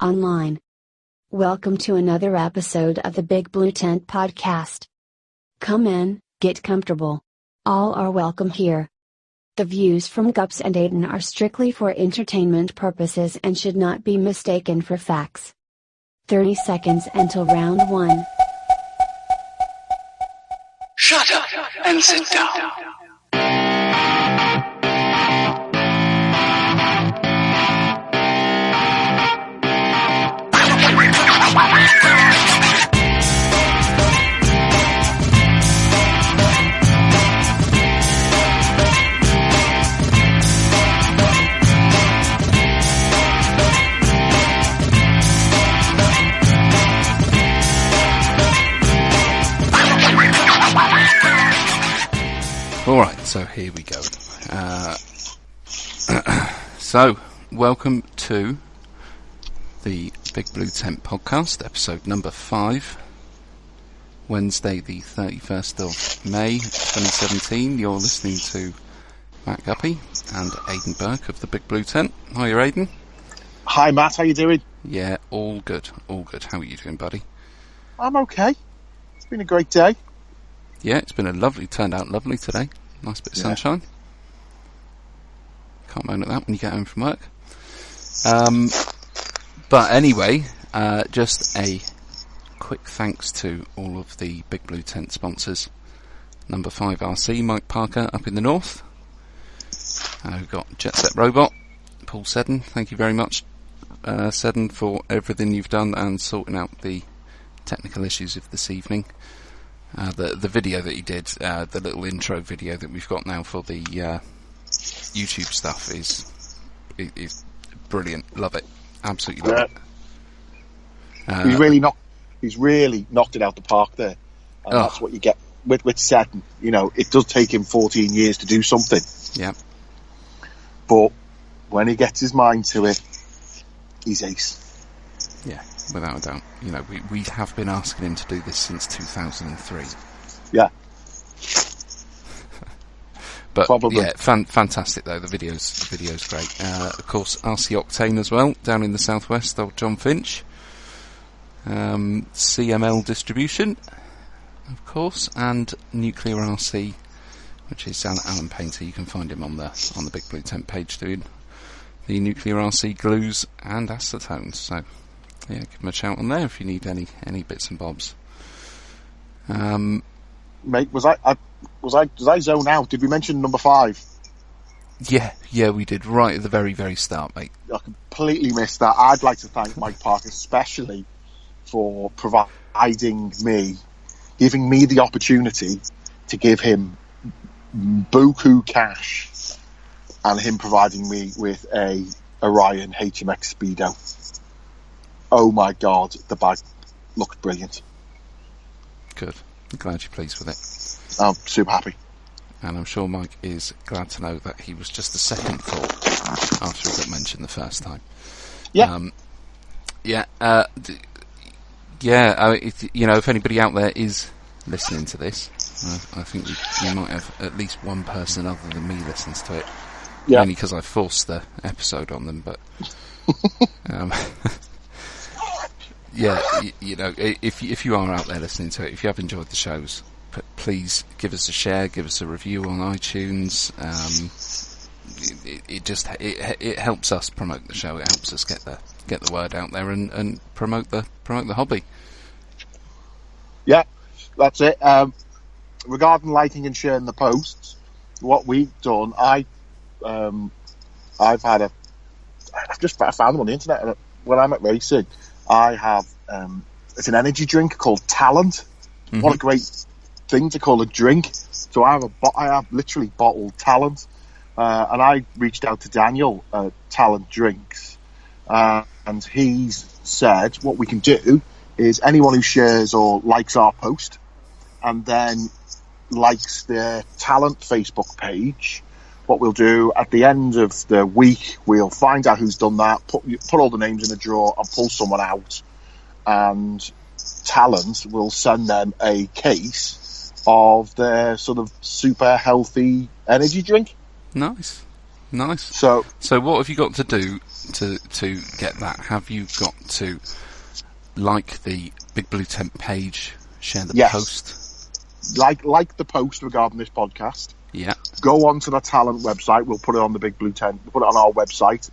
online. Welcome to another episode of the Big Blue Tent podcast. Come in, get comfortable. All are welcome here. The views from Gups and Aiden are strictly for entertainment purposes and should not be mistaken for facts. 30 seconds until round 1. Shut up and sit down. Alright, so here we go. So, welcome to the Big Blue Tent podcast, episode number 5. Wednesday the 31st of May 2017. You're listening to Matt Guppy and Aidan Burke of the Big Blue Tent. Hi, you're Aidan. Hi Matt, how you doing? Yeah, all good, all good. How are you doing, buddy? I'm okay. It's been a great day. Yeah, it's been turned out lovely today. Nice bit of sunshine. Can't moan at that when you get home from work. But anyway, just a quick thanks to all of the Big Blue Tent sponsors. Number 5 RC, Mike Parker up in the north. We've got Jet Set Robot, Paul Seddon. Thank you very much, Seddon, for everything you've done and sorting out the technical issues of this evening. The video that he did, the little intro video that we've got now for the YouTube stuff is brilliant. Love it. Absolutely love it. He's really knocked it out the park there. And that's what you get with Seddon. You know, it does take him 14 years to do something. Yeah. But when he gets his mind to it, he's ace. Yeah, without a doubt. You know, we have been asking him to do this since 2003. Yeah. But probably. Yeah, fantastic though. The video's great. Of course, RC Octane as well, down in the southwest. Old John Finch. CML Distribution, of course, and Nuclear RC, which is Alan Painter. You can find him on the Big Blue Tent page doing the Nuclear RC glues and acetones. So yeah, give him a shout on there if you need any bits and bobs. Mate, did I zone out? Did we mention number 5? Yeah, we did right at the very, very start, mate. I completely missed that. I'd like to thank Mike Parker especially for giving me the opportunity to give him buku cash and him providing me with a Orion HMX Speedo. Oh my God, the bag looked brilliant. Good. I'm glad you're pleased with it. I'm super happy. And I'm sure Mike is glad to know that he was just a second thought after he got mentioned the first time. Yeah. If anybody out there is listening to this, I think you might have at least one person other than me listens to it. Yeah. Only because I forced the episode on them, but if you are out there listening to it, if you have enjoyed the shows, please give us a share, give us a review on iTunes. It helps us promote the show. It helps us get the word out there and promote the hobby. Yeah, that's it. Regarding liking and sharing the posts, what we've done, I found them on the internet. When I'm at racing, I have it's an energy drink called Talent. Mm-hmm. What a great thing to call a drink. So I have literally bottled Talent, and I reached out to Daniel at Talent Drinks, and he's said what we can do is anyone who shares or likes our post and then likes their Talent Facebook page, what we'll do at the end of the week, we'll find out who's done that, put all the names in a drawer and pull someone out, and Talent will send them a case of their sort of super healthy energy drink. Nice. Nice. So what have you got to do to get that? Have you got to like the Big Blue Tent page, share the post? Like the post regarding this podcast. Yeah. Go on to the talent website. We'll put it on the Big Blue Tent. We'll put it on our website,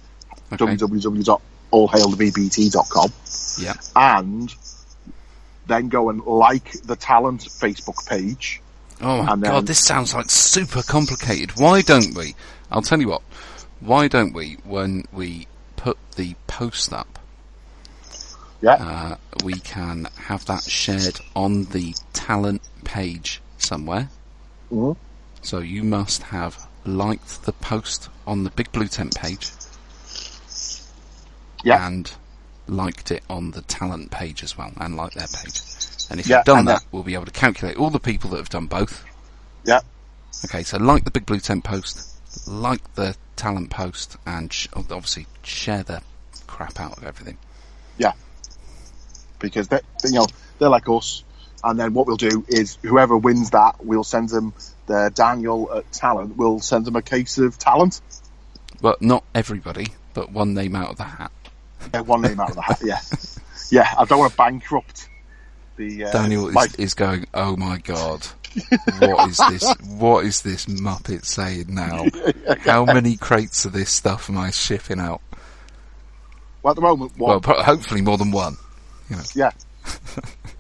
www.allhailthebb.com. Yeah. And then go and like the talent Facebook page. Oh my God, this sounds like super complicated. Why don't we? I'll tell you what. Why don't we, when we put the post up, we can have that shared on the talent page somewhere. Mm-hmm. So you must have liked the post on the Big Blue Tent page. Yeah. And liked it on the talent page as well, and like their page. And if you've done that, we'll be able to calculate all the people that have done both. Yeah. Okay, so like the Big Blue Tent post, like the talent post, and obviously share the crap out of everything. Yeah. Because they're like us. And then what we'll do is whoever wins that, we'll send them Daniel at Talent. We'll send them a case of talent. But not everybody, but one name out of the hat. Yeah, one name out of the hat. Yeah. Yeah. I don't want to bankrupt the. Daniel is going, oh my God. What is this? What is this Muppet saying now? How many crates of this stuff am I shipping out? Well, at the moment, one. Well, hopefully more than one. You know. Yeah.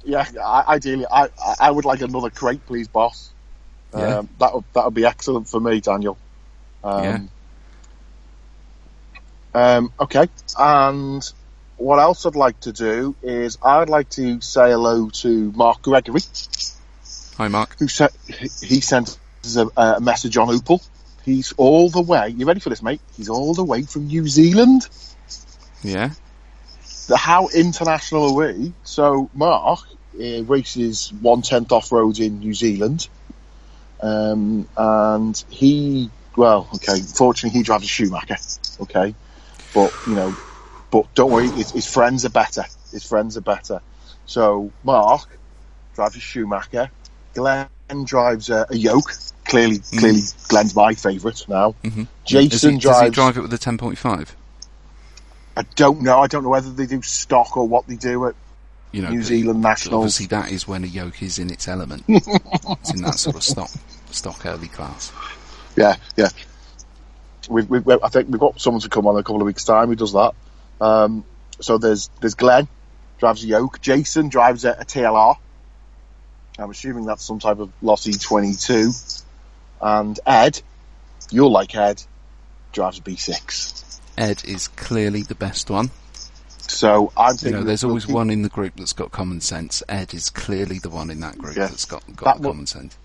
Yeah. Ideally, I would like another crate, please, boss. Yeah. That would be excellent for me, Daniel. Okay. And what else I'd like to do is I'd like to say hello to Mark Gregory. Hi, Mark. He sent us a message on Oopal. He's all the way. You ready for this, mate? He's all the way from New Zealand. Yeah. How international are we? So Mark races 1/10 off-road in New Zealand, and unfortunately he drives a Schumacher. Okay, but don't worry, his friends are better. So Mark drives a Schumacher. Glenn drives a yoke. Clearly, Glenn's my favourite now. Mm-hmm. Jason does he drives. drive it with a 10.5? I don't know. I don't know whether they do stock or what they do at New Zealand Nationals. Obviously, that is when a yoke is in its element. It's in that sort of stock early class. Yeah. I think we've got someone to come on in a couple of weeks' time who does that. So there's Glenn, drives a yoke. Jason drives a TLR. I'm assuming that's some type of Lossy 22. And Ed, you'll like Ed, drives a B6. Ed is clearly the best one. So I'm thinking, there's always one in the group that's got common sense. Ed is clearly the one in that group that's got common sense.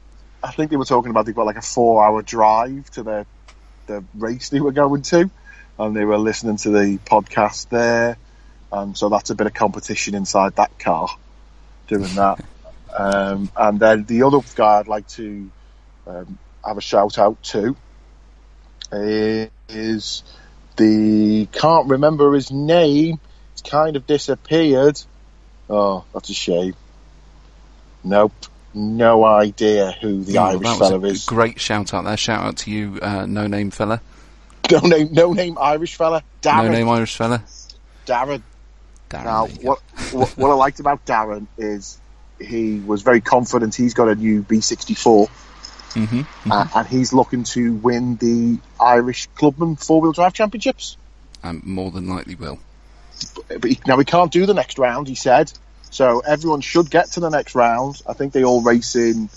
I think they were talking about they've got like a 4-hour drive to the race they were going to, and they were listening to the podcast there, and so that's a bit of competition inside that car doing that. And then the other guy I'd like to have a shout out to is can't remember his name. It's kind of disappeared. Oh, that's a shame. Nope, no idea who the Irish fella is. Great shout out there. Shout out to you, no name fella. No name Irish fella. Darren. No name Irish fella. Darren. Now, what I liked about Darren is he was very confident. He's got a new B64. And he's looking to win the Irish Clubman 4-wheel drive championships. More than likely will. But now we can't do the next round, he said. So everyone should get to the next round. I think they all race in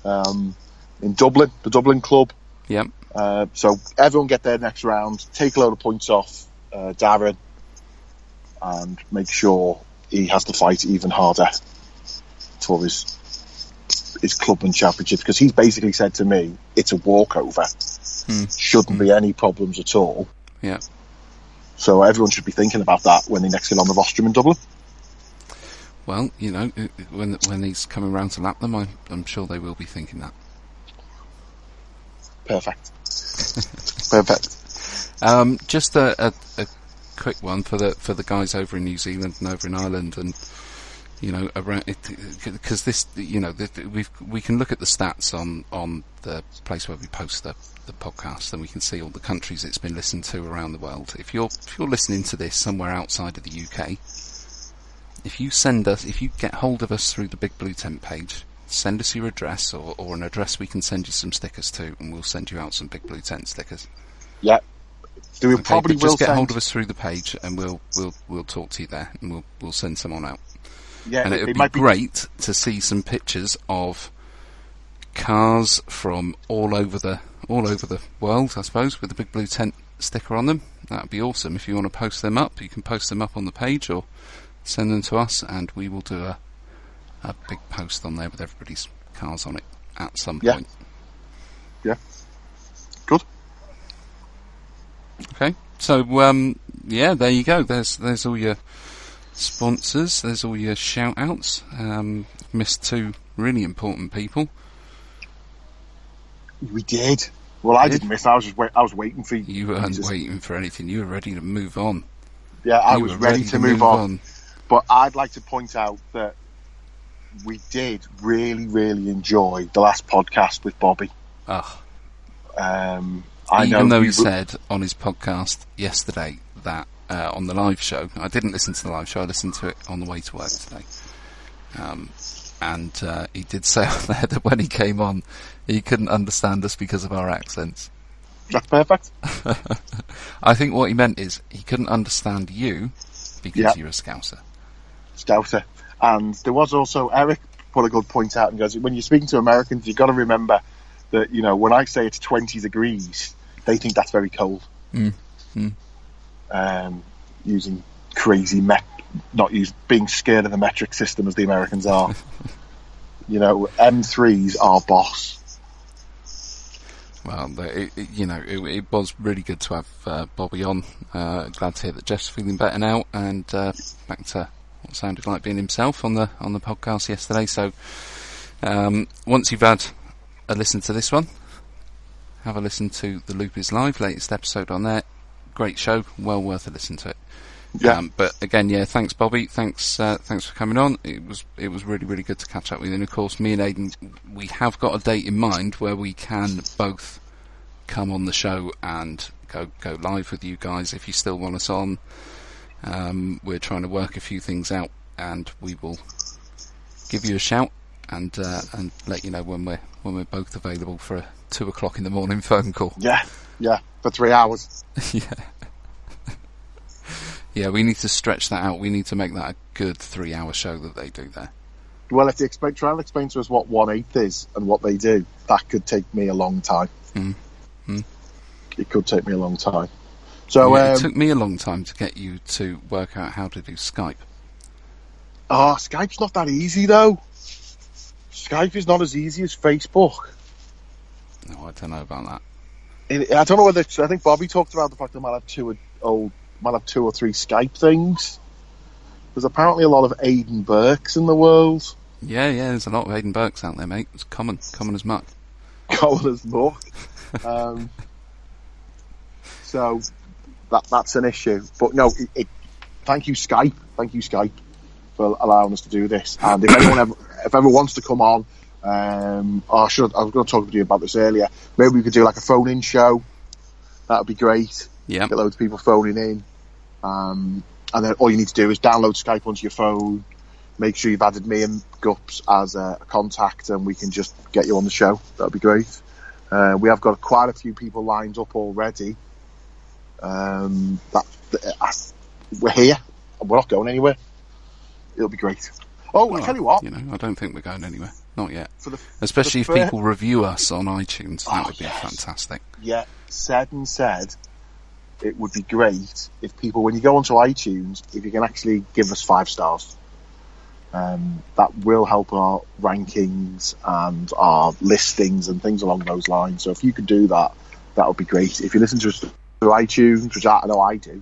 Dublin, the Dublin Club. Yep. So everyone get their next round, take a load of points off Darren, and make sure he has to fight even harder for his Clubman Championship, because he's basically said to me it's a walkover. Shouldn't be any problems at all. Yeah. So everyone should be thinking about that when they next get on the rostrum in Dublin. Well, when he's coming round to lap them, I'm sure they will be thinking that. Perfect. Just a quick one for the guys over in New Zealand and over in Ireland, and You know, around because this, you know, we can look at the stats on the place where we post the podcast, and we can see all the countries it's been listened to around the world. If you're listening to this somewhere outside of the UK, if you get hold of us through the Big Blue Tent page, send us your address or an address we can send you some stickers to, and we'll send you out some Big Blue Tent stickers. Yeah. So we Okay, probably but will just get send... hold of us through the page, and we'll talk to you there, and we'll send someone out. Yeah, And it would be great to see some pictures of cars from all over the world, I suppose, with the Big Blue Tent sticker on them. That would be awesome. If you want to post them up, you can post them up on the page or send them to us, and we will do a big post on there with everybody's cars on it at some point. Yeah. Good. Okay. So there you go. There's all your sponsors, there's all your shout outs. Missed two really important people. We did. Well, I didn't miss. I was waiting for you. You weren't waiting for anything. You were ready to move on. Yeah, I was ready to move on. But I'd like to point out that we did really, really enjoy the last podcast with Bobby. Even though he said on his podcast yesterday that on the live show, I didn't listen to the live show, I listened to it on the way to work today. And he did say on there that when he came on, he couldn't understand us because of our accents. That's perfect. I think what he meant is he couldn't understand you because you're a Scouser. And there was also, Eric put a good point out and goes, when you're speaking to Americans, you've got to remember that, you know, when I say it's 20 degrees, they think that's very cold. Using crazy being scared of the metric system as the Americans are. You know, M3's our boss. Well, it was really good to have Bobby on. Glad to hear that Jeff's feeling better now, and back to what sounded like being himself on the podcast yesterday. So once you've had a listen to this one, have a listen to The Loop is Live, latest episode on there. Great show, well worth a listen to it. Yeah. But again, thanks Bobby, thanks for coming on. It was really, really good to catch up with you. And of course, me and Aidan, we have got a date in mind where we can both come on the show and go live with you guys if you still want us on. We're trying to work a few things out, and we will give you a shout and let you know when we're both available for a 2:00 in the morning phone call. Yeah, for 3 hours. Yeah, we need to stretch that out. We need to make that a good 3-hour show that they do there. Well, if they try and explain to us what 1/8 is and what they do, that could take me a long time. It could take me a long time. So it took me a long time to get you to work out how to do Skype. Skype's not that easy, though. Skype is not as easy as Facebook. No, I don't know about that. I don't know whether... I think Bobby talked about the fact that I might have 2 or 3 Skype things. There's apparently a lot of Aidan Burkes in the world. Yeah, there's a lot of Aidan Burkes out there, mate. It's common as muck. Common as muck. So that's an issue. But no, thank you Skype for allowing us to do this. And if anyone ever wants to come on, I was going to talk to you about this earlier. Maybe we could do like a phone-in show. That would be great. Yeah. Get loads of people phoning in. And then all you need to do is download Skype onto your phone. Make sure you've added me and Gups as a contact, and we can just get you on the show. That would be great. We have got quite a few people lined up already. We're here. We're not going anywhere. It'll be great. I'll tell you what. I don't think we're going anywhere. Not yet. Especially if people review us on iTunes. That would be fantastic. Yeah, said, it would be great if people, when you go onto iTunes, if you can actually give us 5 stars. That will help our rankings and our listings and things along those lines. So if you could do that, that would be great. If you listen to us through iTunes, which I know I do,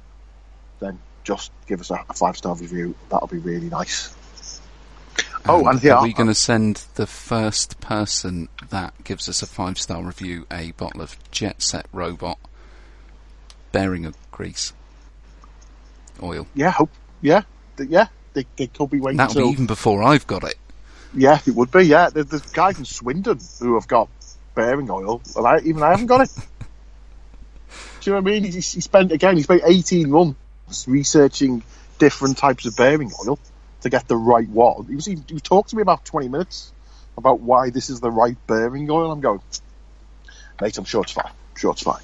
then just give us a 5-star review. That'll be really nice. And are we going to send the first person that gives us a 5-star review a bottle of Jet Set Robot bearing of grease oil? Yeah, they could be waiting That'll be till... even before I've got it. Yeah, it would be, yeah. There's guys in Swindon who have got bearing oil, and I haven't got it. Do you know what I mean? He spent 18 months researching different types of bearing oil to get the right one. He talked to me about 20 minutes about why this is the right bearing oil. I'm going, mate, I'm sure it's fine.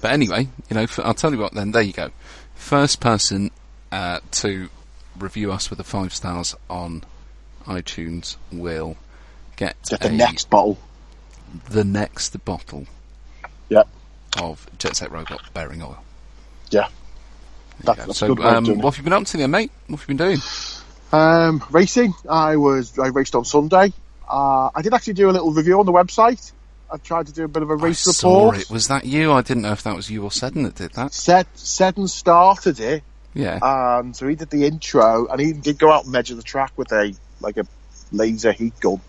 But anyway, I'll tell you what then, there you go. First person to review us with the 5 stars on iTunes will get the next bottle. The next bottle. Yep. Of Jet Set Robot bearing oil. Yeah. That's so, good way of doing what have you been up to then, mate? What have you been doing? Racing. I raced on Sunday. I did actually do a little review on the website. I tried to do a bit of a race report. Saw it. Was that you? I didn't know if that was you or Seddon that did that. Seddon started it. Yeah. So he did the intro, and he did go out and measure the track with a laser heat gun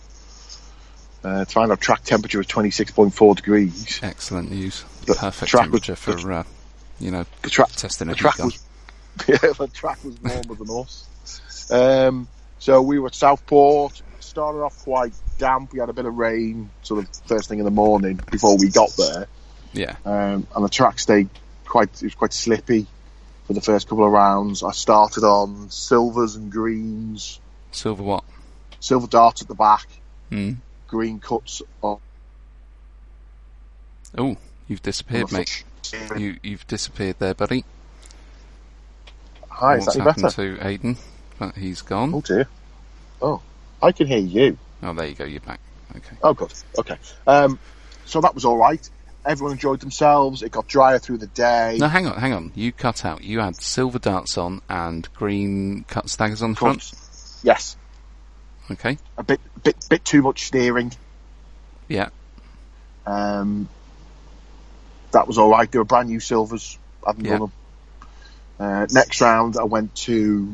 to find out track temperature was 26.4 degrees. Excellent news. The Perfect track temperature for testing a heat gun. The track was warmer than us. So we were at Southport. Started off quite damp. We had a bit of rain, sort of first thing in the morning before we got there. Yeah. And the track stayed quite slippy for the first couple of rounds. I started on silvers and greens. Silver what? Silver darts at the back. Mm. Green cuts on. Oh, you've disappeared, mate. You've disappeared there, buddy. Hi, is that What's any better? happened to Aidan? But he's gone. Oh dear. Oh, I can hear you. Oh, there you go. You're back. Okay. Oh, good. Okay. So that was all right. Everyone enjoyed themselves. It got drier through the day. No, hang on. You cut out. You had silver darts on and green cut staggers on the front. Yes. Okay. A bit too much steering. Yeah. That was all right. They were brand new silvers. I hadn't done them. Next round, I went to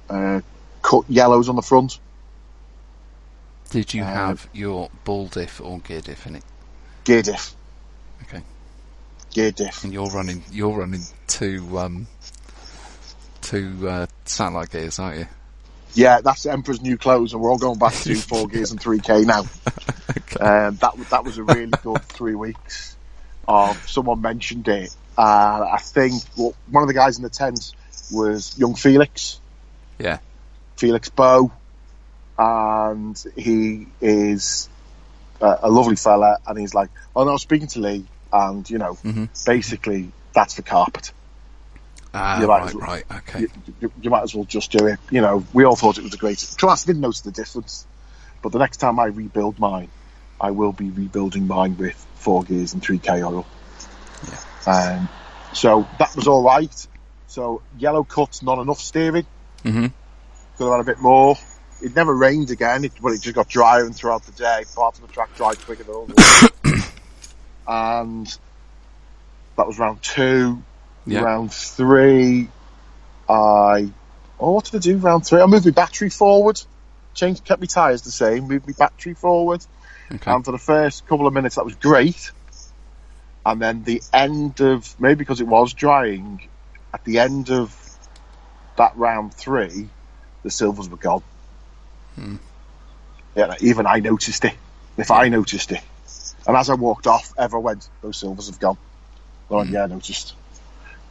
cut yellows on the front. Did you have your ball diff or gear diff in it? Gear diff. Okay. Gear diff. And you're running two satellite gears, aren't you? Yeah, that's Emperor's new clothes, and we're all going back to 4 gears and 3K now. Okay. That was a really good 3 weeks. Someone mentioned it. I think one of the guys in the tent was young Felix. Yeah. Felix Bow. And he is a lovely fella, and he's like, oh no, I was speaking to Lee, and basically that's for carpet. Right, okay. You might as well just do it. We all thought it was a great. Trust, I didn't notice the difference, but the next time I rebuild mine, I will be rebuilding mine with 4 gears and 3K oil. Yeah. So that was all right. So yellow cuts, not enough steering. Mm-hmm. Could have had a bit more. It never rained again, but it just got drier and throughout the day. Parts of the track dried quicker than others. And that was round 2. Yep. Round 3, what did I do round 3? I moved my battery forward. Kept my tyres the same, moved my battery forward. Okay. And for the first couple of minutes, that was great. And then the end of, maybe because it was drying, at the end of that round 3, the silvers were gone. Yeah, even I noticed it. I noticed it. And as I walked off, everyone went, those silvers have gone. I went, yeah, I noticed.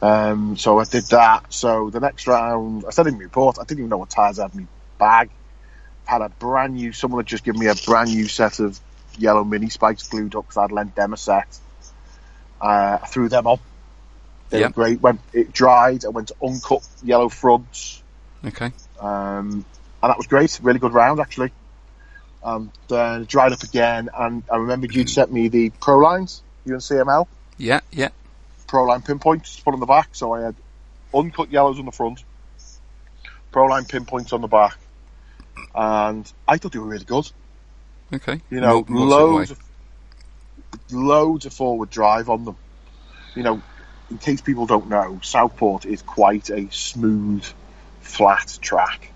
So I did that. So the next round, I said in my report, I didn't even know what tyres I had in my bag. Had a brand new, someone had just given me a brand new set of yellow mini spikes glued up because I'd lent them a set. I threw them on. They were great. When it dried, I went to uncut yellow fronts. Okay. And that was great. Really good round, actually. And then it dried up again, and I remembered you'd sent me the Pro Lines, you and CML. Yeah. Pro Line pinpoints to put on the back, so I had uncut yellows on the front, Pro Line pinpoints on the back, and I thought they were really good. Okay. Loads of forward drive on them. In case people don't know, Southport is quite a smooth, flat track.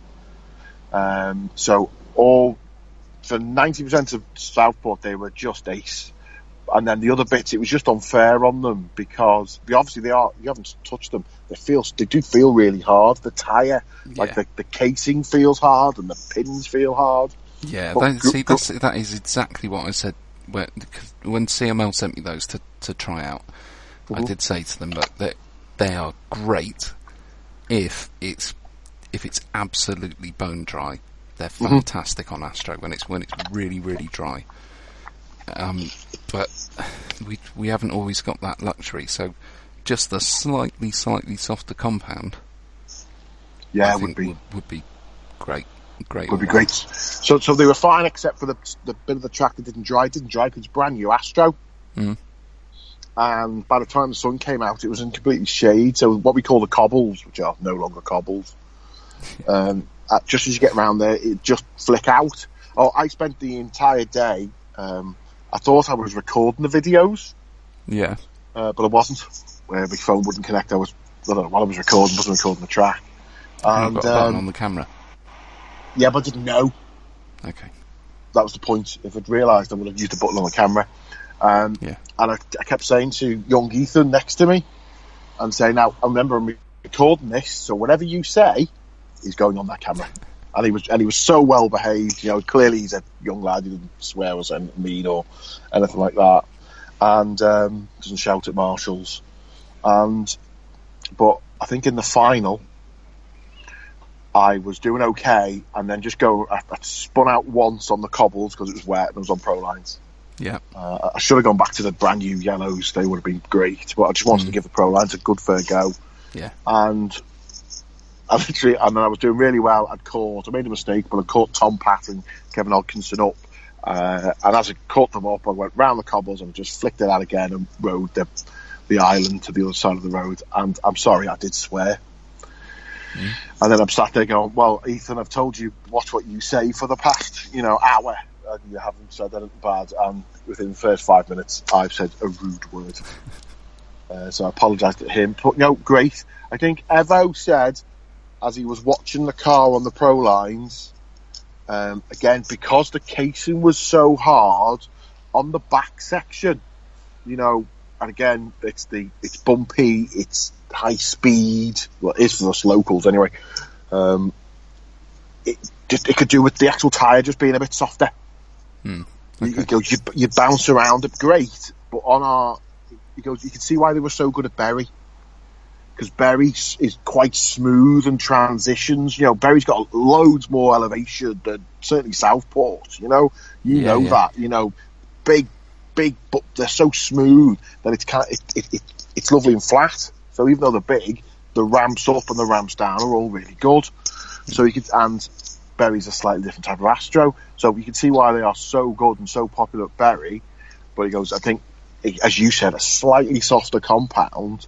So for 90% of Southport, they were just ace. And then the other bits, it was just unfair on them because obviously you haven't touched them. They do feel really hard. The tyre, like the casing feels hard and the pins feel hard. Yeah, But that is exactly what I said when CML sent me those to try out. I did say to them that they are great if it's absolutely bone dry. They're fantastic on Astro when it's really, really dry. But we haven't always got that luxury, so just the slightly softer compound, yeah, I think would be great. Would be great. So they were fine except for the bit of the track that didn't dry. It didn't dry because it's brand new Astro. And by the time the sun came out, it was in completely shade. So what we call the cobbles, which are no longer cobbles, just as you get around there, it just flick out. Oh, I spent the entire day. I thought I was recording the videos. Yeah. But I wasn't. My phone wouldn't connect. While I was recording, wasn't recording the track. And got a button on the camera. Yeah, but I didn't know. Okay. That was the point. If I'd realised, I would have used the button on the camera. And I kept saying to young Ethan next to me, and saying, now, I remember I'm recording this, so whatever you say is going on that camera. And he was so well behaved. Clearly he's a young lad. He doesn't swear or say anything mean or anything like that, and doesn't shout at marshals. But I think in the final, I was doing okay, and then I spun out once on the cobbles because it was wet and it was on Pro Lines. Yeah. I should have gone back to the brand new yellows. They would have been great, but I just wanted to give the Pro Lines a good fair go. Yeah. And I was doing really well. I made a mistake, but I caught Tom Pat and Kevin Hodkinson up. And as I caught them up, I went round the cobbles and just flicked it out again and rode the island to the other side of the road. And I'm sorry, I did swear. And then I'm sat there going, well, Ethan, I've told you, watch what you say for the past, hour. And you haven't said anything bad. And within the first 5 minutes, I've said a rude word. So I apologised to him. But, great. I think Evo said, as he was watching the car on the Pro Lines, again, because the casing was so hard on the back section, and again, it's bumpy, it's high speed. Well, it is for us locals anyway. It could do with the actual tyre just being a bit softer. Okay. You bounce around it great, but you can see why they were so good at Berry. Because Berry is quite smooth and transitions. Berry's got loads more elevation than certainly Southport. You know that. Big, but they're so smooth that it's lovely and flat. So even though they're big, the ramps up and the ramps down are all really good. So and Berry's a slightly different type of Astro. So you can see why they are so good and so popular at Berry. But he goes, I think, as you said, a slightly softer compound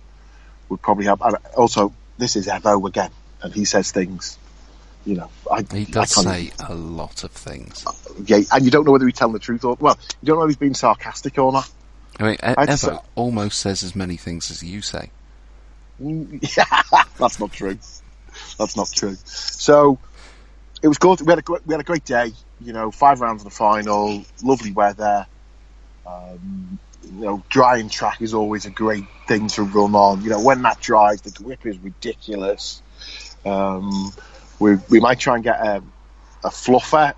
would probably have. And also, this is Evo again, and he says things. He does say a lot of things. Yeah, and you don't know whether he's telling the truth or you don't know if he's being sarcastic or not. I mean, Evo almost says as many things as you say. That's not true. That's not true. So it was good. We had a great day. 5 rounds in the final, lovely weather. Drying track is always a great thing to run on. When that dries, the grip is ridiculous. We might try and get a fluffer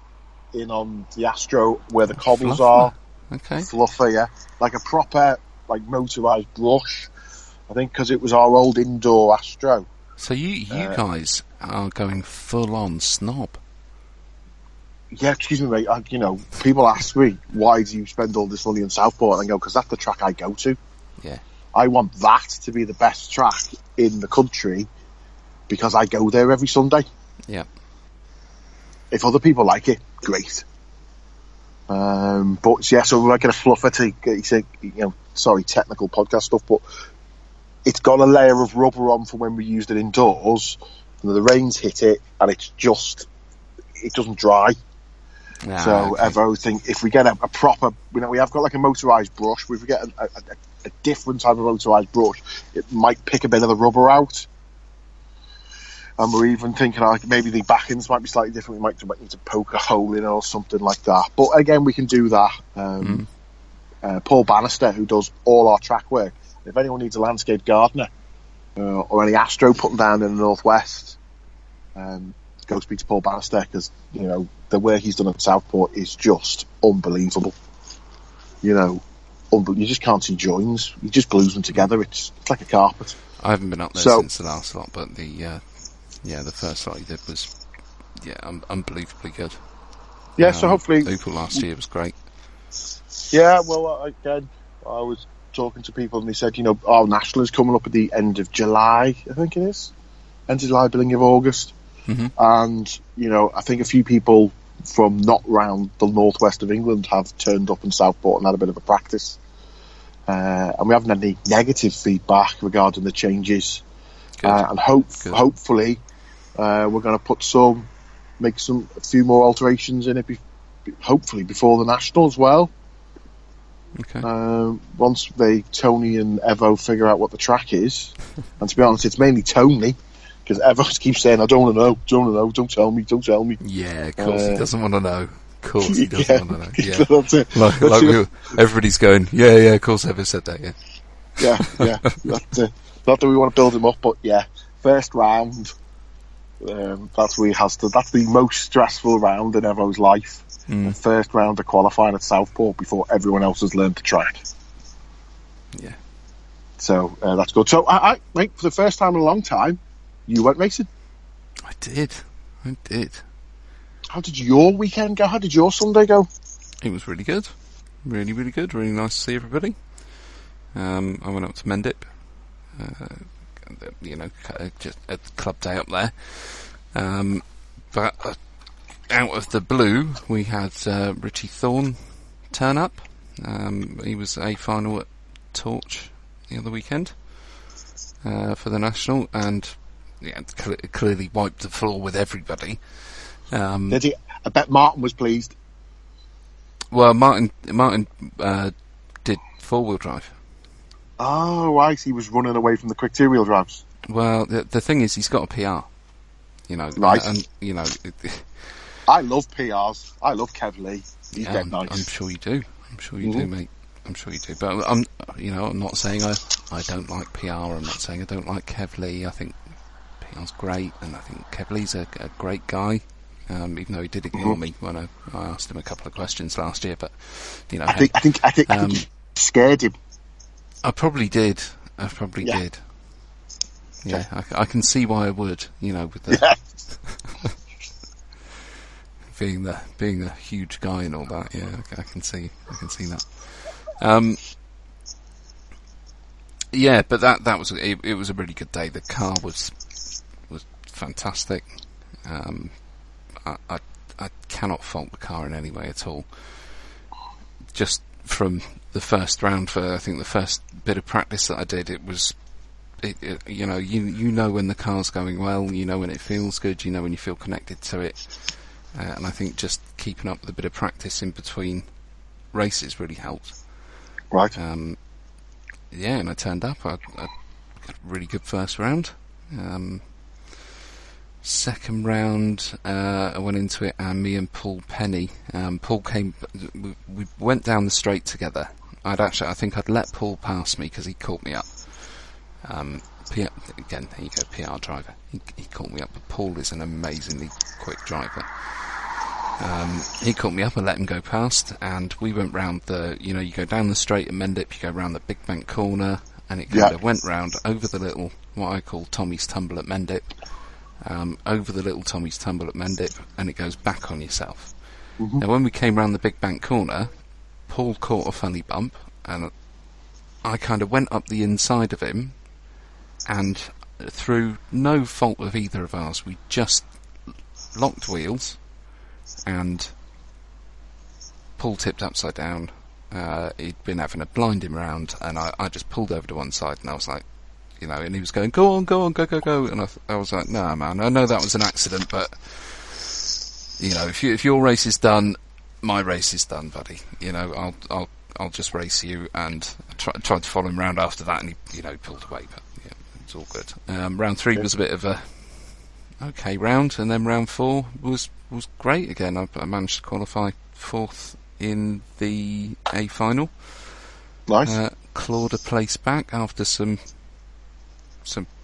in on the Astro where the cobbles are. Okay. Fluffer, yeah. Like a proper, motorised brush. I think because it was our old indoor Astro. So you guys are going full on snob. Yeah, excuse me, mate. People ask me, why do you spend all this money on Southport? And I go, because that's the track I go to. Yeah. I want that to be the best track in the country because I go there every Sunday. Yeah. If other people like it, great. But yeah, so we're making a fluffer to, technical podcast stuff, but it's got a layer of rubber on for when we used it indoors, and the rains hit it, and it doesn't dry. Evo think if we get a proper, we have got a motorised brush, but if we get a different type of motorised brush, it might pick a bit of the rubber out. And we're even thinking maybe the backends might be slightly different. We might need to poke a hole in it or something like that. But again, we can do that. Paul Bannister, who does all our track work. If anyone needs a landscape gardener or any astro putting down in the northwest, go speak to Paul Bannister, because the work he's done at Southport is just unbelievable. You just can't see joins. He just glues them together. It's like a carpet. I haven't been up there since the last lot, but the first lot he did was unbelievably good. Yeah, so hopefully Opal last year was great. Yeah, well, again, I was talking to people and they said, our national is coming up at the end of July, I think it is. End of July, beginning of August. Mm-hmm. And, I think a few people from not round the northwest of England have turned up in Southport and had a bit of a practice. And we haven't had any negative feedback regarding the changes. And hopefully we're going to make a few more alterations in it, hopefully before the national as well. Okay. Once Tony and Evo figure out what the track is, and to be honest, it's mainly Tony, because Evo keeps saying, I don't want to know, don't tell me. Yeah, of course he doesn't want to know. Of course he doesn't want to know. Yeah. That's it. Like everybody's going, yeah, of course Evo said that, yeah. Yeah. Not that we want to build him up, but yeah, first round, that's the most stressful round in Evo's life. The first round of qualifying at Southport before everyone else has learned the track. Yeah. So that's good. So I for the first time in a long time, you went racing. I did. How did your weekend go? How did your Sunday go? It was really good. Really, really good. Really nice to see everybody. I went up to Mendip. Just a club day up there. But out of the blue, we had Richie Thorne turn up. He was a final at Torch the other weekend for the national, and clearly wiped the floor with everybody. Did he? I bet Martin was pleased. Well, Martin did 4-wheel drive. Oh, right. He was running away from the quick 2-wheel drives. Well, the thing is, he's got a PR. Right. And I love PRs. I love Kev Lee. He's dead nice. I'm sure you do. Do, mate. I'm sure you do. But I'm not saying I don't like PR. I'm not saying I don't like Kev Lee. I think PR's great, and I think Kev Lee's a great guy. Even though he did ignore me when I asked him a couple of questions last year, but I think you scared him. I probably did. Did. Yeah, I can see why I would. With the being the huge guy and all that. Yeah, I can see that. Yeah, but that was it was a really good day. The car was fantastic. I cannot fault the car in any way at all. Just from the first round, for I think the first bit of practice that I did, it was, you know when the car's going well, you know when it feels good, you know when you feel connected to it, and I think just keeping up with a bit of practice in between races really helped. Right. Yeah, and I turned up. I got a really good first round. Second round, I went into it, and me and Paul Penny. Paul came. We went down the straight together. I think I'd let Paul pass me because he caught me up. Again, there you go, PR driver. He caught me up, but Paul is an amazingly quick driver. He caught me up and let him go past, and we went round you go down the straight at Mendip, you go round the Big Bank corner, and it kind of went round over the little, what I call Tommy's Tumble at Mendip. Over the little Tommy's Tumble at Mendip, and it goes back on yourself. Mm-hmm. Now, when we came round the Big Bank corner, Paul caught a funny bump, and I kind of went up the inside of him, and through no fault of either of ours, we just locked wheels, and Paul tipped upside down. He'd been having a blinding round, and I just pulled over to one side, and I was like, and he was going, go on, go, and I was like, nah, man, I know that was an accident, but if your race is done, my race is done, buddy. I'll just race you, and I tried to follow him round after that, and he pulled away, but yeah, it's all good. Round 3 was a bit of a okay round, and then round 4 was great again. I managed to qualify 4th in the A final. Nice. Clawed a place back after some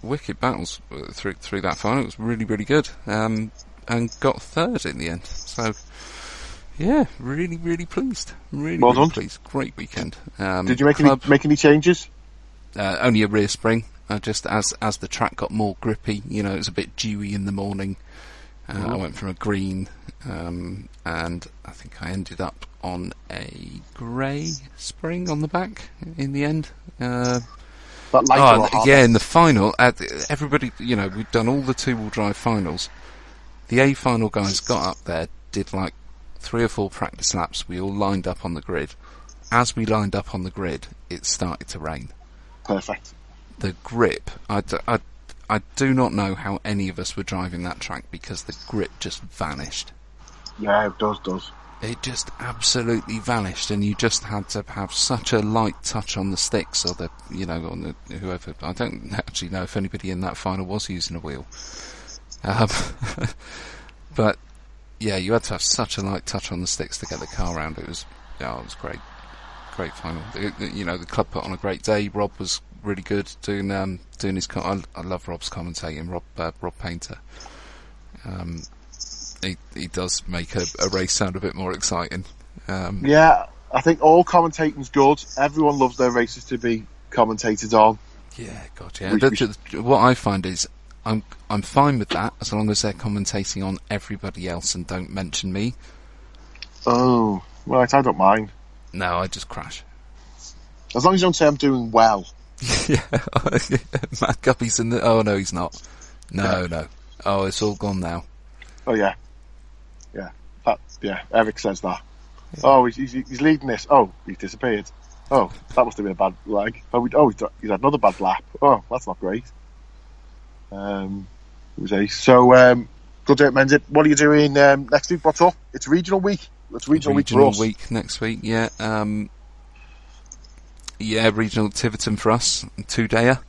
wicked battles through that final. It was really, really good. And got third in the end. So, yeah, really, really pleased. Really, Well really done. pleased. Great weekend. Did you make any changes? Only a rear spring. Just as the track got more grippy, it was a bit dewy in the morning. I went from a green, and I think I ended up on a grey spring on the back in the end. That lighter or harder? Yeah, in the final, everybody, we'd done all the two-wheel drive finals. The A final guys got up there, did like 3 or 4 practice laps. We all lined up on the grid. As we lined up on the grid, it started to rain. Perfect. The grip, I do not know how any of us were driving that track because the grip just vanished. Yeah, it does. It just absolutely vanished, and you just had to have such a light touch on the sticks, or on the whoever. I don't actually know if anybody in that final was using a wheel. But yeah, you had to have such a light touch on the sticks to get the car around. It was great final. The club put on a great day. Rob was really good doing his. I love Rob's commentating. Rob Painter. He does make a race sound a bit more exciting. Yeah, I think all commentating's good. Everyone loves their races to be commentated on. Yeah, God, yeah. What I find is I'm fine with that as long as they're commentating on everybody else and don't mention me. Oh, right, I don't mind. No, I just crash. As long as you don't say I'm doing well. Yeah, Matt Guppy's in the... Oh, no, he's not. No. Oh, it's all gone now. Oh, yeah. Yeah, Eric says that. Yeah. Oh, he's leading this. Oh, he's disappeared. Oh, that must have been a bad lag. He's had another bad lap. Oh, that's not great. So, good day, Mended. What are you doing next week? What's up? It's regional week. It's regional week for us. Week next week, yeah. Regional Tiverton for us, 2-dayer.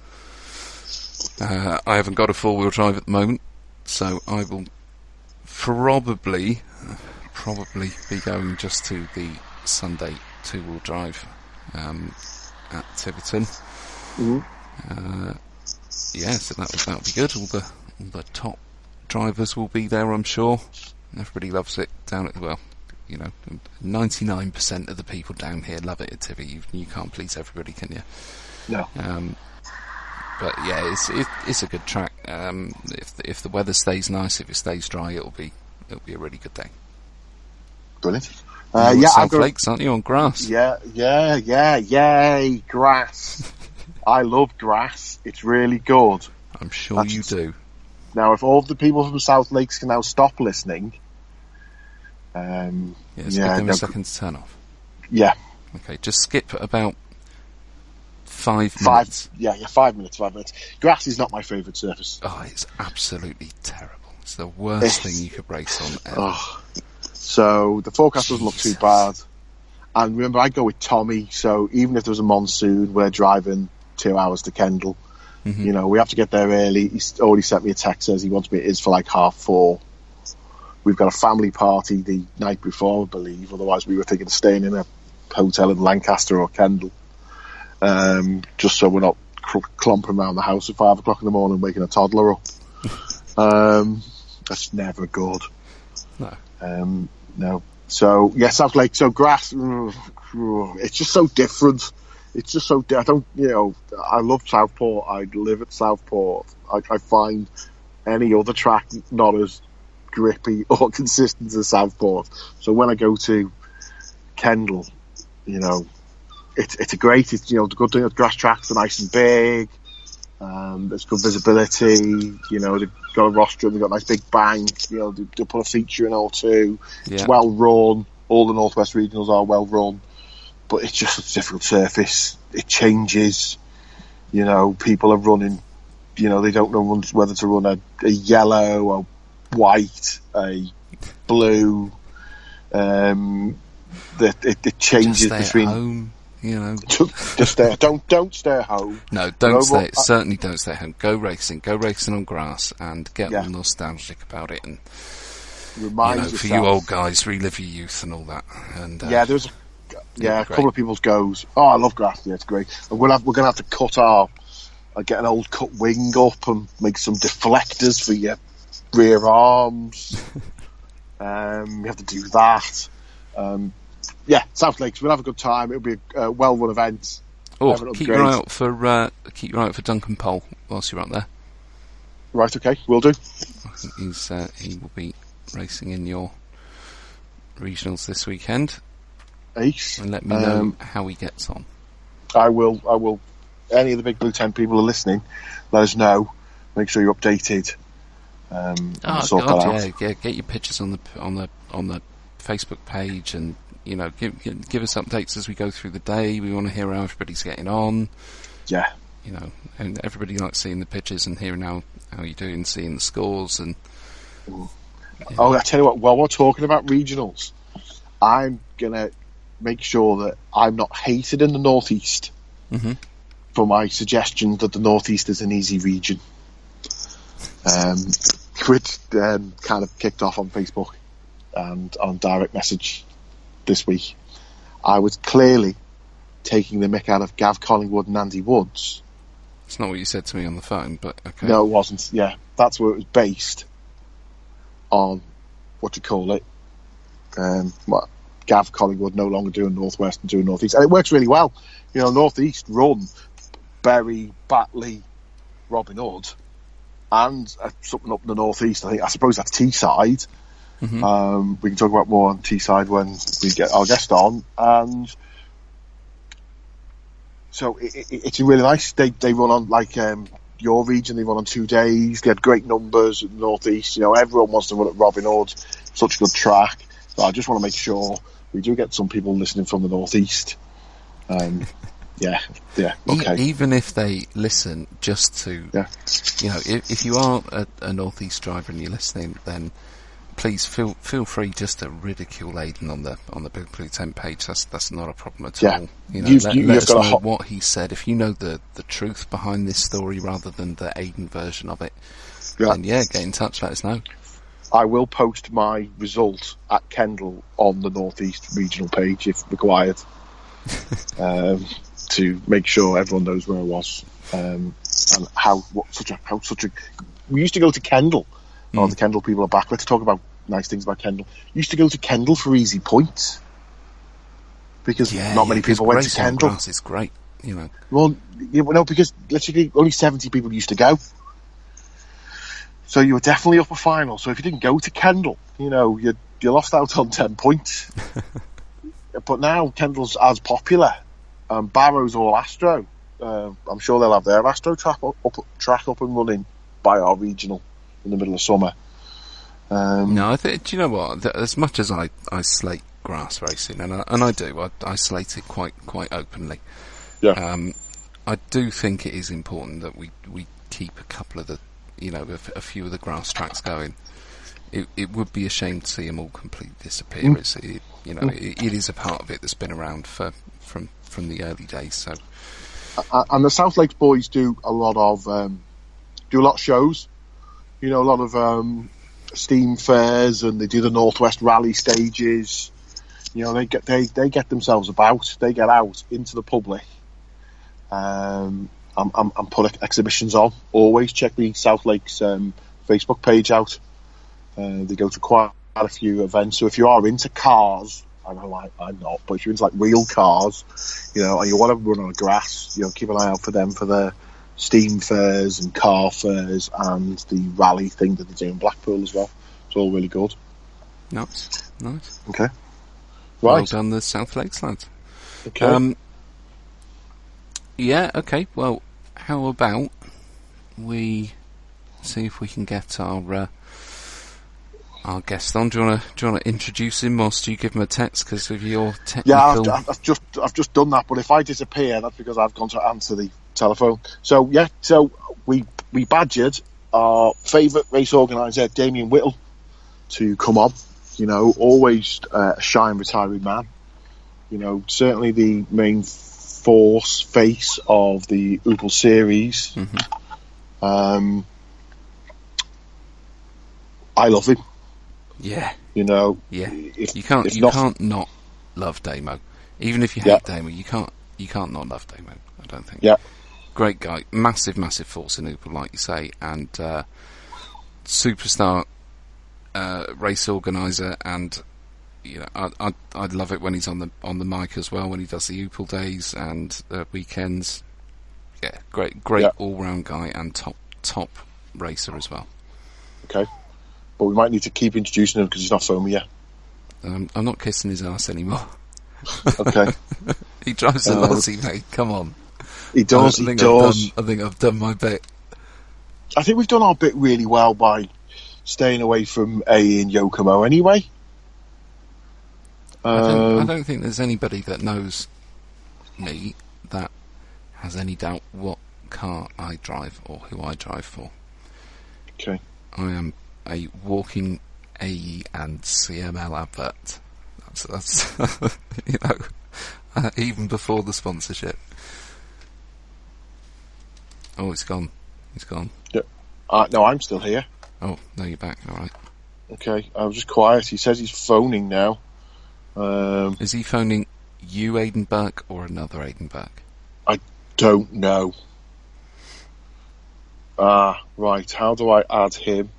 I haven't got a 4-wheel drive at the moment, so I will probably be going just to the Sunday 2-wheel drive at Tiverton. Mm-hmm. So that'll be good. All the top drivers will be there, I'm sure. Everybody loves it down at 99% of the people down here love it at Tivy. You can't please everybody, can you? No. But yeah, it's a good track. If the weather stays nice, if it stays dry, it'll be a really good day. Brilliant. South Lakes, aren't you, on grass? Yeah, yay, grass. I love grass. It's really good. I'm sure you do. Now, if all the people from South Lakes can now stop listening... give them a second to turn off. Yeah. Okay, just skip about 5 minutes. 5 minutes. Grass is not my favourite surface. Oh, it's absolutely terrible. It's the worst thing you could race on ever. Oh. So the forecast doesn't look too bad. And remember, I go with Tommy, so even if there was a monsoon, we're driving 2 hours to Kendal. Mm-hmm. We have to get there early. He's already sent me a text, says he wants me at his for like 4:30. We've got a family party the night before, I believe. Otherwise, we were thinking of staying in a hotel in Lancaster or Kendal. Just so we're not clomping around the house at 5 o'clock in the morning waking a toddler up. That's never good. No. No. So, South Lake. So, grass, it's just so different. It's just so... I love Southport. I live at Southport. I find any other track not as grippy or consistent as Southport. So when I go to Kendal, it's a great... the good thing, the grass tracks are nice and big. There's good visibility. They've got a rostrum, they've got a nice big bank. They'll put a feature in or two. Yeah. It's well run. All the Northwest Regionals are well run, but it's just a difficult surface. It changes. People are running. They don't know whether to run a yellow, a white, a blue. It changes between. Home. Just stay. Don't stay at home. No, don't stay. Certainly don't stay at home. Go racing on grass, and get all nostalgic about it. And remind yourself, for you old guys, relive your youth and all that. And there was Yeah, a couple of people's goes. Oh, I love grass. Yeah, it's great. And we're going to have to cut get an old cut wing up and make some deflectors for your rear arms. We have to do that. South Lakes. We'll have a good time. It'll be a well-run event. Oh, keep your eye out for Duncan Pole whilst you're up there. Right. Okay, we'll do. I think he will be racing in your regionals this weekend. Ace. And let me know how he gets on. I will. Any of the Big Blue Tent people are listening, let us know. Make sure you're updated. Sort that out. Yeah, get your pictures on the Facebook page, and give us updates as we go through the day. We want to hear how everybody's getting on. Yeah. And everybody likes seeing the pictures and hearing how you're doing, seeing the scores and. Oh, I tell you what. While we're talking about regionals, I'm gonna make sure that I'm not hated in the Northeast for my suggestion that the Northeast is an easy region, which kind of kicked off on Facebook and on direct message this week. I was clearly taking the mick out of Gav Collingwood and Andy Woods. It's not what you said to me on the phone, but okay. No, it wasn't. Yeah, that's where it was based on, Gav Collingwood no longer doing Northwest and doing Northeast. And it works really well. Northeast run Berry, Batley, Robin Hood, and something up in the Northeast. I suppose that's Teesside. We can talk about more on Teesside when we get our guest on. And so it's really nice. They run on your region. They run on 2 days. They had great numbers at the Northeast. Everyone wants to run at Robin Hood. Such a good track. So I just want to make sure we do get some people listening from the Northeast. Yeah, okay. Even if they listen just to, if you are a Northeast driver and you're listening, then please feel free just to ridicule Aidan on the Big Blue Tent page. That's not a problem at all. Let us know what he said. If you know the truth behind this story rather than the Aidan version of it, then get in touch. Let us know. I will post my result at Kendal on the Northeast regional page if required, to make sure everyone knows where I was, and we used to go to Kendal. Oh, the Kendal people are back. Let's talk about nice things about Kendal. Used to go to Kendal for easy points because not many people went to Kendal. It's great, Well, because literally only 70 people used to go. So you were definitely up a final. So if you didn't go to Kendal, you lost out on 10 points. But now Kendal's as popular. Barrow's all Astro. I'm sure they'll have their Astro track up and running by our regional in the middle of summer. No, I think. Do you know what? As much as I slate grass racing, and I do, I slate it quite openly. Yeah. I do think it is important that we keep a couple of the, a few of the grass tracks going. It would be a shame to see them all completely disappear. It is a part of it that's been around from the early days. So, and the South Lakes boys do a lot of shows. A lot of steam fairs, and they do the Northwest Rally stages. They get themselves about. They get out into the public. And put exhibitions on. Always check the South Lakes Facebook page out. They go to quite a few events. So if you are into cars, I know I'm not, but if you're into real cars, and you want to run on grass, keep an eye out for them for the steam fairs and car fairs and the rally thing that they do in Blackpool as well. It's all really good. Nice. Okay. Right. Well done, the South Lakes lads. Okay. Yeah, okay. Well, how about we see if we can get our guest on? Do you want to introduce him whilst you give him a text because of your technical? Yeah, I've just done that. But if I disappear, that's because I've gone to answer the telephone. So we badgered our favourite race organiser, Damien Whittle, to come on. Always a shy and retiring man. Certainly the main face of the Opel series. I love him. Yeah. Yeah. You can't not love Damo. Even if you hate Damo, you can't not love Damo, I don't think. Yeah. Great guy, massive force in Opel, like you say, and superstar race organizer, and I'd love it when he's on the mic as well, when he does the Opel days and weekends. Yeah, great all round guy and top racer as well. Okay, but we might need to keep introducing him because he's not phoned me yet. I'm not kissing his ass anymore. Okay. He drives a Lozzie, mate. Come on. He does. I think I've done my bit. I think we've done our bit really well by staying away from A and Yokomo anyway. I don't think there's anybody that knows me that has any doubt what car I drive or who I drive for. Okay. I am a walking AE and CML advert. That's even before the sponsorship. Oh, it's gone. He's gone. Yeah. No, I'm still here. Oh, no, you're back. All right. Okay, I was just quiet. He says he's phoning now. Is he phoning you, Aidan Burke, or another Aidan Burke? I don't know. Right. How do I add him?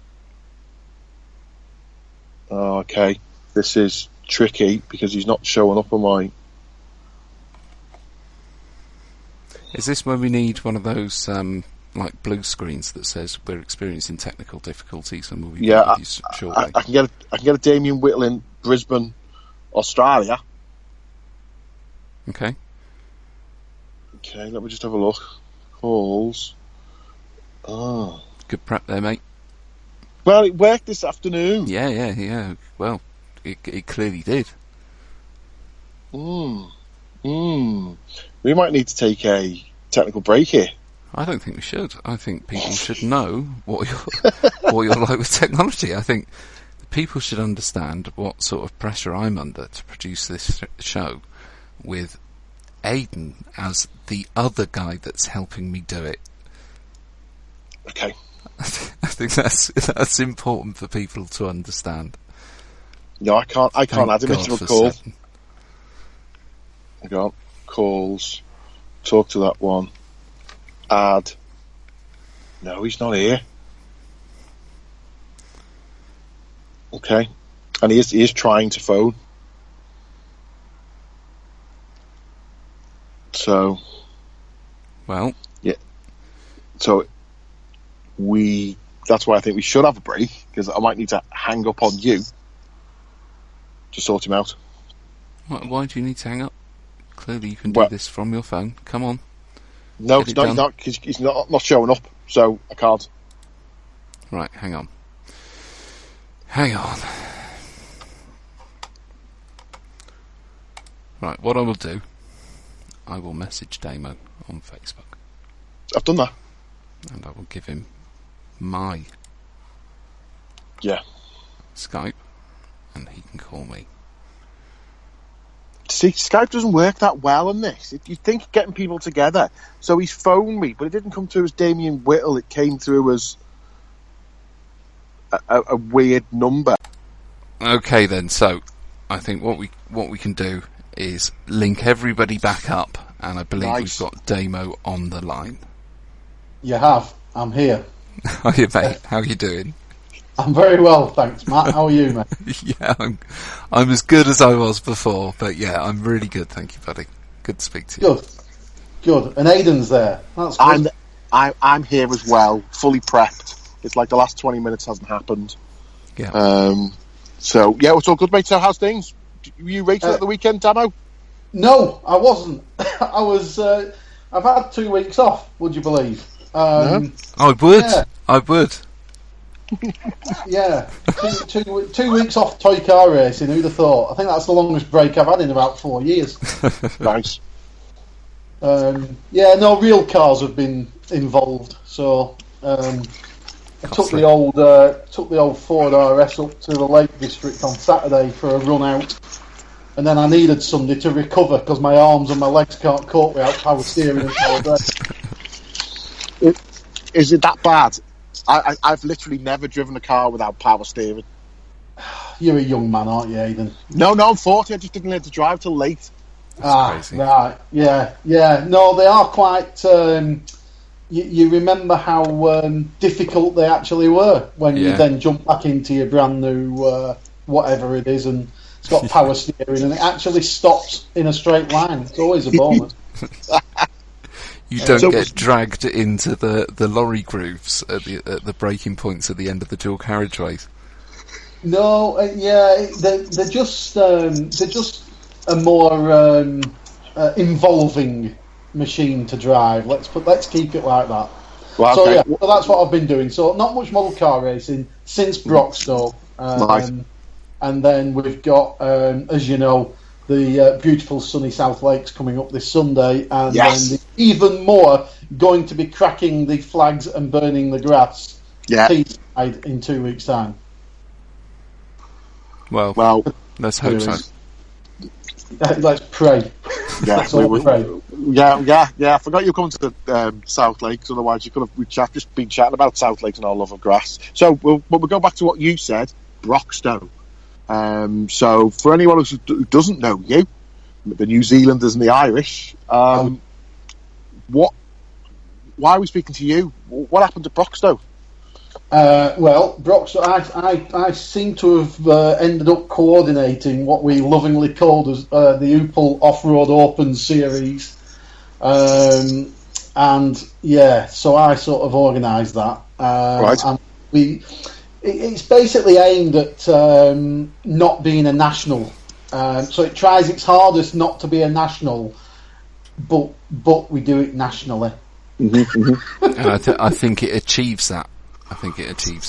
Oh, okay. This is tricky because he's not showing up on my... Is this when we need one of those like blue screens that says we're experiencing technical difficulties and we'll be back with you shortly? I can get a Damien Whittle in Brisbane, Australia. Okay. Okay, let me just have a look. Calls. Oh. Good prep there, mate. Well, it worked this afternoon. Yeah. Well, it clearly did. We might need to take a technical break here. I don't think we should. I think people should know what you're like with technology. I think people should understand what sort of pressure I'm under to produce this show with Aidan as the other guy that's helping me do it. Okay. I think that's important for people to understand. No, I can't add him into a call. 7. I got calls. Talk to that one. Add. No, he's not here. Okay. And he is trying to phone. So. Well. Yeah. So that's why I think we should have a break, because I might need to hang up on you to sort him out. Why do you need to hang up? Clearly you can do this from your phone. Come on. No, he's not. He's not showing up, so I can't. Right, hang on. Hang on. Right, what I will do, I will message Damo on Facebook. I've done that. And I will give him my Skype, and he can call me. See, Skype doesn't work that well in this. You'd think getting people together. So he's phoned me, but it didn't come through as Damien Whittle. It came through as a weird number. Okay then, so I think what we can do is link everybody back up, and I believe we've got Damo on the line. You have. I'm here. How are you, mate? How are you doing? I'm very well, thanks, Matt. How are you, mate? Yeah, I'm as good as I was before, but yeah, I'm really good, thank you, buddy. Good to speak to you. Good. And Aidan's there. That's good. I'm here as well, fully prepped. It's like the last 20 minutes hasn't happened. Yeah. So yeah, it's all good, mate. So how's things? Were you racing at the weekend, Damo? No, I wasn't. I was. I've had 2 weeks off. Would you believe? No? I would. Yeah. I would. Yeah, 2 weeks off toy car racing. Who'd have thought? I think that's the longest break I've had in about 4 years. Nice. Yeah, no real cars have been involved. So I took the old Ford RS up to the Lake District on Saturday for a run out, and then I needed Sunday to recover because my arms and my legs can't cope without power steering and power brake. Is it that bad? I've literally never driven a car without power steering. You're a young man, aren't you, Aidan? No, I'm 40. I just didn't learn to drive till late. Crazy. Right, yeah. No, they are quite. You remember how difficult they actually were when you then jump back into your brand new whatever it is, and it's got power steering, and it actually stops in a straight line. It's always a bonus. You don't get dragged into the lorry grooves at the braking points at the end of the dual carriageways. No, they're just a more involving machine to drive. Let's keep it like that. Well, so okay. so that's what I've been doing. So not much model car racing since Broxtowe, Nice. and then we've got, as you know, the beautiful sunny South Lakes coming up this Sunday, and Yes. then even more going to be cracking the flags and burning the grass. Yeah. Teesside in 2 weeks' time. Well, let's hope so. Let's pray. Yeah, Let's all pray. yeah. I forgot you were coming to the South Lakes. Otherwise, you could have. We've just been chatting about South Lakes and our love of grass. So we'll go back to what you said, Broxtowe. So for anyone who doesn't know you, the New Zealanders and the Irish, why are we speaking to you? What happened to Broxtowe? Well, Broxtowe, I seem to have ended up coordinating what we lovingly called as the Opel Off-Road Open Series, and so I sort of organised that. Right. And it's basically aimed at not being a national, so it tries its hardest not to be a national, but we do it nationally. And I think it achieves that.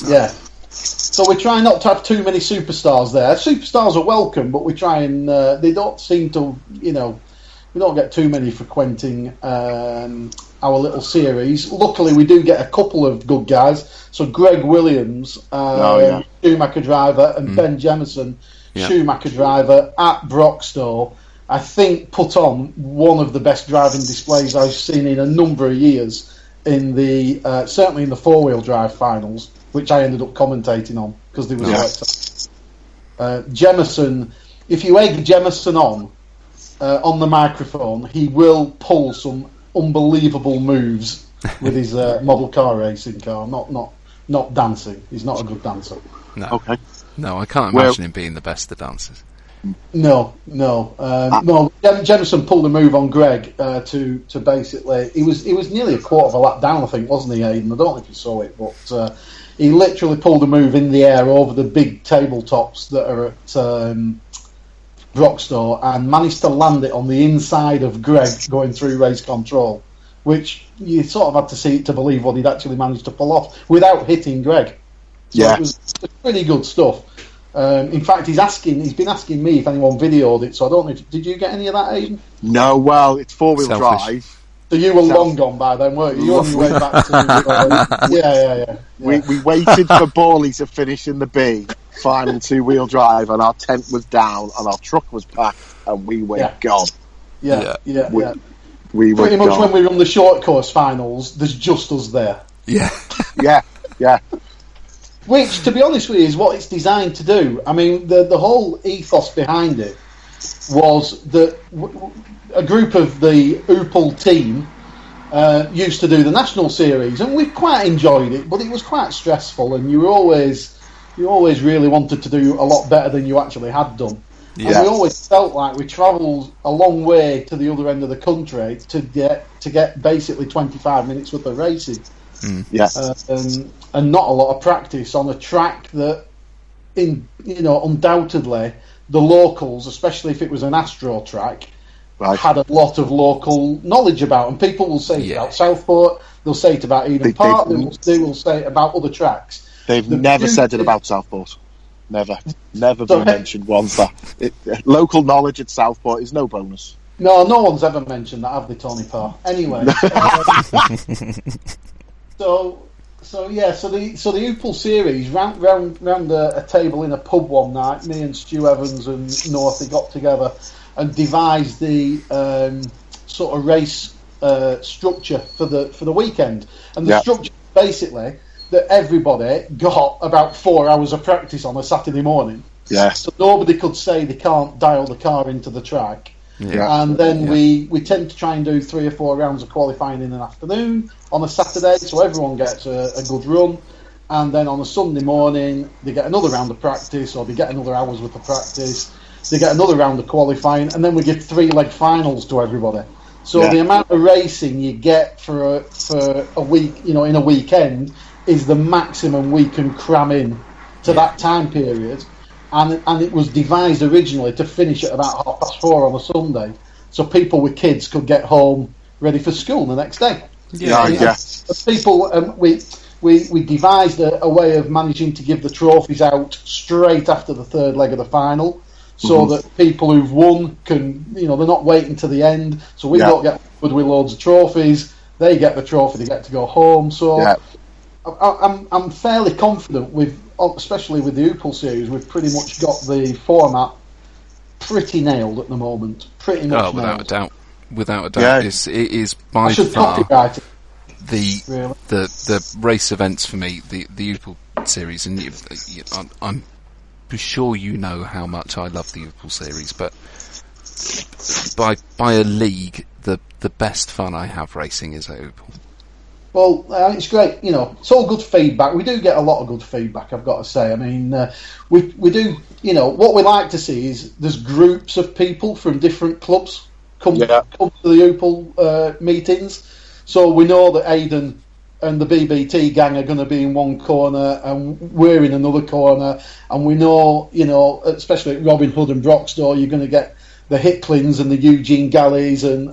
Yeah. So we try not to have too many superstars there. Superstars are welcome, but we try and they don't seem to, we don't get too many frequenting our little series. Luckily, we do get a couple of good guys. So Greg Williams, Schumacher driver, and Ben Jemison, Schumacher driver at Broxtowe, I think put on one of the best driving displays I've seen in a number of years. In the certainly in the 4-wheel drive finals, which I ended up commentating on because there was Jemison. If you egg Jemison on the microphone, he will pull some unbelievable moves with his model car racing car. Not dancing. He's not a good dancer. No. Okay. No, I can't imagine him being the best of dancers. No. Jemison pulled a move on Greg to basically. He was nearly a quarter of a lap down, I think, wasn't he, Aidan? I don't know if you saw it, but he literally pulled a move in the air over the big tabletops that are at Broxtowe and managed to land it on the inside of Greg going through race control, which you sort of had to see it to believe what he'd actually managed to pull off without hitting Greg. So it was pretty good stuff. In fact, he's been asking me if anyone videoed it, so I don't know did you get any of that, Aidan? No, well, it's 4-wheel drive. So you were long gone by then, weren't you? You were on your way back to... yeah. We waited for Borley to finish in the B, final 2-wheel drive, and our tent was down, and our truck was packed, and we were gone. Yeah. We were pretty much gone. when we run the short course finals, there's just us there. Yeah. Yeah. Which, to be honest with you, is what it's designed to do. I mean, the whole ethos behind it was that a group of the Opel team used to do the national series, and we quite enjoyed it, but it was quite stressful, and you always really wanted to do a lot better than you actually had done. Yeah. And we always felt like we travelled a long way to the other end of the country to get basically 25 minutes worth of racing. And not a lot of practice on a track that, undoubtedly, the locals, especially if it was an Astro track, had a lot of local knowledge about. And people will say it about Southport, they'll say it about Eden Park, they will say it about other tracks. They've never said it about Southport. Never been mentioned once. That local knowledge at Southport is no bonus. No one's ever mentioned that, have they, Tony Parr? Anyway. So the Opel series round a table in a pub one night. Me and Stu Evans and Northey got together and devised the sort of race structure for the weekend. And the structure basically that everybody got about 4 hours of practice on a Saturday morning. Yeah. So nobody could say they can't dial the car into the track. Yeah. And then we tend to try and do 3 or 4 rounds of qualifying in an afternoon on a Saturday, so everyone gets a good run. And then on a Sunday morning, they get another round of practice, or they get another hour's worth of practice. They get another round of qualifying, and then we give 3-leg finals to everybody. So the amount of racing you get for a week, in a weekend, is the maximum we can cram in to that time period. And it was devised originally to finish at about 4:30 on a Sunday, so people with kids could get home ready for school the next day. People, we devised a way of managing to give the trophies out straight after the third leg of the final, so that people who've won can, they're not waiting to the end. So we don't get good with loads of trophies. They get the trophy, they get to go home. So I'm fairly confident especially with the Oupel series, we've pretty much got the format pretty nailed at the moment. Pretty much nailed. Without a doubt. It is by far the race events for me, the Oupel series, and I'm sure you know how much I love the Oupel series, but by a league, the best fun I have racing is at Oupel. Well, it's great. It's all good feedback. We do get a lot of good feedback, I've got to say. I mean, we do. What we like to see is there's groups of people from different clubs come to the Oupel meetings. So we know that Aidan and the BBT gang are going to be in one corner, and we're in another corner. And we know, especially at Robin Hood and Broxtor, you're going to get the Hicklins and the Eugene Galleys and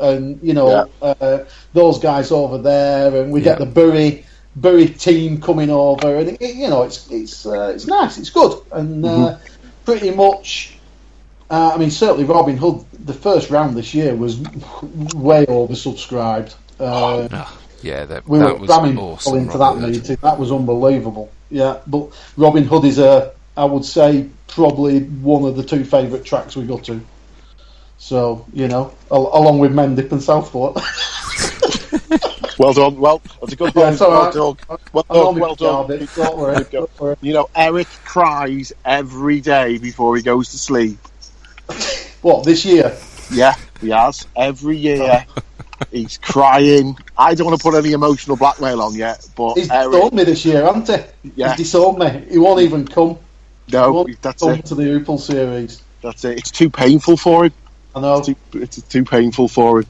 those guys over there, and we get the Bury team coming over, and it's nice, it's good, and pretty much. Certainly Robin Hood, the first round this year was way oversubscribed. We were ramming awesome into that meeting. That was unbelievable. Yeah, but Robin Hood is I would say probably one of the 2 favourite tracks we go to. So, along with Mendip and Southport. Well done. Well, that's a good one. Well done. Well done. Don't worry. Eric cries every day before he goes to sleep. What, this year? Yeah, he has. Every year. He's crying. I don't want to put any emotional blackmail on yet, but he's disowned me this year, hasn't he? Yeah. He's disowned me. He won't even come. No, that's it. To the Oupel series. That's it. It's too painful for him. I know. It's too painful for him.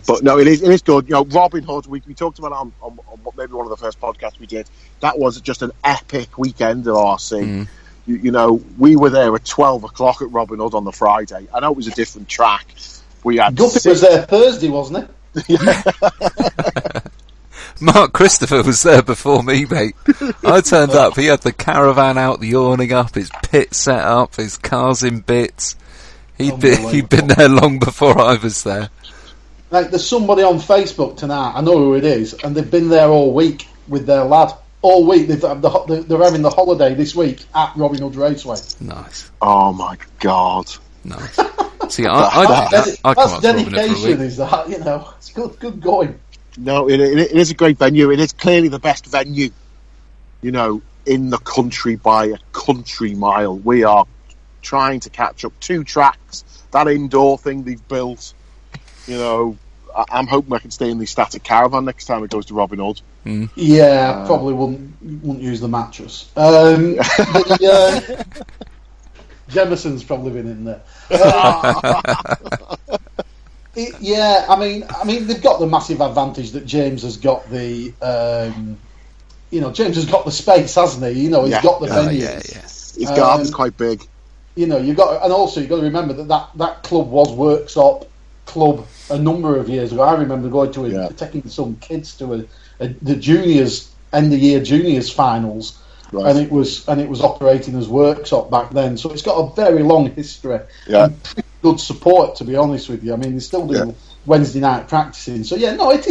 But no, it is good. Robin Hood, we talked about it on maybe one of the first podcasts we did. That was just an epic weekend of RC. We were there at 12 o'clock at Robin Hood on the Friday. I know it was a different track. We had Guppy was there Thursday, wasn't he? Mark Christopher was there before me, mate. I turned up, he had the caravan out, the awning up, his pit set up, his cars in bits. He'd been there long before I was there. Like, there's somebody on Facebook tonight, I know who it is, and they've been there all week with their lad. All week. They're having the holiday this week at Robin Hood Raceway. Nice. Oh my God. Nice. See, I that's dedication, is that? It's good going. No, it is a great venue. It is clearly the best venue, in the country by a country mile. We are trying to catch up 2 tracks. That indoor thing they've built, I'm hoping I can stay in the static caravan next time it goes to Robin Hood. Yeah, probably wouldn't use the mattress. Jemison's probably been in there. They've got the massive advantage that James has got the, James has got the space, hasn't he? He's got the venue. His garden's quite big. You've got to remember that club was Workshop Club a number of years ago. I remember going to taking some kids to the juniors end of year juniors finals. Right. And it was operating as Workshop back then, so it's got a very long history and pretty good support, to be honest with you. I mean, they're still doing Wednesday night practicing, so it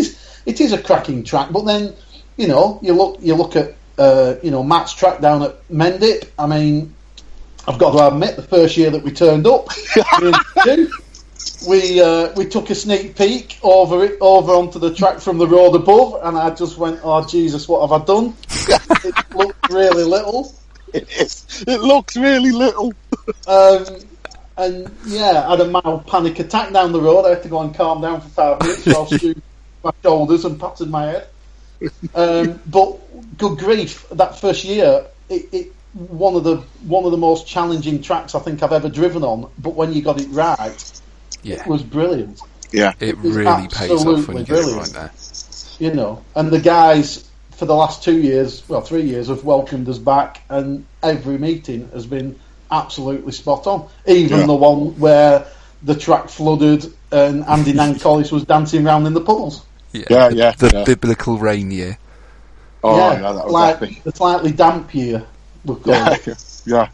is a cracking track. But then you look at Matt's track down at Mendip. I mean, I've got to admit, the first year that we turned up, we took a sneak peek over onto the track from the road above, and I just went, "Oh Jesus, what have I done?" It looked really little. It looks really little. I had a mild panic attack down the road. I had to go and calm down for 5 minutes while Stu my shoulders and patted my head. But good grief, that first year, it one of the most challenging tracks I think I've ever driven on. But when you got it right, it was brilliant. Yeah, it really pays off when you get it right there. You know, and the guys for the last 3 years, have welcomed us back, and every meeting has been absolutely spot on. Even the one where the track flooded and Andy Nancollis was dancing around in the puddles. The biblical rain year. Oh, yeah, that was epic. The slightly damp year, we'll call it. Yeah.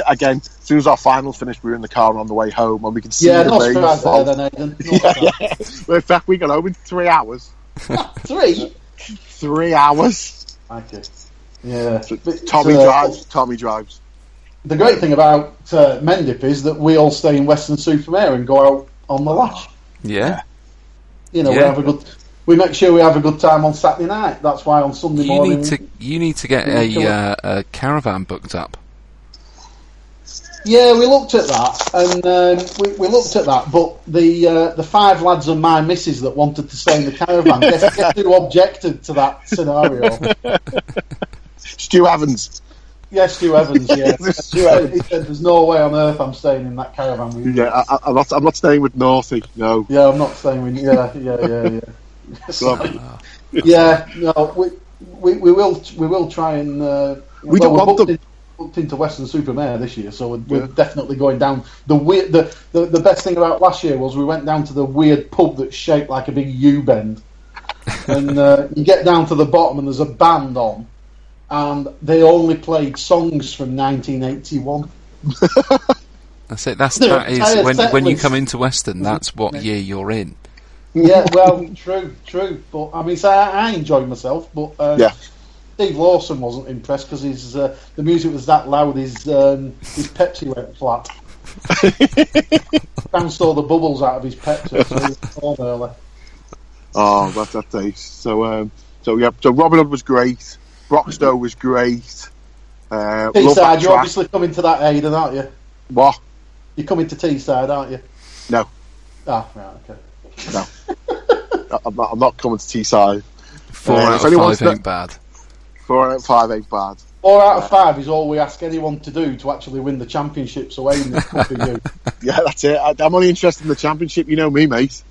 Again, as soon as our finals finished, we were in the car on the way home, and we could see the rain. Well, in fact, we got home in 3 hours. 3? 3 hours. Okay. Yeah. Tommy drives. The great thing about Mendip is that we all stay in Weston-super-Mare and go out on the lash. Yeah. You know, we make sure we have a good time on Saturday night. That's why on Sunday morning... You need to get a caravan booked up. Yeah, we looked at that, and we looked at that, but the 5 lads and my missus that wanted to stay in the caravan, guess who objected to that scenario? Stu Evans. Yeah, Stu Evans, yeah. He said, there's no way on earth I'm staying in that caravan with you. Yeah, I'm not staying with Northy, no. Yeah, I'm not staying with... Yeah. No, we will try and... we don't want them... booked into Weston-super-Mare this year, so we're definitely going down the best thing about last year was we went down to the weird pub that's shaped like a big U-bend, and you get down to the bottom and there's a band on, and they only played songs from 1981. That's it. That is when you come into Weston. That's what year you're in. Yeah, well, true. But I mean, so I enjoyed myself, but Steve Lawson wasn't impressed because the music was that loud. His Pepsi went flat. Bounced all the bubbles out of his Pepsi, so he was home early. Oh, that's that taste. So Robin Hood was great. Broxtowe was great. Teesside, you're obviously coming to that, Aidan, aren't you? What? You're coming to Teesside, aren't you? No. Ah, right, okay. No. I'm not coming to Teesside. 4 out of 5 ain't bad. 4 out of 5 ain't bad. 4 out of 5 is all we ask anyone to do to actually win the championship, so Aidan, it's good for you. Yeah, that's it. I'm only interested in the championship, you know me, mate.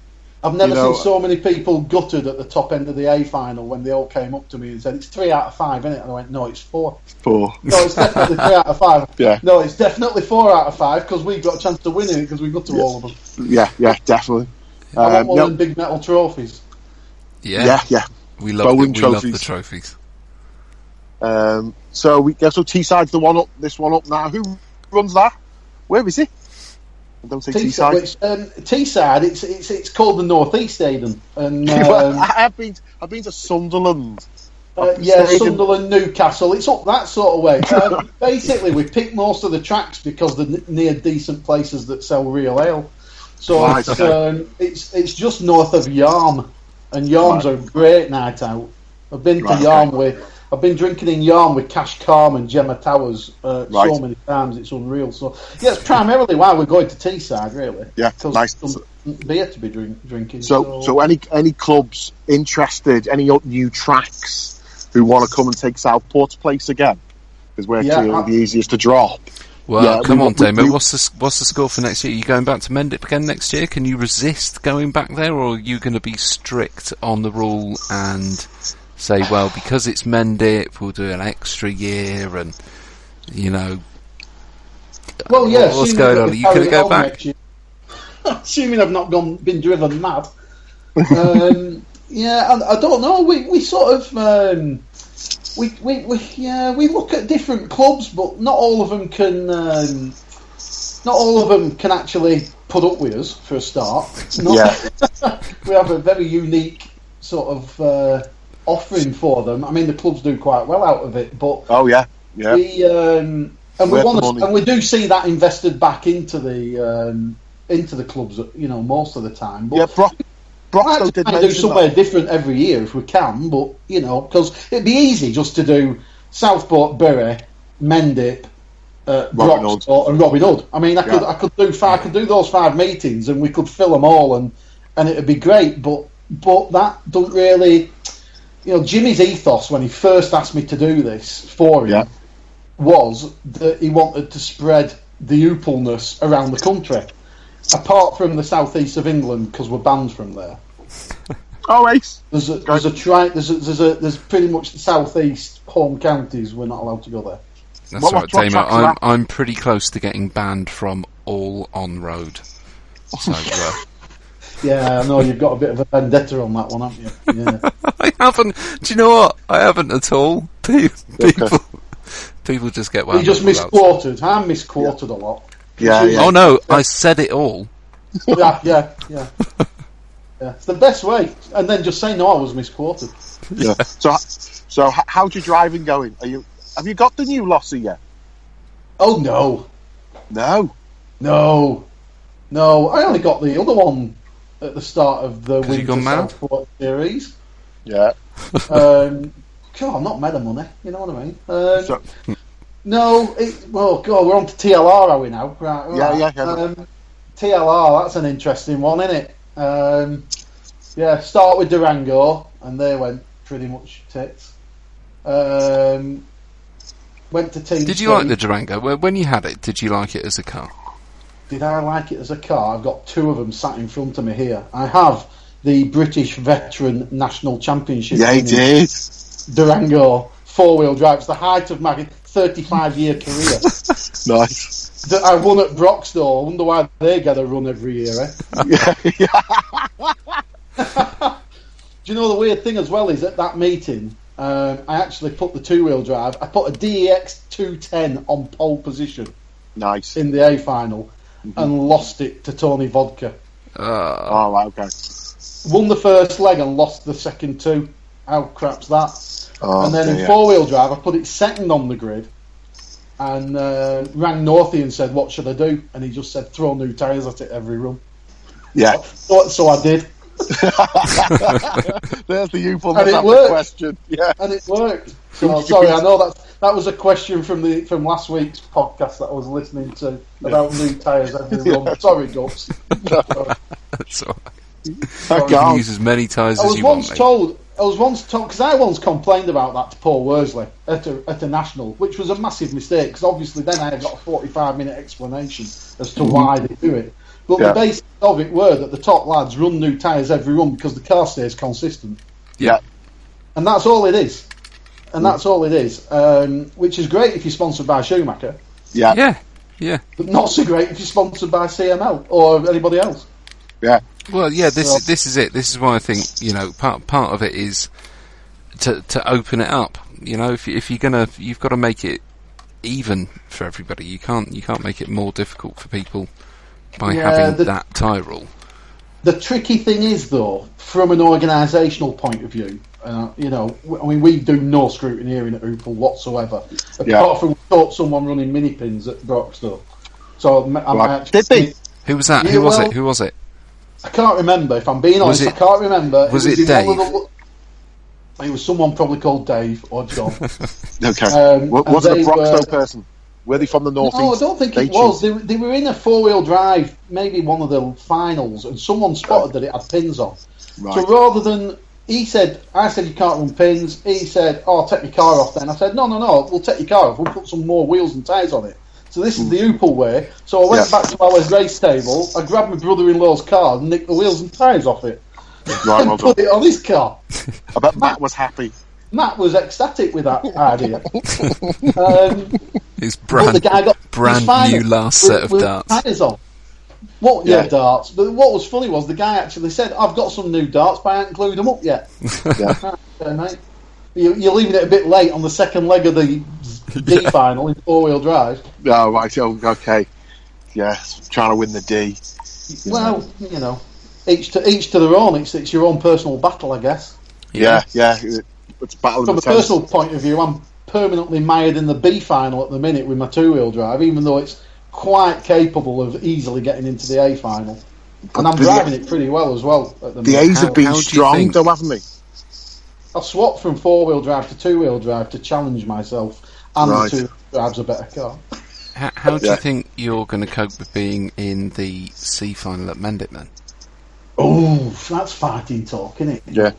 I've never seen so many people gutted at the top end of the A final when they all came up to me and said, it's 3 out of 5, isn't it? And I went, no, it's 4. 4. No, it's definitely 3 out of 5. Yeah. No, it's definitely 4 out of 5 because we got a chance to win it because we got to all of them. Yeah, definitely. I want one of them big metal trophies. Yeah. We love the trophies. So Teesside's the one up. This one up now. Who runs that? Where is it? Don't say Teesside. Teesside. It's called the North East, Aidan. And I've been to Sunderland. Sunderland, Newcastle. It's up that sort of way. Basically, we picked most of the tracks because they're near decent places that sell real ale. So it's just north of Yarm, and Yarm's a great night out. I've been to Yarm I've been drinking in Yarm with Cash Calm and Gemma Towers so many times. It's unreal. So it's primarily why we're going to Teesside, really. Yeah, nice beer to be drinking. So any clubs interested, any new tracks who want to come and take Southport's place again? Because we're clearly the easiest to drop. Well, come on, Damo. What's the score for next year? Are you going back to Mendip again next year? Can you resist going back there, or are you going to be strict on the rule and say, well, because it's Mendip, we'll do an extra year, and what's going on? Are you going to go back? Assuming I've not been driven mad. I don't know. We sort of. We look at different clubs, but not all of them can actually put up with us for a start. We have a very unique sort of offering for them. I mean, the clubs do quite well out of it, but we do see that invested back into the clubs, most of the time. But Broxtowe did do somewhere different every year if we can, but because it'd be easy just to do Southport, Bury, Mendip, Broxtor and Robin Hood. I mean, I could do those 5 meetings, and we could fill them all, and it'd be great. But that doesn't really, Jimmy's ethos when he first asked me to do this for him was that he wanted to spread the Oopleness around the country, apart from the southeast of England because we're banned from there. Oh, ace. There's pretty much the southeast home counties we're not allowed to go there. That's right, Damo. I'm pretty close to getting banned from all on road. So, yeah, I know you've got a bit of a vendetta on that one, haven't you? Yeah. I haven't. Do you know what? I haven't at all. People just get wound. You just misquoted. I'm misquoted a lot. Yeah. Oh no, I said it all. Yeah. It's the best way, and then just say no. I was misquoted. Yeah. So how's your driving going? Have you got the new Lossy yet? Oh no. I only got the other one at the start of the Winter Southport series. Yeah. God, I'm not mad at money. You know what I mean? No. We're on to TLR, are we now? Right. Yeah. TLR, that's an interesting one, isn't it? Start with Durango, and they went pretty much tits. Went to Team. Did you like the Durango? When you had it, did you like it as a car? Did I like it as a car? I've got 2 of them sat in front of me here. I have the British Veteran National Championship. Yeah, he did. Durango 4-wheel drive. It's the height of my 35-year career. Nice. That I won at Broxtor. I wonder why they get a run every year, eh? Do you know the weird thing as well is at that meeting, I actually put the 2-wheel drive. I put a DEX 210 on pole position. Nice. In the A final, and lost it to Tony Vodka. Oh, okay. Won the first leg and lost the second 2. How crap's that? Oh, and then in 4-wheel drive, I put it second on the grid, and rang Northey and said, "What should I do?" And he just said, "Throw new tyres at it every run." Yeah. So I did. There's the youthful question. Yeah. And it worked. So, sorry, I know that was a question from last week's podcast that I was listening to about new tyres every run. Sorry, Gups. That's all right. You can use as many tyres as you want. I was once told, because I once complained about that to Paul Worsley at a national, which was a massive mistake, because obviously then I got a 45-minute explanation as to why they do it. But the basics of it were that the top lads run new tyres every run because the car stays consistent. Yeah. And that's all it is. Which is great if you're sponsored by Schumacher. Yeah. But not so great if you're sponsored by CML or anybody else. Yeah. Well, yeah, this is it. This is why I think, part of it is to open it up. If you're gonna, you've got to make it even for everybody. You can't make it more difficult for people by having that tyre rule. The tricky thing is, though, from an organisational point of view, we do no scrutineering at Opel whatsoever, apart from we caught someone running mini pins at Broxtor. So did they? Who was that? Who was it? I can't remember. If I'm being honest, I can't remember. Was it Dave? It was someone probably called Dave or John. Okay. Was it a Broxtor person? Were they from the northeast? No, I don't think it was. They were in a 4-wheel drive, maybe one of the finals, and someone spotted that it had pins on. Right. So rather than I said you can't run pins. He said, "Oh, take your car off then." I said, "No, we'll take your car off. We'll put some more wheels and tyres on it." So this is the Opel way. So I went back to our race table. I grabbed my brother-in-law's car and nicked the wheels and tyres off it, and put it on his car. I bet Matt was happy. Matt was ecstatic with that idea. His brand new last set of darts. Tyres on. Darts. But what was funny was the guy actually said, "I've got some new darts, but I haven't glued them up yet." Okay, mate. You're leaving it a bit late on the second leg of the D final in 4-wheel drive. Oh, right. Okay. Yeah, trying to win the D. Well, each to their own. It's your own personal battle, I guess. Yeah. It's battle from a personal point of view, I'm permanently mired in the B final at the minute with my 2-wheel drive, even though it's quite capable of easily getting into the A final. And I'm driving it pretty well as well at the minute. The A's have been strong, though, haven't they? I swapped from 4-wheel drive to 2-wheel drive to challenge myself, and the 2-wheel drive's a better car. How do you think you're going to cope with being in the C final at Mendip then? Oh, that's fighting talk, isn't it? Yeah.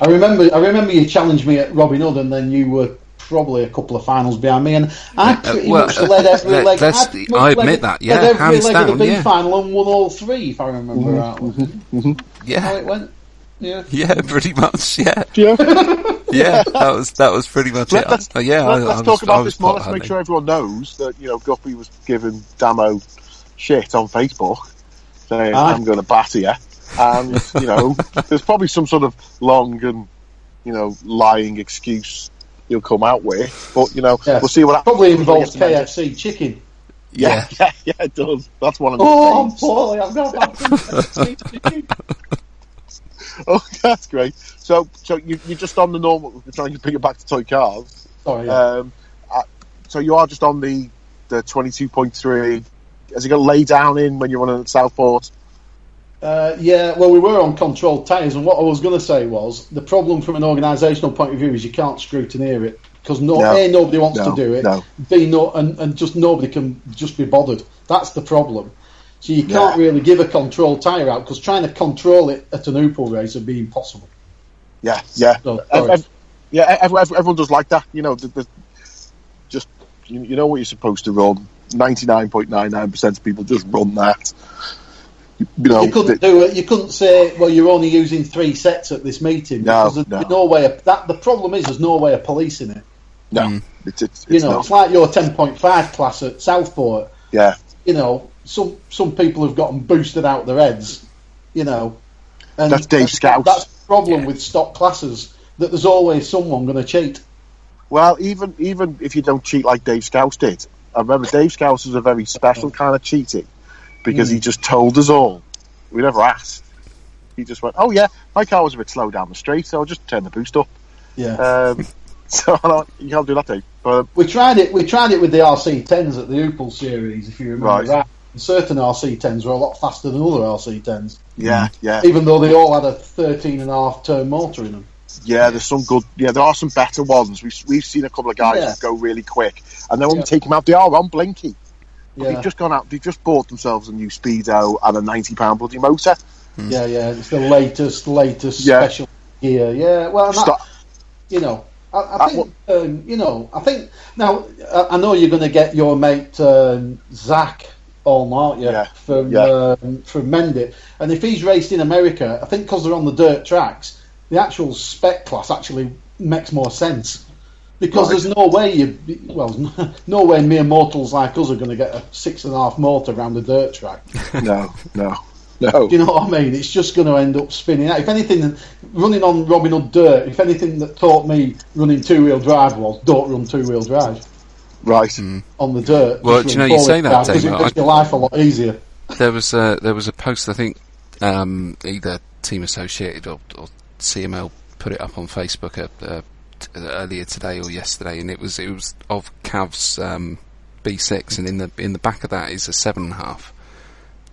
I remember you challenged me at Robin Hood, and then you were probably a couple of finals behind me, and I pretty much led every leg. I admit that, yeah, led every hands leg down, of the B yeah. final and won all three, if I remember rightly. Yeah, How it went? Yeah, pretty much, yeah. Yeah. Yeah, that was pretty much it. Let's talk about this more. Let's make sure everyone knows that Guppy was giving Damo shit on Facebook, saying I'm going to batter you, and there's probably some sort of long and lying excuse he'll come out with, but we'll see what happens. Probably involves KFC chicken. Yeah, it does. That's one of the I'm poorly. I'm going to Oh, that's great. So you're just on the normal. We're trying to bring it back to toy cars. Sorry. Yeah. So you are just on the 22.3. Has it got lay down in when you're running at Southport? Yeah. Well, we were on controlled tyres, and what I was going to say was the problem from an organisational point of view is you can't scrutineer it because nobody wants to do it. No. B, and just nobody can just be bothered. That's the problem. So you can't really give a controlled tyre out because trying to control it at an Opel race would be impossible. Yeah. So, everyone does like that. Just you know what you're supposed to run. 99.99% of people just run that. You couldn't do it. You couldn't say, well, you're only using 3 sets at this meeting because there's no way. The problem is there's no way of policing it. No, it's it's like your 10.5 class at Southport. Yeah. Some people have gotten boosted out their heads, and that's Dave Scouse. That's the problem with stock classes, that there's always someone going to cheat. Well, even if you don't cheat like Dave Scouse did, I remember Dave Scouse was a very special kind of cheating because he just told us all. We never asked. He just went, "Oh yeah, my car was a bit slow down the straight, so I'll just turn the boost up." Yeah. So you can't do that, Dave. But we tried it with the RC10s at the Opel series, if you remember that. Certain RC10s were a lot faster than other RC10s. Yeah. Even though they all had a 13.5 turn motor in them. Yeah, there's some good. Yeah, there are some better ones. We've seen a couple of guys go really quick, and then when we take them out, they are on blinky. They've just gone out. They've just bought themselves a new Speedo and a £90 bloody motor. Yeah, it's the latest special gear. Yeah, well, I think now. I know you're going to get your mate Zach on, aren't you? Yeah. From Mendip, and if he's raced in America, I think because they're on the dirt tracks, the actual spec class actually makes more sense because there's no way no way mere mortals like us are going to get a 6.5 motor around the dirt track. No. Do you know what I mean? It's just going to end up spinning out. If anything, running on Robin Hood dirt, if anything that taught me running 2-wheel drive was don't run 2-wheel drive. Right. On the dirt. Well, do you say that, Damo? Because it makes your life a lot easier. There was a post, I think, either Team Associated or CML put it up on Facebook earlier today or yesterday, and it was of Cav's B6, and in the back of that is a 7.5.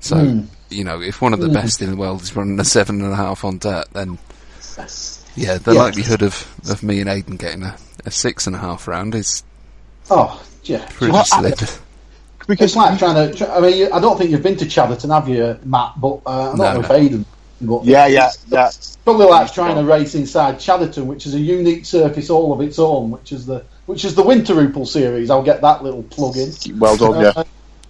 So if one of the best in the world is running a 7.5 on dirt, then the likelihood of me and Aidan getting a 6.5 round is pretty slim. Because it's like trying to. I mean, I don't think you've been to Chadderton, have you, Matt? But I don't know if Aidan. But yeah. Probably like trying to race inside Chadderton, which is a unique surface all of its own, which is the Winter Opel series. I'll get that little plug in. Well done,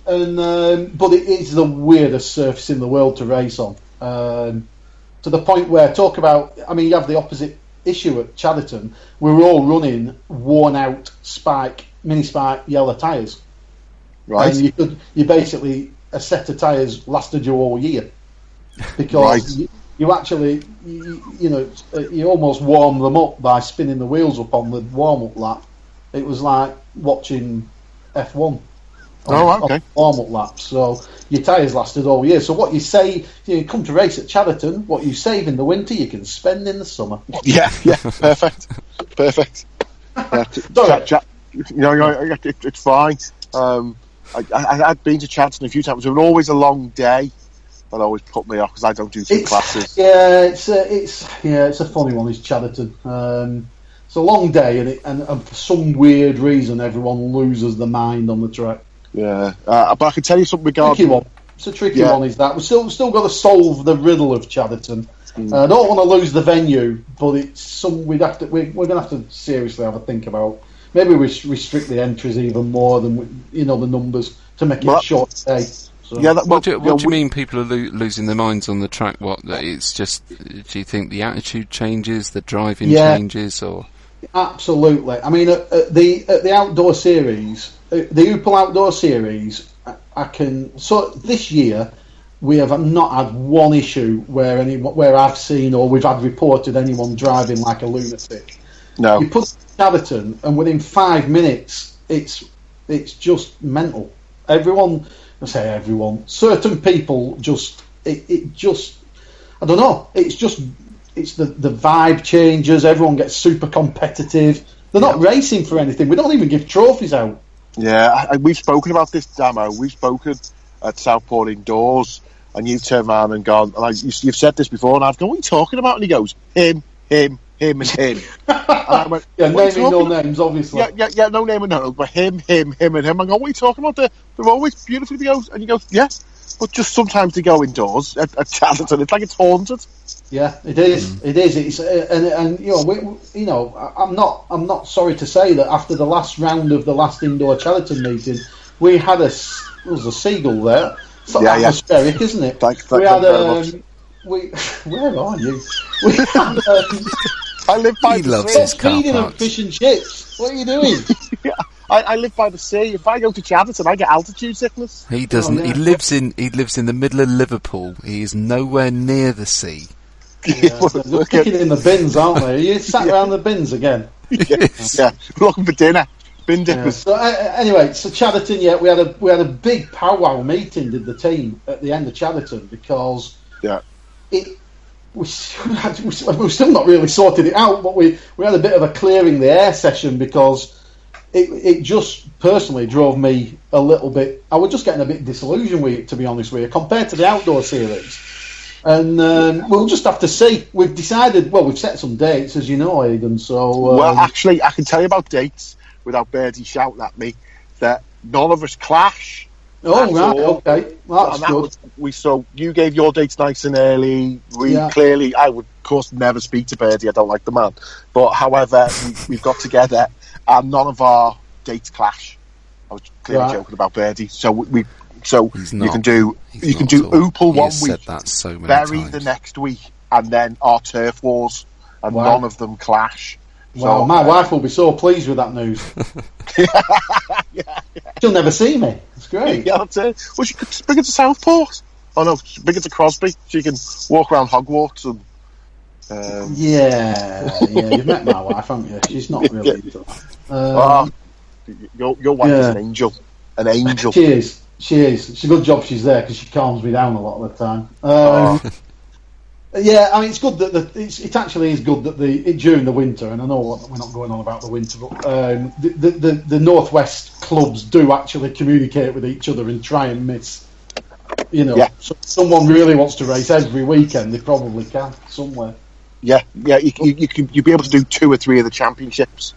But it is the weirdest surface in the world to race on. To the point where you have the opposite issue at Chadderton. We're all running worn out mini spike yellow tyres. Right. And you basically a set of tyres lasted you all year because you actually you almost warm them up by spinning the wheels up on the warm up lap. It was like watching F1. On warm-up laps, so your tyres lasted all year. So what you say, you come to race at Chadderton, what you save in the winter, you can spend in the summer. Yeah, perfect. It's fine. I'd been to Chadderton a few times. It was always a long day. That always put me off because I don't do two classes. Yeah, it's a funny one. It's Chadderton. It's a long day, and for some weird reason, everyone loses their mind on the track. Yeah, but I can tell you something regarding... Tricky one. It's a tricky one, is that. We've still got to solve the riddle of Chadderton. I don't want to lose the venue, but it's we're going to have to seriously have a think about. Maybe we restrict the entries even more than the numbers to make it a short day. So. Yeah, what do you mean people are losing their minds on the track? What, that it's just? Do you think the attitude changes, the driving changes, or? Absolutely. I mean, at the outdoor series, the Opel Outdoor Series, So this year, we have not had one issue where I've seen or we've had reported anyone driving like a lunatic. No. You put Chadderton, and within 5 minutes, it's just mental. Everyone, certain people it just, I don't know. It's the vibe changes. Everyone gets super competitive. They're not racing for anything. We don't even give trophies out. Yeah, we've spoken about this, Damo. We've spoken at Southport Indoors, and you've turned around and gone, and you've said this before, and I've gone, what are you talking about? And he goes, him, and him. And I went, naming no names, obviously. Yeah, no name and no, but him, and him. I go, what are you talking about? They're always beautifully goes, and you go, yeah, but just sometimes they go indoors at Chadderton. It's like it's haunted. Yeah, it is. It is. It's and I'm not sorry to say that after the last round of the last indoor Chadderton meeting, we had there was a seagull there. It's atmospheric, isn't it? We had where are you? We had I live by the sea. Stop feeding them fish and chips. What are you doing? I live by the sea. If I go to Chadderton, I get altitude sickness. He doesn't. He lives in the middle of Liverpool. He is nowhere near the sea. Yeah, they're kicking in the bins, aren't they? Are you sat around the bins again? Yes. Yeah, looking for dinner. Bin dippers. So anyway, so Chadderton, we had a big powwow meeting, did the team, at the end of Chadderton, because we've still not really sorted it out, but we had a bit of a clearing the air session because it just personally drove me a little bit. I was just getting a bit disillusioned with it, to be honest with you, compared to the outdoor series. And we'll just have to see. We've decided. Well, we've set some dates, as you know, Aidan. So well, actually, I can tell you about dates without Birdie shouting at me. That none of us clash. Oh, right, okay, well, that's good. So you gave your dates nice and early. Clearly, I would, of course, never speak to Birdie. I don't like the man. But however, we've got together, and none of our dates clash. I was clearly joking about Birdie. So you can do Opel one week, Berry the next week, and then our turf wars, and none of them clash. Wow, my wife will be so pleased with that news. She'll never see me. It's great. Yeah, that's it. Well, she could bring it to Southport. Oh no, bring it to Crosby. She can walk around Hogwarts and. You've met my wife, haven't you? She's not really into that. Your wife is an angel. An angel. She is. It's a good job she's there because she calms me down a lot of the time. Yeah, I mean, it's good that it actually is good that during the winter, and I know we're not going on about the winter, but the Northwest clubs do actually communicate with each other and try and miss. So if someone really wants to race every weekend, they probably can somewhere. Yeah, you'd be able to do 2 or 3 of the championships.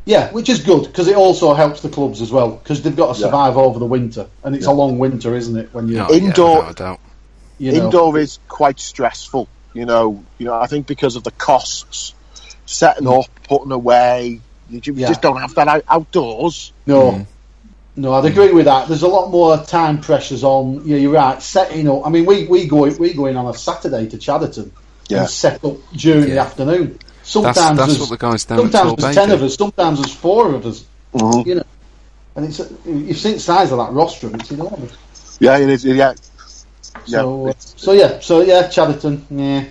Yeah, which is good because it also helps the clubs as well because they've got to survive over the winter, and it's a long winter, isn't it? When you're indoor. Indoor is quite stressful, I think because of the costs, setting up, putting away, you just don't have that outdoors. No, I'd agree with that. There's a lot more time pressures on. Yeah, you're right. Setting up. I mean, we go in on a Saturday to Chadderton and set up during the afternoon. Sometimes that's what the guys down sometimes there's 10 of us, sometimes there's 4 of us. And you've seen the size of that rostrum. It's enormous. Yeah, it is. Yeah. So Chadderton.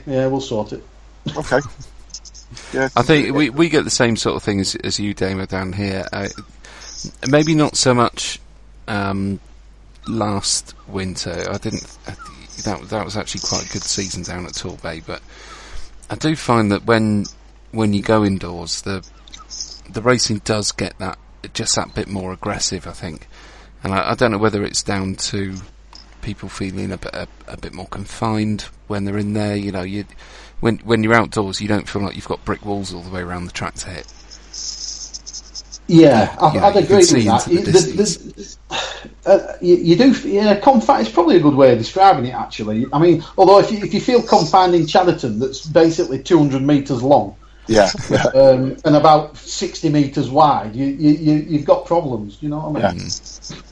Yeah, we'll sort it. Okay. Yeah, I think we get the same sort of thing as you, Damo, down here. Maybe not so much last winter. I didn't. That was actually quite a good season down at Torbay, but I do find that when you go indoors, the racing does get that bit more aggressive. I think, and I don't know whether it's down to people feeling a bit more confined when they're in there. When you're outdoors, you don't feel like you've got brick walls all the way around the track to hit. Yeah, I'd agree with that. you do. Yeah, confined is probably a good way of describing it. Actually, I mean, although if you feel confined in Chadderton, that's basically 200 metres long, Yeah. and about 60 metres wide, you've got problems. You know what I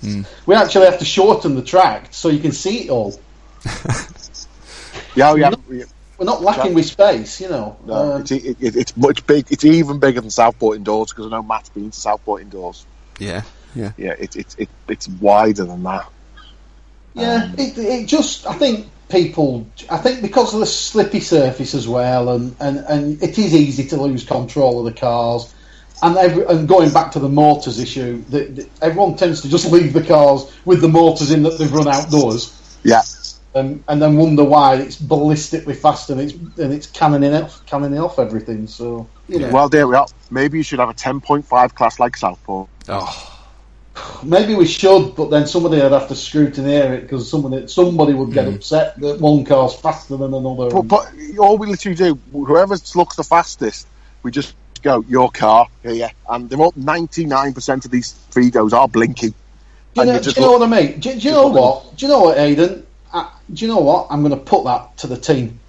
mean? We actually have to shorten the track so you can see it all. We're not lacking with space, you know. No, it's much big. It's even bigger than Southport indoors, because I know Matt's been to Southport indoors. Yeah. It's wider than that. Yeah, it just, I think because of the slippy surface as well, and it is easy to lose control of the cars, and going back to the motors issue, everyone tends to just leave the cars with the motors in that they've run outdoors. Yeah. And then wonder why it's ballistically fast and it's cannoning off everything. So you know. Well, there we are. Maybe you should have a 10.5 class like Southport. Oh. Maybe we should, but then somebody would have to scrutineer it, because somebody would get upset that one car's faster than another. But all we literally do, whoever looks the fastest, we just go, your car here, and they're all 99% of these Fridos are blinky. Do you know what I mean? Do you know what? Do you know what, Aidan? Do you know what? I'm going to put that to the team,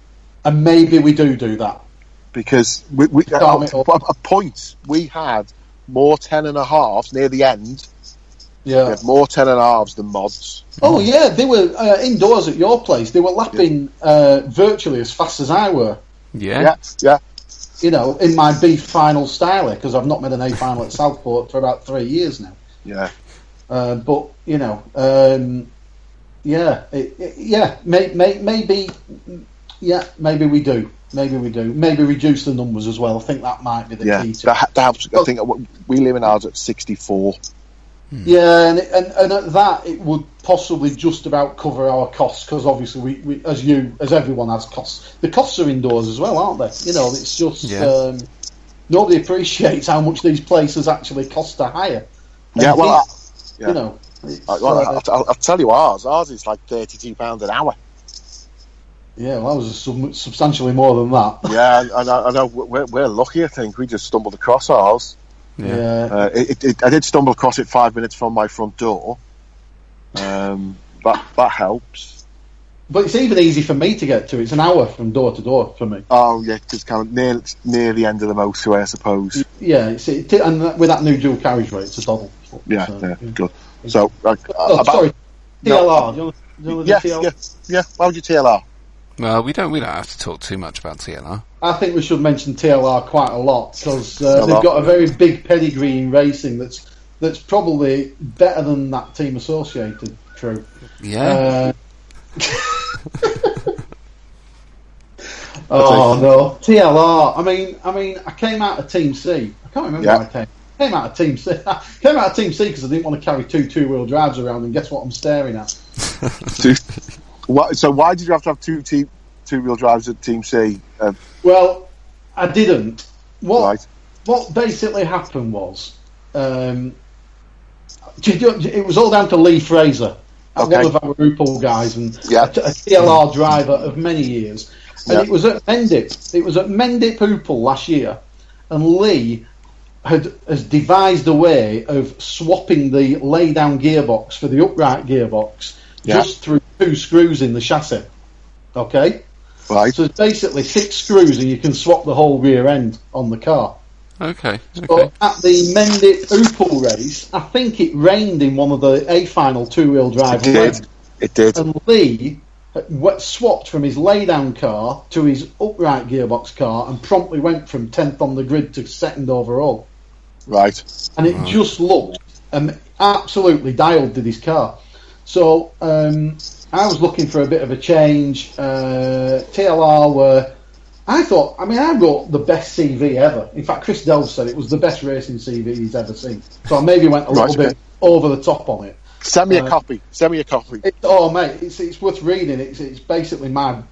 and maybe we do that, because we at points we had more 10.5s near the end. Yeah, we had more 10.5s than mods. Oh yeah, they were indoors at your place. They were lapping virtually as fast as I were. Yeah. You know, in my B final styler, because I've not made an A final at Southport for about 3 years now. Yeah. But you know, maybe we do. Maybe reduce the numbers as well. I think that might be the key to that helps. I think we live in ours at 64. Yeah, and at that it would possibly just about cover our costs, because obviously we as everyone has costs. The costs are indoors as well, aren't they? You know, it's just nobody appreciates how much these places actually cost to hire. And you know, I'll tell you ours is like £32 an hour. Yeah, well, that was substantially more than that. Yeah, I know. We're lucky. I think we just stumbled across ours. Yeah. I did stumble across it 5 minutes from my front door. That helps. But it's even easy for me to get to. It's an hour from door to door for me. Oh yeah, because kind of near the end of the motorway, I suppose. Yeah, and with that new dual carriageway, it's a doddle. Good. So, sorry, TLR. Do you want to do TLR? Yeah. Why would you TLR? Well, we don't have to talk too much about TLR. I think we should mention TLR quite a lot, because they've got a very big pedigree in racing that's probably better than that Team Associated crew. Yeah. Oh no, TLR. I mean, I came out of Team C. I can't remember why I came out of Team C. I came out of Team C because I didn't want to carry two-wheel drives around, and guess what I'm staring at? So why did you have to have two-wheel drives at Team C? Well, I didn't. What basically happened was, it was all down to Lee Fraser, one of our RuPaul guys, and a TLR driver of many years. And it was at Mendip. It was at Mendip Opel last year, and Lee has devised a way of swapping the lay-down gearbox for the upright gearbox just through 2 screws in the chassis. Okay? Right. So it's basically 6 screws, and you can swap the whole rear end on the car. Okay. So at the Mendip Opel race, I think it rained in one of the A-final two-wheel drive legs. It did. And Lee swapped from his lay-down car to his upright gearbox car, and promptly went from 10th on the grid to 2nd overall. Right. And it just looked absolutely dialed, did his car. So I was looking for a bit of a change. TLR were... I wrote the best CV ever. In fact, Chris Delves said it was the best racing CV he's ever seen. So I maybe went a little bit over the top on it. Send me a copy. Mate, it's worth reading. It's basically my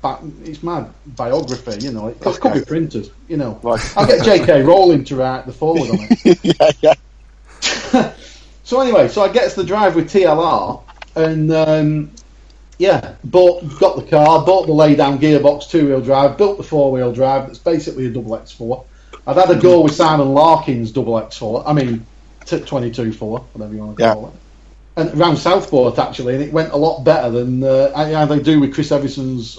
biography. You know, it could be printed. You know, I'll get J.K. Rowling to write the forward on it. Yeah. So anyway, I get to the drive with TLR, and got the car, bought the lay-down gearbox 2-wheel drive, built the 4-wheel drive. That's basically a double X4. I'd had a go with Simon Larkin's double X4. I mean, 22.4, whatever you want to call it. and around Southport actually, and it went a lot better than they do with Chris Everson's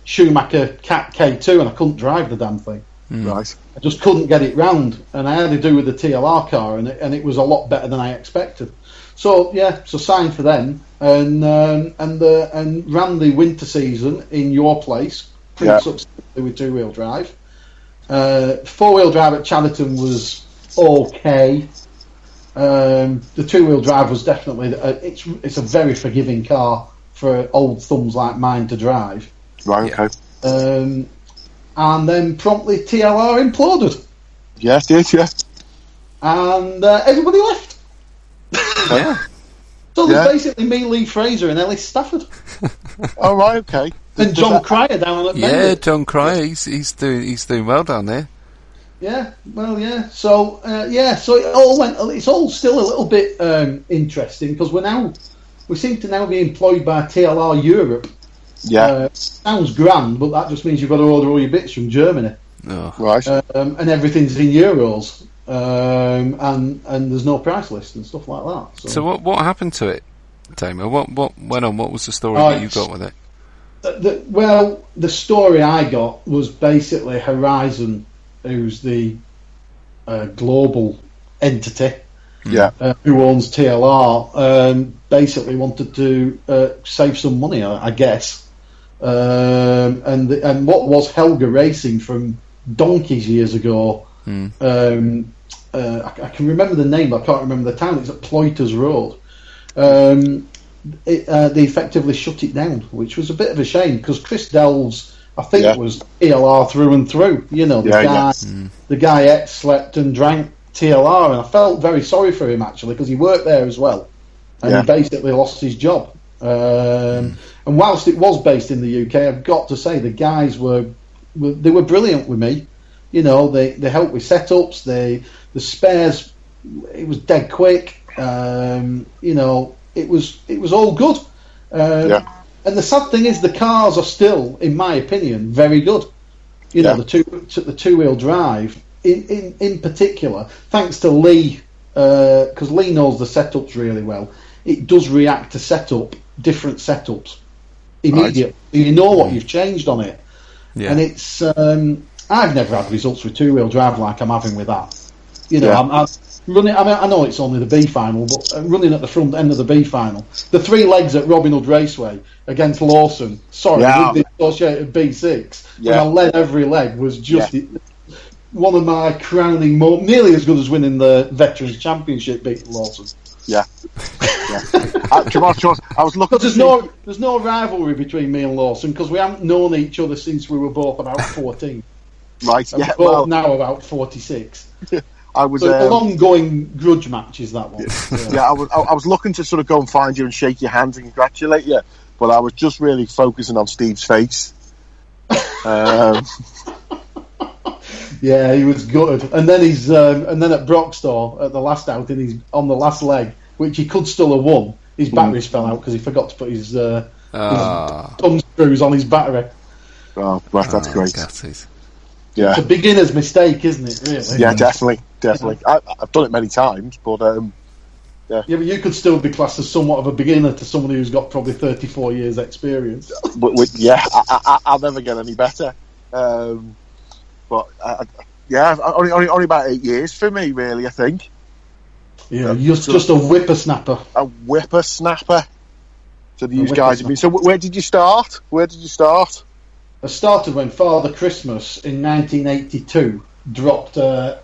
Schumacher Cat K2, and I couldn't drive the damn thing. Right. I just couldn't get it round, and I had to do with the TLR car, and it was a lot better than I expected. So signed for them, and ran the winter season in your place pretty successfully with 2-wheel drive. 4-wheel drive at Chatterton was okay. The 2-wheel drive was definitely it's a very forgiving car for old thumbs like mine to drive. Right. Okay. And then promptly TLR imploded. Yes, it did. Yeah. And everybody left. Yeah. So there's basically me, Lee Fraser, and Ellis Stafford. Oh, right. Okay. And John Cryer down at Yeah, Mendip. John Cryer, he's doing well down there. Yeah, well, yeah. So, so it all went. It's all still a little bit interesting because we seem to now be employed by TLR Europe. Yeah. Sounds grand, but that just means you've got to order all your bits from Germany. Oh. Right. And everything's in euros, and there's no price list and stuff like that. So what happened to it, Damo? What went on? What was the story that you got with it? The story I got was basically Horizon, who's the global entity, who owns TLR, basically wanted to save some money, I guess. And what was Helga Racing from donkeys years ago? I can remember the name, but I can't remember the town. It's at Ployters Road. They effectively shut it down, which was a bit of a shame because Chris Delves, I think, was TLR through and through. You know, the guy ate, slept, and drank TLR, and I felt very sorry for him actually because he worked there as well, and he basically lost his job. And whilst it was based in the UK, I've got to say the guys were brilliant with me. You know, they helped with setups, the spares. It was dead quick. You know, it was all good. And the sad thing is, the cars are still, in my opinion, very good. You know, the two-wheel drive in particular, thanks to Lee, because Lee knows the setups really well. It does react to different setups immediately. Right. You know what you've changed on it, and it's. I've never had results with two-wheel drive like I'm having with that. You know, I'm running. I mean, I know it's only the B final, but running at the front end of the B final, the 3 legs at Robin Hood Raceway against Lawson. Sorry, with the associated B6, when I led every leg was just one of my crowning moments. Nearly as good as winning the Veterans Championship, beating Lawson. Yeah. I was looking. There's no rivalry between me and Lawson because we haven't known each other since we were both about 14. Right. And we're both now about 46. I was a long-going grudge match is that one. I was looking to sort of go and find you and shake your hands and congratulate you, but I was just really focusing on Steve's face. Yeah, he was good. And then and then at Broxtor at the last outing, he's on the last leg, which he could still have won. His batteries fell out because he forgot to put his thumb screws on his battery. Oh, right, that's great. Gatsies. Yeah, it's a beginner's mistake, isn't it? Really? Yeah, definitely. I've done it many times, but but you could still be classed as somewhat of a beginner to somebody who's got probably 34 years' experience. I'll never get any better. But only about 8 years for me, really. I think. Yeah, you're just a whippersnapper. A whippersnapper. So these guys have been. So where did you start? I started when Father Christmas in 1982 dropped a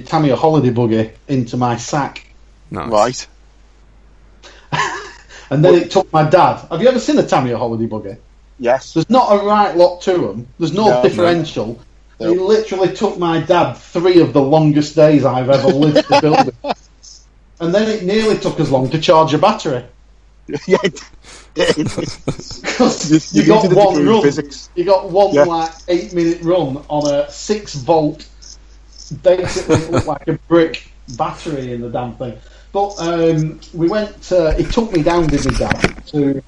Tamiya holiday buggy into my sack. Nice. Right. And then it took my dad. Have you ever seen a Tamiya holiday buggy? Yes. There's not a right lot to them. There's no differential. No. It literally took my dad 3 of the longest days I've ever lived to build it. And then it nearly took as long to charge a battery. Yeah. Because you got one run. You got one 8-minute run on a 6-volt. Basically, it looked like a brick battery in the damn thing. But we went. It took me down, did my dad, to.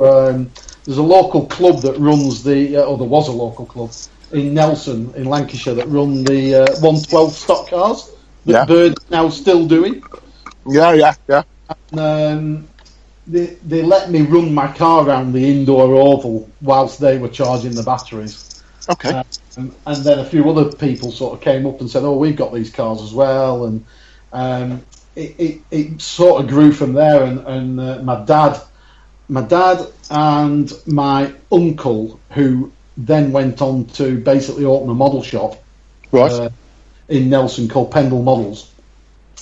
There's a local club that runs the. There was a local club in Nelson, in Lancashire, that run the 112 stock cars that Bird's now still doing. Yeah. they let me run my car around the indoor oval whilst they were charging the batteries. Okay. And then a few other people sort of came up and said, "Oh, we've got these cars as well." And it sort of grew from there. And my dad and my uncle, who then went on to basically open a model shop, Right. In Nelson called Pendle Models.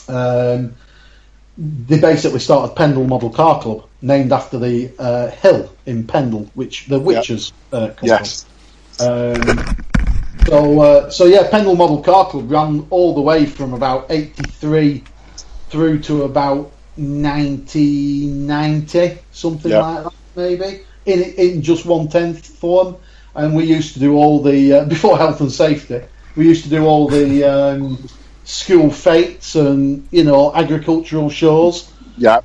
They basically started Pendle Model Car Club, named after the hill in Pendle, which the Witches come Yes. from. So yeah, Pendle Model Car Club ran all the way from about 83 through to about 1990, something like that, maybe, in just 1/10 form. And we used to do all the before health and safety. We used to do all the school fetes and agricultural shows. Yeah.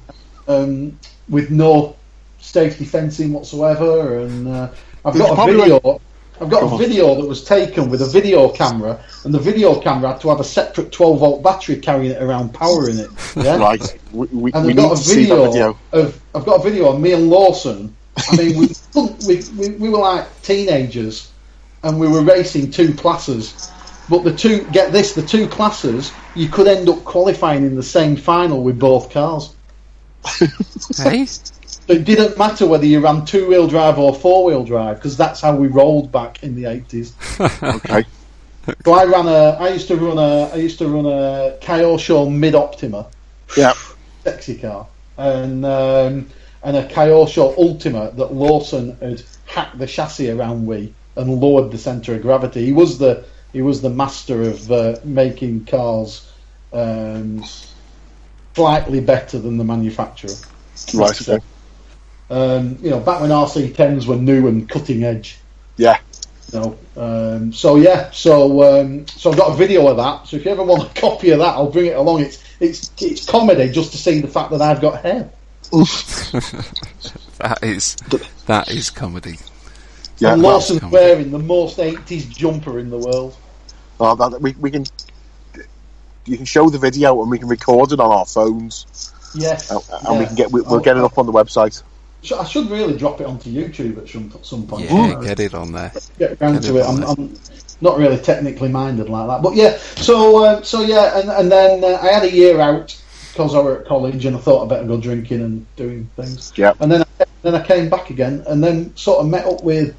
With no safety fencing whatsoever. And I've There's got a probably video. I've got a video that was taken with a video camera, and the video camera had to have a separate 12-volt battery carrying it around, powering it. Yeah? Right. We And need to see that video. I've got a video of me and Lawson. I mean, we were like teenagers, and we were racing two classes. But the two classes, you could end up qualifying in the same final with both cars. Hey? So it didn't matter whether you ran two-wheel drive or four-wheel drive, because that's how we rolled back in the 80s. Okay. So I used to run a Kyosho Mid Optima, Yeah. sexy car, and a Kyosho Ultima that Lawson had hacked the chassis around with and lowered the centre of gravity. He was the master of making cars slightly better than the manufacturer. Right. Okay. Back when RC10s were new and cutting edge. Yeah. So I've got a video of that. So if you ever want a copy of that, I'll bring it along. It's comedy just to see the fact that I've got hair. That is comedy. Yeah. And Lawson's wearing the most 80s jumper in the world. Well, we can. You can show the video and we can record it on our phones. Yes. And we can we'll get it up on the website. I should really drop it onto YouTube at some point. Yeah, get it on there. Get around to it. I'm not really technically minded like that, but yeah. So and then I had a year out because I were at college, and I thought I better go drinking and doing things. Yeah. And then I came back again, and then sort of met up with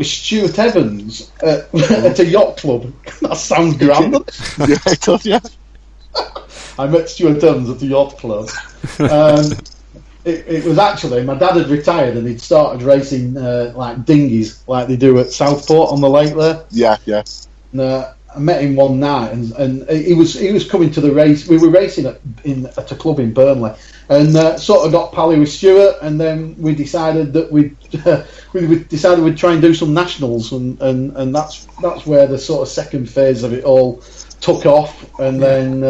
Stuart Evans at a yacht club. That sounds grand. Yeah, it does. Yeah. I met Stuart Evans at the yacht club. It was actually, my dad had retired and he'd started racing like dinghies, like they do at Southport on the lake there. Yeah, yeah. And, I met him one night, and he was coming to the race. We were racing at a club in Burnley, and sort of got pally with Stuart, and then we decided that we'd try and do some nationals, and that's where the sort of second phase of it all took off, and then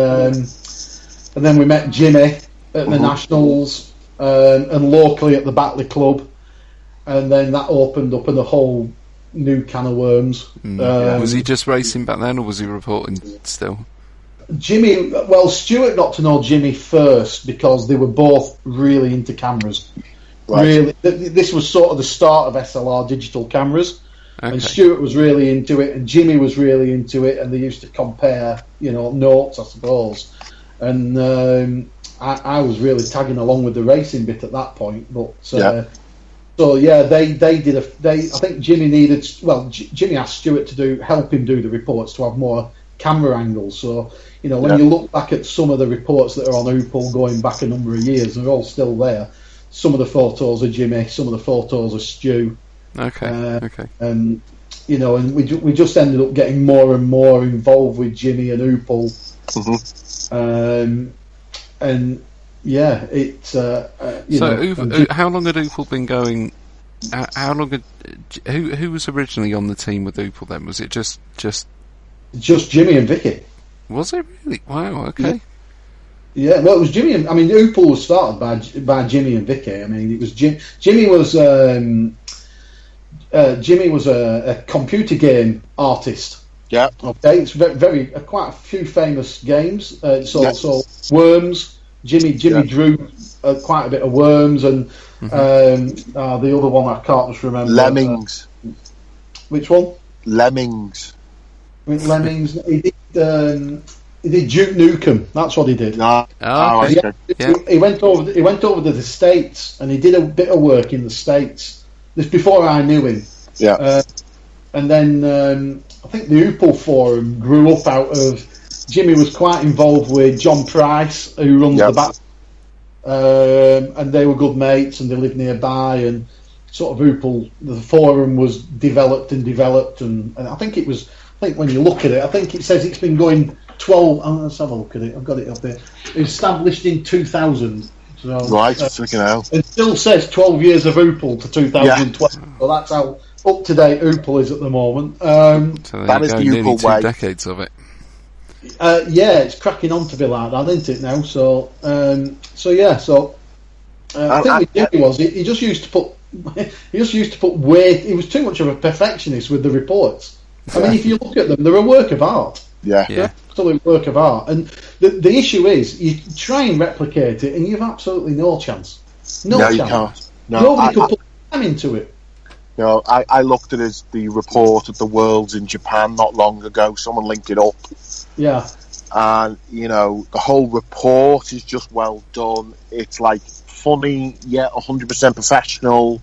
we met Jimmy at the nationals. And locally at the Batley Club, and then that opened up in a whole new can of worms. Was he just racing back then, or was he reporting still? Stuart got to know Jimmy first because they were both really into cameras. Right. Really, this was sort of the start of SLR digital cameras, Okay. and Stuart was really into it, and Jimmy was really into it, and they used to compare, notes, I suppose, and. I was really tagging along with the racing bit at that point, but I think Jimmy needed. Well, Jimmy asked Stuart to help him do the reports to have more camera angles. So when you look back at some of the reports that are on Oopal going back a number of years, they're all still there. Some of the photos are Jimmy, some of the photos are Stu. Okay. And we just ended up getting more and more involved with Jimmy and Oopal. Mm-hmm. And yeah, it's how long had Oopal been going? How long had who was originally on the team with Oopal then? Was it just Jimmy and Vicky? Was it really? Wow. Okay. Yeah, well, it was Jimmy. Oopal was started by Jimmy and Vicky. I mean, it was Jimmy was a computer game artist. Yeah. Okay, it's quite a few famous games. So Worms. Jimmy drew quite a bit of Worms and the other one I can't just remember. Lemmings. Which one? Lemmings. Lemmings. He did Duke Nukem. That's what he did. No. Okay. He went over to the States and he did a bit of work in the States. This before I knew him. Yeah. And then I think the Oopal Forum grew up out of. Jimmy was quite involved with John Price, who runs the back. And they were good mates and they lived nearby. And sort of Oopal, the forum was developed. And I think it was. I think when you look at it, I think it says it's been going 12. Let's have a look at it. I've got it up there. It was established in 2000. So, right, freaking hell. It still says 12 years of Oopal to 2012. So that's how up to date Oopal is at the moment. So that is the nearly Oopal 2 way. decades of it. Yeah, it's cracking on to be like that, isn't it now? So, I think what he did was he just used to put weight. He was too much of a perfectionist with the reports. I mean, if you look at them, they're a work of art. Yeah. They're absolute work of art. And the issue is, you try and replicate it, and you've absolutely no chance. No chance. You can't. No, nobody could put time into it. You know, I looked at the report of the Worlds in Japan not long ago. Someone linked it up. Yeah. And, you know, the whole report is just well done. It's like funny, yet 100% professional.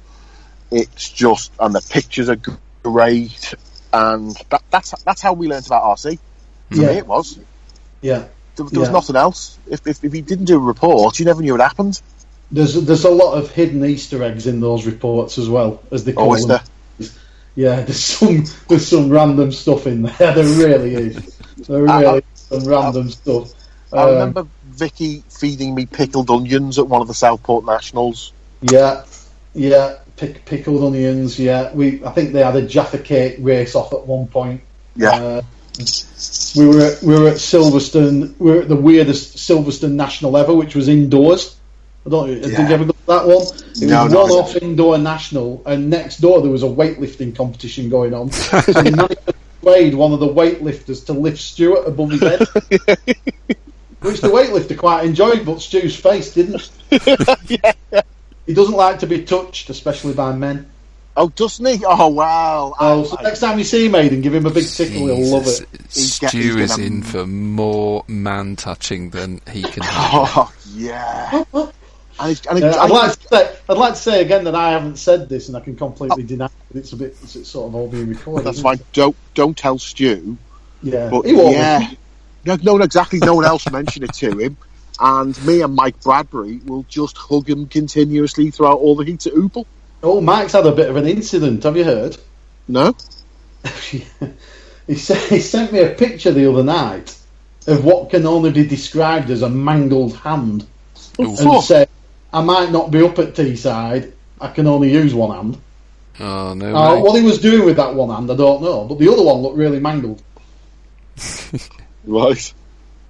It's just, and the pictures are great. And that's how we learnt about RC. To me, it was. Yeah. There was nothing else. If he didn't do a report, you never knew it happened. There's a lot of hidden Easter eggs in those reports as well, as they call them. Yeah, there's some random stuff in there. There really is. There really is some random stuff. I remember Vicky feeding me pickled onions at one of the Southport Nationals. Yeah, pickled onions. Yeah, I think they had a Jaffa cake race off at one point. Yeah. We were at Silverstone. We were at the weirdest Silverstone National ever, which was indoors. Did you ever go to that one? It was one-off indoor national, and next door there was a weightlifting competition going on. So he managed to persuade one of the weightlifters to lift Stuart above his head, which the weightlifter quite enjoyed, but Stu's face didn't. He doesn't like to be touched, especially by men. Oh, doesn't he? Oh, wow. So next time you see him, Aidan, give him a big tickle, he'll love it. Stu is in for more man-touching than he can handle. Oh, yeah. I'd like to say again that I haven't said this, and I can completely deny it. It's sort of all being recorded. That's fine. Don't tell Stu. Yeah, but he won't. Yeah, no, exactly. No one else mentioned it to him, and me and Mike Bradbury will just hug him continuously throughout all the heats at Oopal. Oh, Mike's had a bit of an incident. Have you heard? No. He sent me a picture the other night of what can only be described as a mangled hand, and said, I might not be up at Teesside, I can only use one hand. Oh, no way. What he was doing with that one hand, I don't know, but the other one looked really mangled. Right.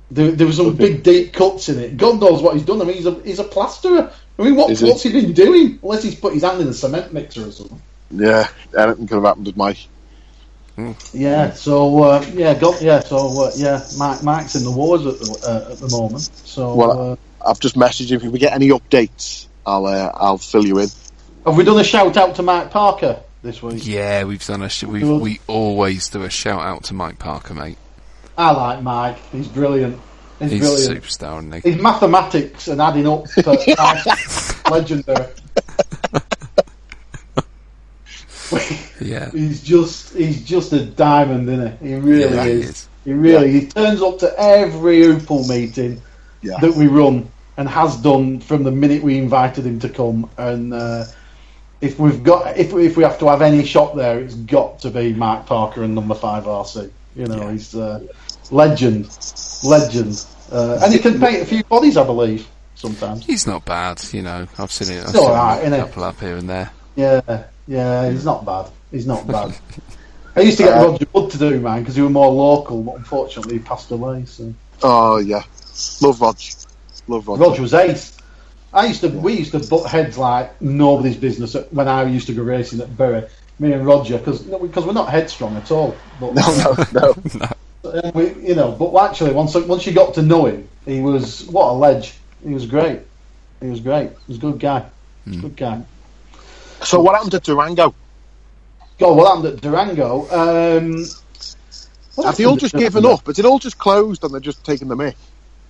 There were some big, deep cuts in it. God knows what he's done. I mean, he's a plasterer. I mean, what's he been doing? Unless he's put his hand in a cement mixer or something. Yeah, anything could have happened with Mike. Yeah, Mike's in the wars at the moment. So, I've just messaged him. If we get any updates, I'll fill you in. Have we done a shout out to Mike Parker this week? Yeah, we've done we always do a shout out to Mike Parker, mate. I like Mike. He's brilliant. He's brilliant. A superstar, isn't he? His mathematics and adding up legendary. Yeah. He's just a diamond, isn't he? He really is. He turns up to every Oopal meeting that we run and has done from the minute we invited him to come. And if we have to have any shot there, it's got to be Mike Parker and number 5 RC. You know, he's legend. And he can paint a few bodies, I believe, sometimes. He's not bad, you know. I've seen it. He's all right, isn't a couple up here and there. Yeah, he's not bad. I used to get Roger Wood to do mine because he was more local, but unfortunately he passed away. So. Oh yeah, love Roger. Roger was ace. We used to butt heads like nobody's business when I used to go racing at Bury. Me and Roger, because we're not headstrong at all. But, no. But actually, once you got to know him, he was what a ledge. He was great. He was great. He was a good guy. Good guy. So what happened to Durango? God, what happened at Durango? Have they all just given up? Has it all just closed and they're just taking the mick?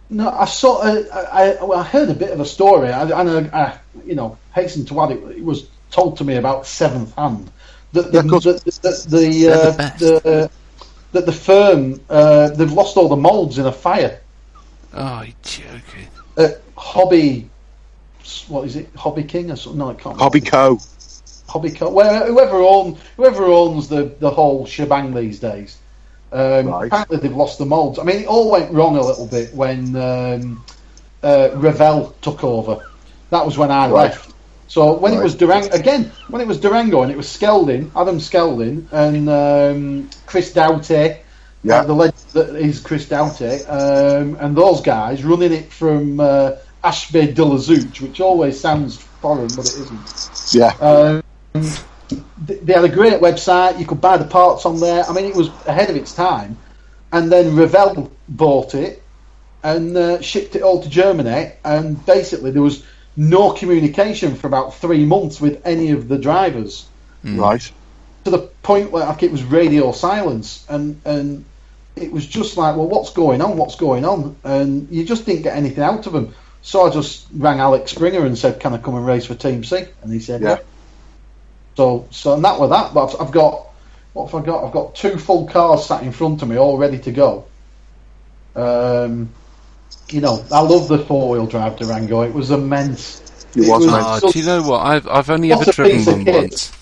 No, I saw. I heard a bit of a story. I hasten to add, it was told to me about seventh hand that the firm they've lost all the moulds in a fire. Oh, you're joking. Hobby, what is it? Hobby King or something? No, I can't. Hobby Co. Hobby Co. Well, whoever owns the whole shebang these days. Right. Apparently they've lost the moulds. I mean, it all went wrong a little bit when Revell took over. That was when I left. So when it was Durango and it was Adam Skelding and Chris Doughty, the legend that is Chris Doughty, and those guys running it from Ashby de la Zouch, which always sounds foreign, but it isn't. Yeah. They had a great website. You could buy the parts on there. I mean, it was ahead of its time. And then Revell bought it and shipped it all to Germany. And basically, there was no communication for about 3 months with any of the drivers. Right. To the point where it was radio silence. And it was just like, well, what's going on? What's going on? And you just didn't get anything out of them. So I just rang Alex Springer and said, can I come and race for Team C? And he said, yeah. So and that was that. But I've got, what have I got? I've got 2 full cars sat in front of me, all ready to go. I love the 4-wheel drive Durango. It was immense. Do you know what? I've only ever driven one once,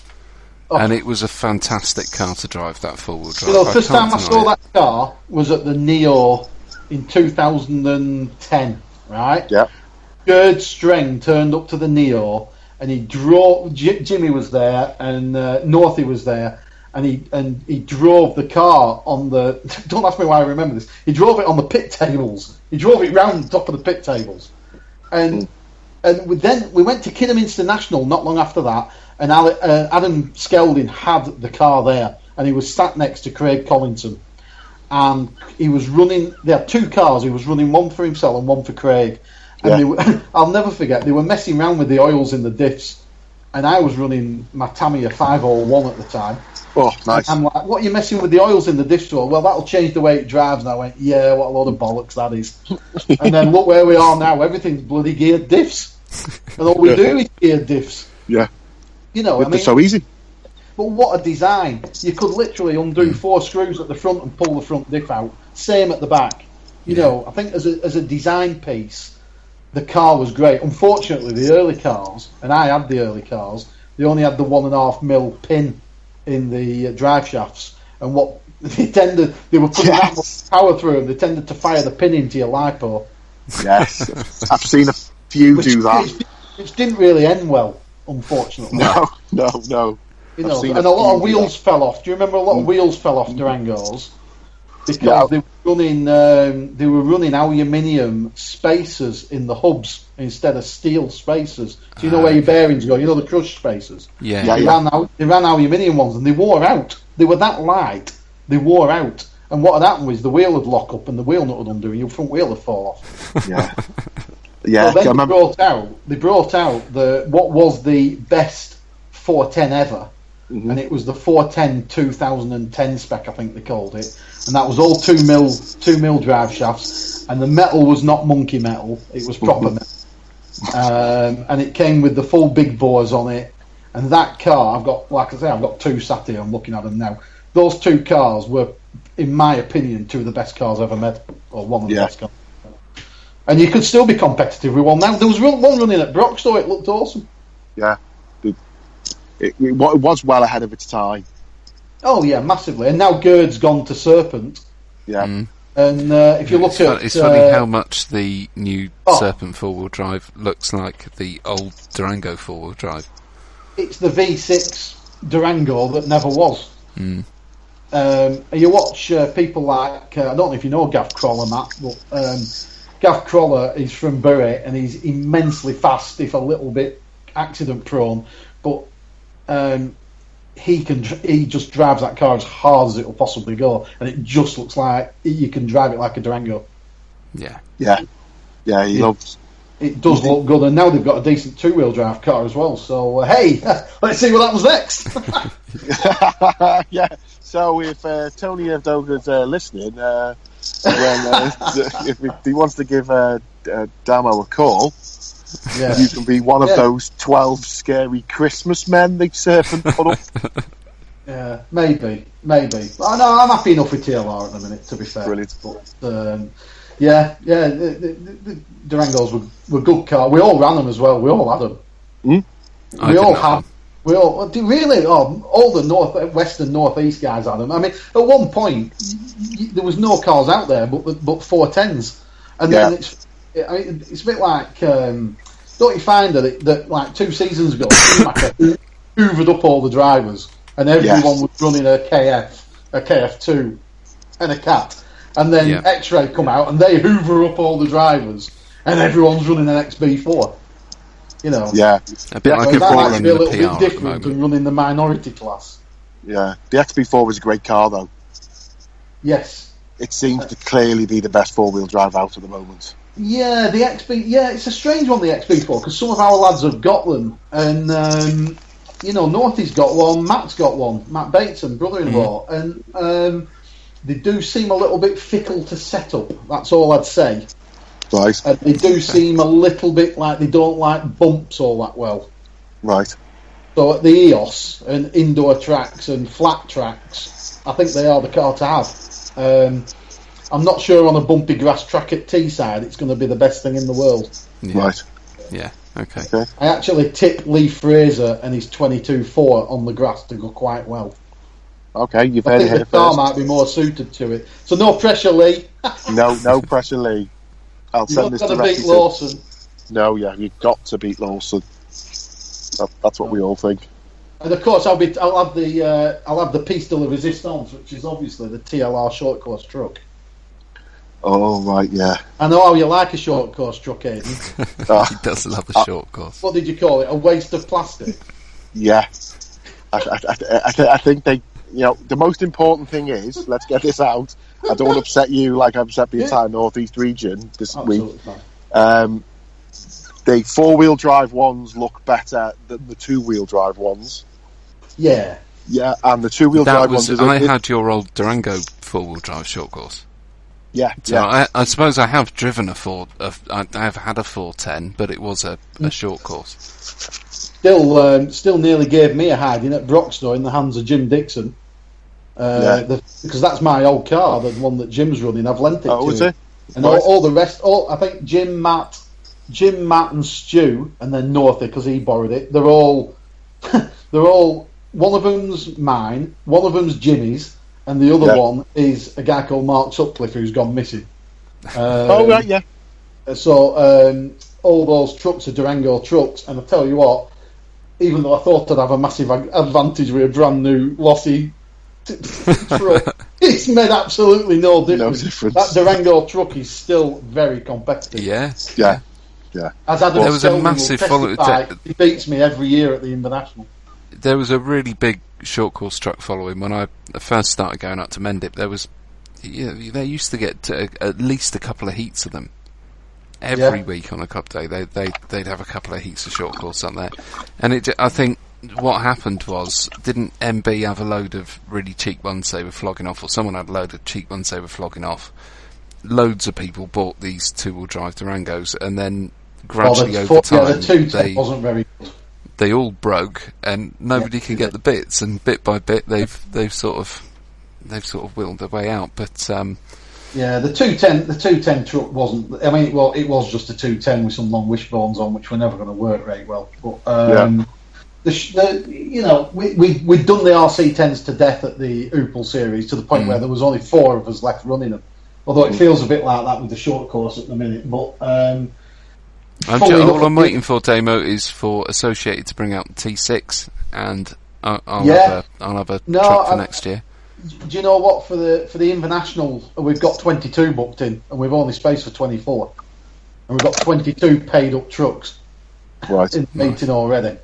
and it was a fantastic car to drive. That 4-wheel drive. The first time I saw that car was at the Neo in 2010. Right? Yeah. Gerd Streng turned up to the Neo. And he drove. Jimmy was there, and Northey was there, and he drove the car on the. Don't ask me why I remember this. He drove it on the pit tables. He drove it round the top of the pit tables, and we went to Kidderminster National not long after that, and Adam Skelding had the car there, and he was sat next to Craig Collinson, and he was running. They had 2 cars. He was running one for himself and one for Craig. And I'll never forget, they were messing around with the oils in the diffs, and I was running my Tamiya 501 at the time. Oh, nice. And I'm like, what are you messing with the oils in the diffs for? Well, that'll change the way it drives. And I went, yeah, what a load of bollocks that is. And then look where we are now. Everything's bloody geared diffs. And all we do is geared diffs. Yeah. They're so easy. But what a design. You could literally undo 4 screws at the front and pull the front diff out. Same at the back. I think as a design piece, the car was great. Unfortunately, the early cars, and I had the early cars, they only had the 1.5 mil pin in the drive shafts, and they were putting that much power through them. They tended to fire the pin into your lipo. Yes, I've seen a few do that. Which didn't really end well, unfortunately. No. And a lot of wheels fell off. Do you remember a lot of wheels fell off Durangos? Because they were running aluminium spacers in the hubs instead of steel spacers. So you know where your bearings go. You know the crush spacers. Yeah. They ran aluminium ones, and they wore out. They were that light. They wore out. And what had happened was the wheel would lock up, and the wheel nut would undo, and your front wheel would fall off. Yeah. So then they brought out what was the best 410 ever. Mm-hmm. And it was the 410 2010 spec, I think they called it, and that was all 2 mil drive shafts, and the metal was not monkey metal, it was proper metal, and it came with the full big bores on it. And that car, I've got 2 sat here, I'm looking at them now. Those 2 cars were, in my opinion, 2 of the best cars ever made, or one of the best cars. And you could still be competitive with one now. There was one running at Broxtowe, it looked awesome. Yeah. It was well ahead of its time. Oh yeah, massively. And now Gerd's gone to Serpent. Yeah. And if you look at... It's funny how much the new Serpent 4-wheel drive looks like the old Durango 4-wheel drive. It's the V6 Durango that never was. Mm. You watch people like... I don't know if you know Gav Crawler, Matt, but Gav Crawler is from Bury, and he's immensely fast, if a little bit accident-prone. But... he just drives that car as hard as it will possibly go, and it just looks like you can drive it like a Durango. Yeah. He loves it does look good, and now they've got a decent 2-wheel drive car as well. So hey, let's see what happens next. Yeah. So if Tony Evdoga's listening, if he wants to give Damo a call, you can be one of those 12 scary Christmas men they serpent put up. Yeah, maybe. I'm happy enough with TLR at the minute, to be fair. Brilliant. But, the Durangos were good cars. We all ran them as well. We all had them. I didn't have them. We all really. All the west and northeast guys had them. I mean, at one point there was no cars out there, but 410s, and then it's a bit like. Don't you find that like 2 seasons ago, Schumacher hoovered up all the drivers, and everyone was running a KF2, and a Cat, and then X-Ray come out and they hoover up all the drivers, and everyone's running an XB4. You know, a bit like if that we're might be a running the little PR bit at the different moment. than running the minority class. Yeah, the XB4 was a great car though. Yes, it seems to clearly be the best 4-wheel drive out at the moment. Yeah, the XB. Yeah, it's a strange one, the XB4, because some of our lads have got them, and Northie's got one, Matt's got one, Matt Bateson, brother-in-law, and they do seem a little bit fickle to set up. That's all I'd say. Right. And they do seem a little bit like they don't like bumps all that well. Right. So at the EOS and indoor tracks and flat tracks, I think they are the car to have. I'm not sure on a bumpy grass track at Teesside it's going to be the best thing in the world. Yeah. Right. Yeah, okay. I actually tip Lee Fraser and his 22.4 on the grass to go quite well. Okay, you've I heard think it the here car first. might be more suited to it. So no pressure, Lee. No pressure, Lee. I'll You've send not this got to directly beat to... Lawson. No, you've got to beat Lawson. That's what we all think. And of course, I'll have the Piece de la Resistance, which is obviously the TLR short course truck. Oh right, yeah. I know how you like a short course truck, Aidan. He does love a short course. What did you call it? A waste of plastic. Yeah. I think they. The most important thing is, let's get this out. I don't want to upset you like I've upset the entire Northeast region this week. Fine. The 4-wheel drive ones look better than the 2-wheel drive ones. Yeah. Yeah, and the 2-wheel drive ones. I had your old Durango 4-wheel drive short course. Yeah. So yeah. I suppose I have driven I have had a 410, but it was a short course. Still nearly gave me a hiding at Broxton in the hands of Jim Dixon. Because that's my old car, the one that Jim's running. I've lent it to is him. it? And all the rest, I think Jim, Matt and Stu, and then Northie, because he borrowed it. They're all, one of them's mine, one of them's Jimmy's, and the other one is a guy called Mark Sutcliffe who's gone missing. Right, yeah. So all those trucks are Durango trucks, and I tell you what, even though I thought I'd have a massive advantage with a brand new lossy truck, it's made absolutely no difference. That Durango truck is still very competitive. Yeah. As Adam there was a Skelton massive will testify, he beats me every year at the International. There was a really big short course truck following when I first started going up to Mendip. There was, they used to get at least a couple of heats of them every week on a cup day. They'd have a couple of heats of short course on there, and I think what happened was, didn't MB have a load of really cheap ones they were flogging off, or someone had a load of cheap ones they were flogging off? Loads of people bought these 2-wheel drive Durangos, and then gradually over time, the 210 wasn't very good. They all broke, and nobody can get the bits. And bit by bit, they've sort of whittled their way out. But the 210 truck wasn't. I mean, well, it was just a 210 with some long wishbones on, which were never going to work very well. But we'd done the RC10s to death at the Opel series, to the point where there was only 4 of us left running them. Although it feels a bit like that with the short course at the minute, but. All I'm waiting for, Damo, is for Associated to bring out the T6, and I'll have a truck for next year. Do you know what? For the International, we've got 22 booked in, and we've only space for 24, and we've got 22 paid up trucks in the meeting already.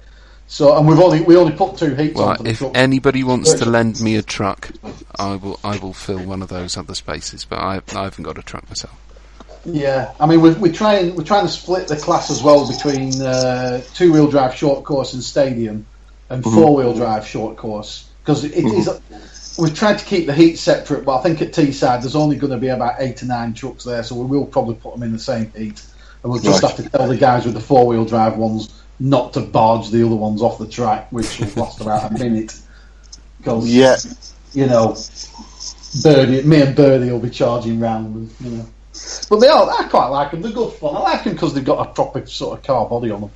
So, and we only put 2 heats onto the truck. If anybody wants to lend me a truck, I will fill one of those other spaces. But I haven't got a truck myself. Yeah, I mean we're trying to split the class as well between 2-wheel drive short course and stadium, and 4-wheel drive short course, because it is. We've tried to keep the heat separate, but I think at Teesside there's only going to be about 8 or 9 trucks there, so we will probably put them in the same heat, and we'll just have to tell the guys with the 4-wheel drive ones not to barge the other ones off the track, which will last about a minute. Because you know, me and Birdie will be charging round, you know. But I quite like them. They're good fun. I like them because they've got a proper sort of car body on them.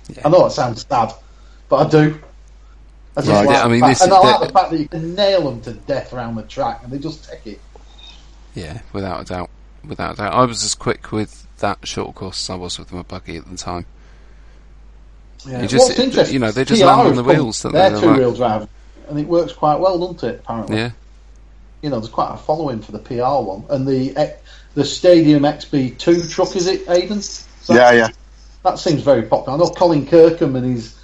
Yeah. I know it sounds sad, but I do. I like the fact that you can nail them to death around the track, and they just take it. Yeah, without a doubt. I was as quick with that short course as I was with my buggy at the time. Yeah. What's interesting, you know, they just land on the wheels. They're 2-wheel drive, and it works quite well, doesn't it? Apparently. Yeah. You know, there's quite a following for the PR one, and the Stadium XB2 truck, is it, Aidan? Yeah. That seems very popular. I know Colin Kirkham and his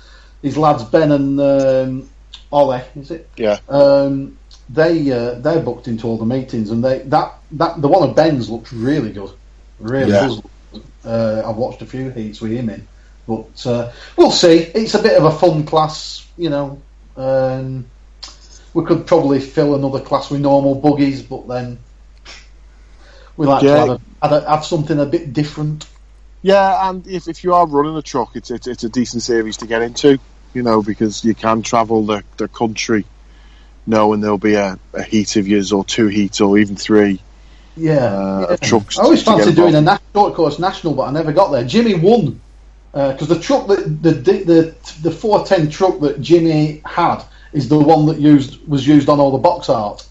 lads Ben and Ollie, is it? Yeah. They're booked into all the meetings, and the one of Ben's looks really good. Really does. I've watched a few heats with him in, but we'll see. It's a bit of a fun class, you know. We could probably fill another class with normal buggies, but then we like to have something a bit different. Yeah, and if you are running a truck, it's a decent series to get into, you know, because you can travel the country knowing there'll be a heat of yours, or 2 heats, or even 3 trucks. I always fancied doing a short course national, but I never got there. Jimmy won, because the truck the 410 truck that Jimmy had is the one that was used on all the box art.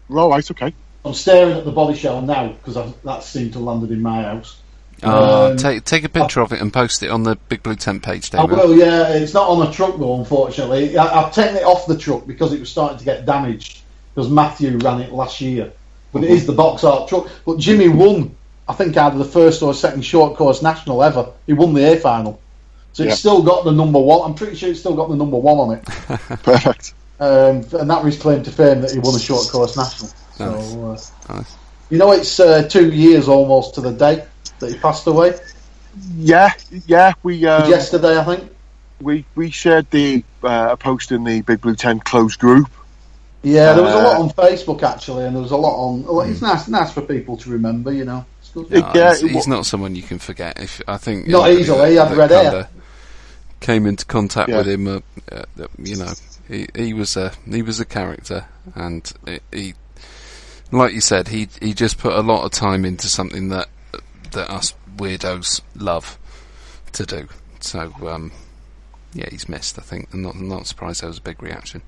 Oh, right, okay. I'm staring at the body shell now because that seemed to have landed in my house. Take a picture of it and post it on the Big Blue Tent page, Damo. I will, yeah. It's not on a truck though, unfortunately. I've taken it off the truck because it was starting to get damaged, because Matthew ran it last year. But it is the box art truck. But Jimmy won, I think, either the first or second short course national ever. He won the A final. So it's still got the number 1. I'm pretty sure it's still got the number 1 on it. Perfect. And that was his claim to fame, that he won a short course national. Nice. So, you know, it's 2 years almost to the day that he passed away. Yeah. We yesterday, I think. We shared a post in the Big Blue Tent closed group. Yeah, there was a lot on Facebook actually, and there was a lot on. It's nice for people to remember, you know. It's good. No, he's not someone you can forget. I think not easily. He had red hair. Came into contact with him. You know, he was a character, and he, like you said, he just put a lot of time into something that us weirdos love to do. So he's missed, I think. I'm not surprised there was a big reaction.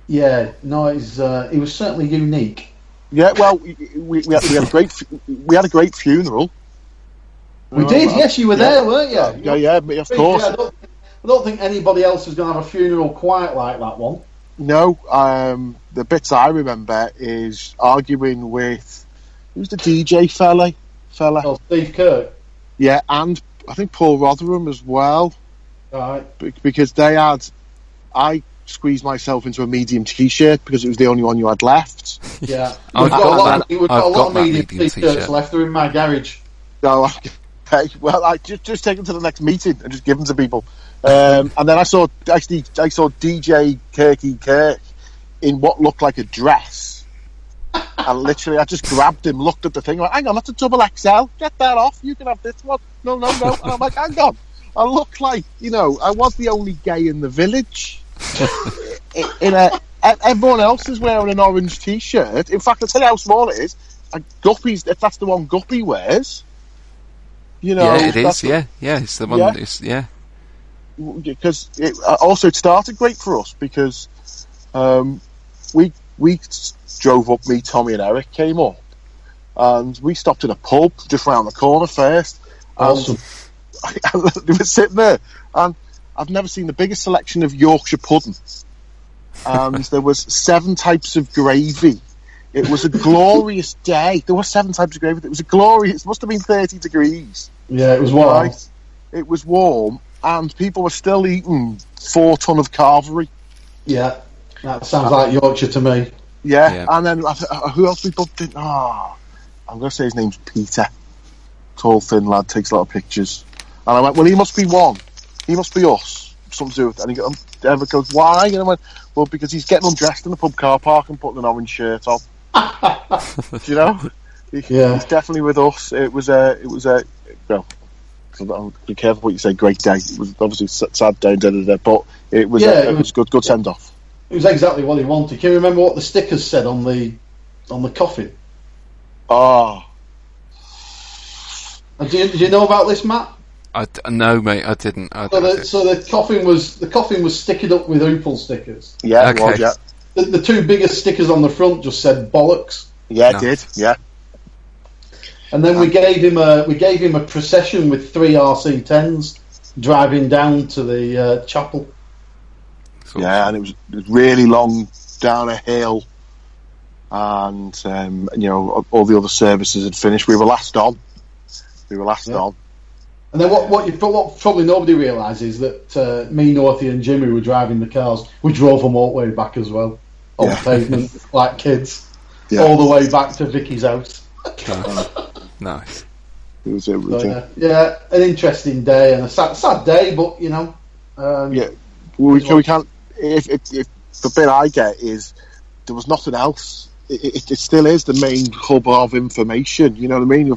Yeah, no, he was certainly unique. Yeah, well, we had a great funeral. We did, yes, you were there, weren't you? Yeah, of course. Yeah, I don't think anybody else is going to have a funeral quite like that one. No, the bits I remember is arguing with, who's the DJ fella? Oh, Steve Kirk. Yeah, and I think Paul Rotherham as well. Right. Because I squeezed myself into a medium t-shirt because it was the only one you had left. Yeah. We've got a lot of medium t-shirts left. They're in my garage. Oh, okay. Well, I just take them to the next meeting and just give them to people. And then I saw DJ Kirky Kirk in what looked like a dress. And literally, I just grabbed him, looked at the thing, like, hang on, that's a double XL. Get that off. You can have this one. No. And I'm like, hang on. I look like, you know, I was the only gay in the village. Everyone else is wearing an orange t-shirt. In fact, I'll tell you how small it is. Guppy's, if that's the one Guppy wears, you know. Yeah, it is. Yeah, it's the one. Yeah. Because it started great for us because we drove up. Me, Tommy, and Eric came up, and we stopped at a pub just round the corner first. Awesome. And we were sitting there, and I've never seen the biggest selection of Yorkshire pudding. And there was 7 types of gravy. It was a glorious day. There were 7 types of gravy. It was a glorious. It must have been 30 degrees. Yeah, it was warm. Right? It was warm, and people were still eating 4 ton of carvery. Yeah, that sounds like Yorkshire to me. Yeah. And then who else we bumped in? I'm going to say his name's Peter. tall, thin lad, takes a lot of pictures. And I went, well, he must be one. He must be us. Something to do with it. And Emma goes, why? And I went, well, because he's getting undressed in the pub car park and putting an orange shirt on. Do you know? He's definitely with us. It was a well, be careful what you say. Great day. It was obviously a sad day, but it was it was good send off. It was exactly what he wanted. Can you remember what the stickers said on the coffin? Oh, Do you know about this, Matt? No, mate, I didn't. So the coffin was stickered up with Opal stickers. Yeah, okay. It was, yeah. The two biggest stickers on the front just said bollocks. Yeah, No. it did. Yeah. And then we gave him a procession with 3 RC10s driving down to the chapel. Yeah, and it was really long down a hill, and all the other services had finished. We were last on. And then what probably nobody realises that me, Northie, and Jimmy were driving the cars. We drove them all the way back as well, on pavement like kids, all the way back to Vicky's house. Nice. It was an interesting day and a sad day, but we can't. If the bit I get is there was nothing else. It still is the main hub of information. You know what I mean?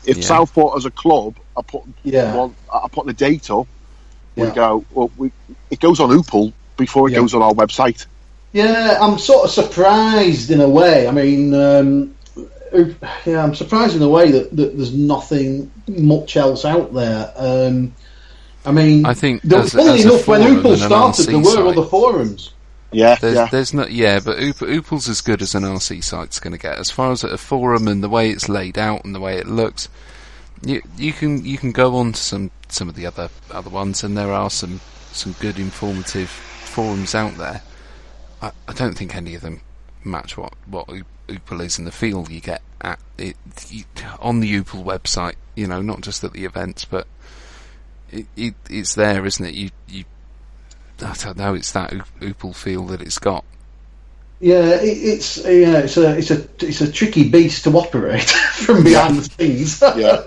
If Southport as a club are putting a date up, we go. Well, it goes on Opal before it goes on our website. Yeah, I'm sort of surprised in a way. I mean, I'm surprised in a way that there's nothing much else out there. I think funny enough, when Opal started, there were other forums. There's not. Yeah, but Opal's as good as an RC site's going to get as far as a forum and the way it's laid out and the way it looks. You can go on to some of the other ones, and there are some good informative forums out there. I don't think any of them match what Opal is in the feel you get at it on the Opal website. Not just at the events, but it's there, isn't it? I don't know. It's that Opal feel that it's got. Yeah, it's a tricky beast to operate from behind the scenes. Yeah.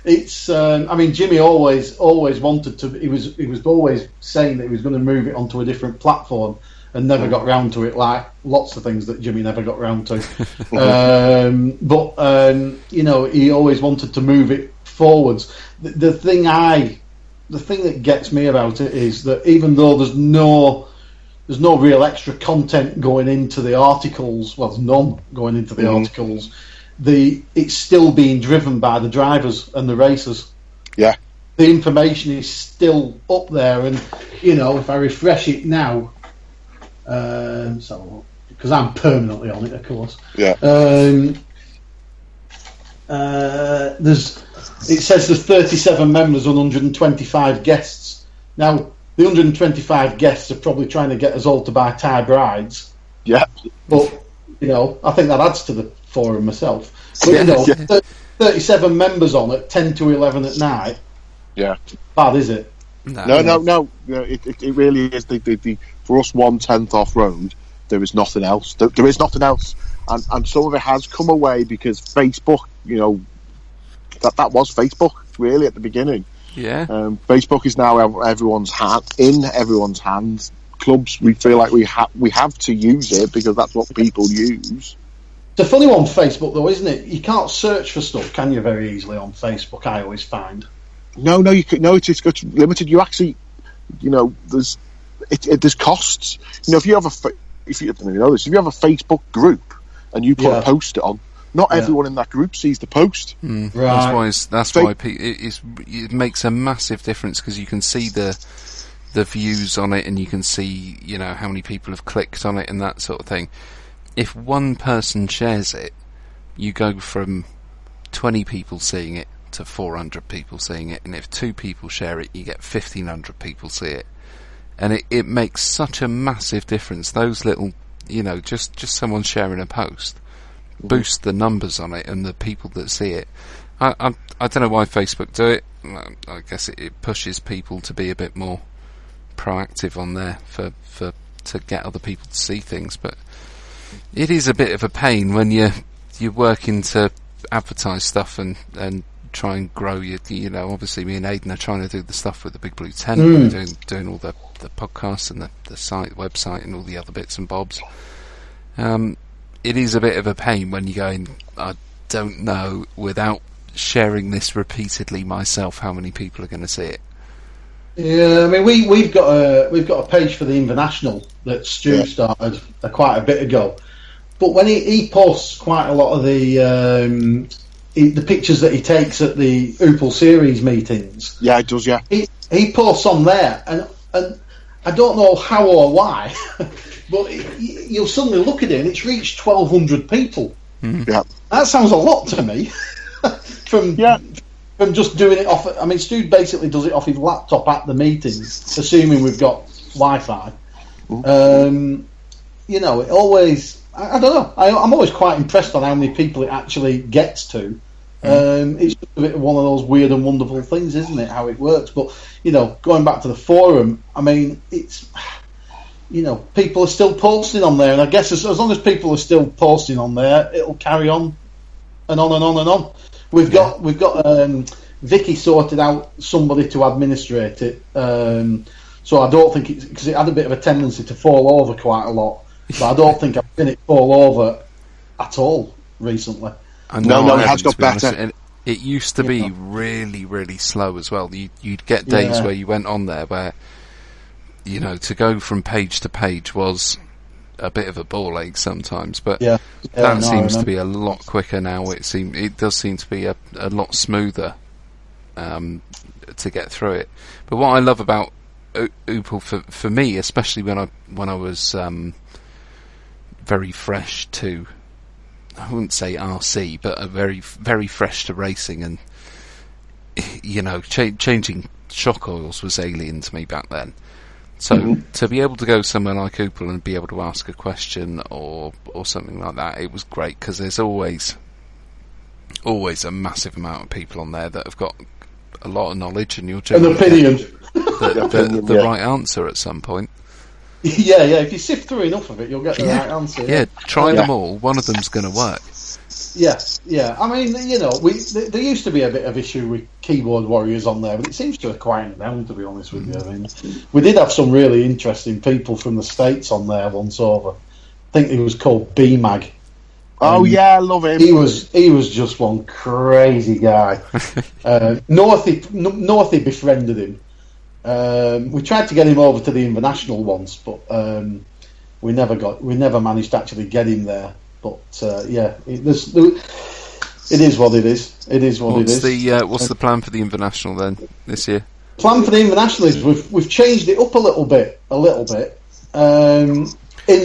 It's. I mean, Jimmy always wanted to. He was always saying that he was going to move it onto a different platform, and never got round to it. Like lots of things that Jimmy never got round to. But he always wanted to move it forwards. The thing that gets me about it is that even though there's no real extra content going into the articles, well, there's none going into the articles. It's still being driven by the drivers and the racers. Yeah, the information is still up there, and if I refresh it now, because I'm permanently on it, of course. Yeah. It says there's 37 members and 125 guests. Now, the 125 guests are probably trying to get us all to buy Thai brides. Yeah. But, I think that adds to the forum myself. But, 37 members on at 10 to 11 at night. Yeah. Bad, is it? No. It really is. For us, 1/10 off road, there is nothing else. There is nothing else. And some of it has come away because Facebook, that was Facebook really at the beginning. Yeah. Facebook is now in everyone's hands. Clubs, we feel like we have to use it because that's what people use. It's a funny one, Facebook, though, isn't it? You can't search for stuff, can you, very easily on Facebook? I always find. No, you can. No, it's limited. You actually, there's costs. If you have a Facebook group and you put a post on, not everyone in that group sees the post. Right. That's why it makes a massive difference because you can see the views on it and you can see how many people have clicked on it and that sort of thing. If one person shares it, you go from 20 people seeing it to 400 people seeing it, and if 2 people share it, you get 1,500 people see it, and it makes such a massive difference. Those little, just someone sharing a post boost the numbers on it and the people that see it. I don't know why Facebook do it. I guess it pushes people to be a bit more proactive on there to get other people to see things, but it is a bit of a pain when you're working to advertise stuff and try and grow obviously me and Aidan are trying to do the stuff with the Big Blue Tent. We're doing all the podcasts and the website and all the other bits and bobs. It is a bit of a pain when you go in, I don't know, without sharing this repeatedly myself, how many people are going to see it. Yeah, I mean, we've got a page for the International that Stu started quite a bit ago. But when he posts quite a lot of the pictures that he takes at the Oopel Series meetings. Yeah, it does. Yeah, he posts on there, and I don't know how or why, but you'll suddenly look at it and it's reached 1,200 people. Yeah, that sounds a lot to me. From just doing it off. I mean, Stu basically does it off his laptop at the meetings, assuming we've got Wi-Fi. It always. I don't know. I'm always quite impressed on how many people it actually gets to. It's just a bit of one of those weird and wonderful things, isn't it? How it works. But going back to the forum, I mean, it's people are still posting on there, and I guess as long as people are still posting on there, it'll carry on and on and on and on. We've got Vicky sorted out somebody to administrate it, so I don't think because it had a bit of a tendency to fall over quite a lot. But I don't think I've seen it fall over at all recently. No, it has got better. And it used to be really, really slow as well. You'd get days where you went on there where, to go from page to page was a bit of a ball ache sometimes. But that seems to be a lot quicker now. It does seem to be a lot smoother to get through it. But what I love about Oopel for me, especially when I was very fresh to, I wouldn't say RC, but very, very fresh to racing, and changing shock oils was alien to me back then. So to be able to go somewhere like Oopel and be able to ask a question or something like that, it was great, because there's always a massive amount of people on there that have got a lot of knowledge, and you'll an opinion. The right answer at some point. Yeah. If you sift through enough of it, you'll get the right answer. Yeah, try them all. One of them's going to work. Yeah. I mean, there used to be a bit of issue with keyboard warriors on there, but it seems to have quieted down, to be honest with you. I mean, we did have some really interesting people from the States on there once over. I think he was called B-Mag. Oh yeah, I love him. He was just one crazy guy. Northy befriended him. We tried to get him over to the International once, but we never managed to actually get him there. But it is what it is. It is what it is. What's the plan for the International then this year? Plan for the International is we've changed it up a little bit. In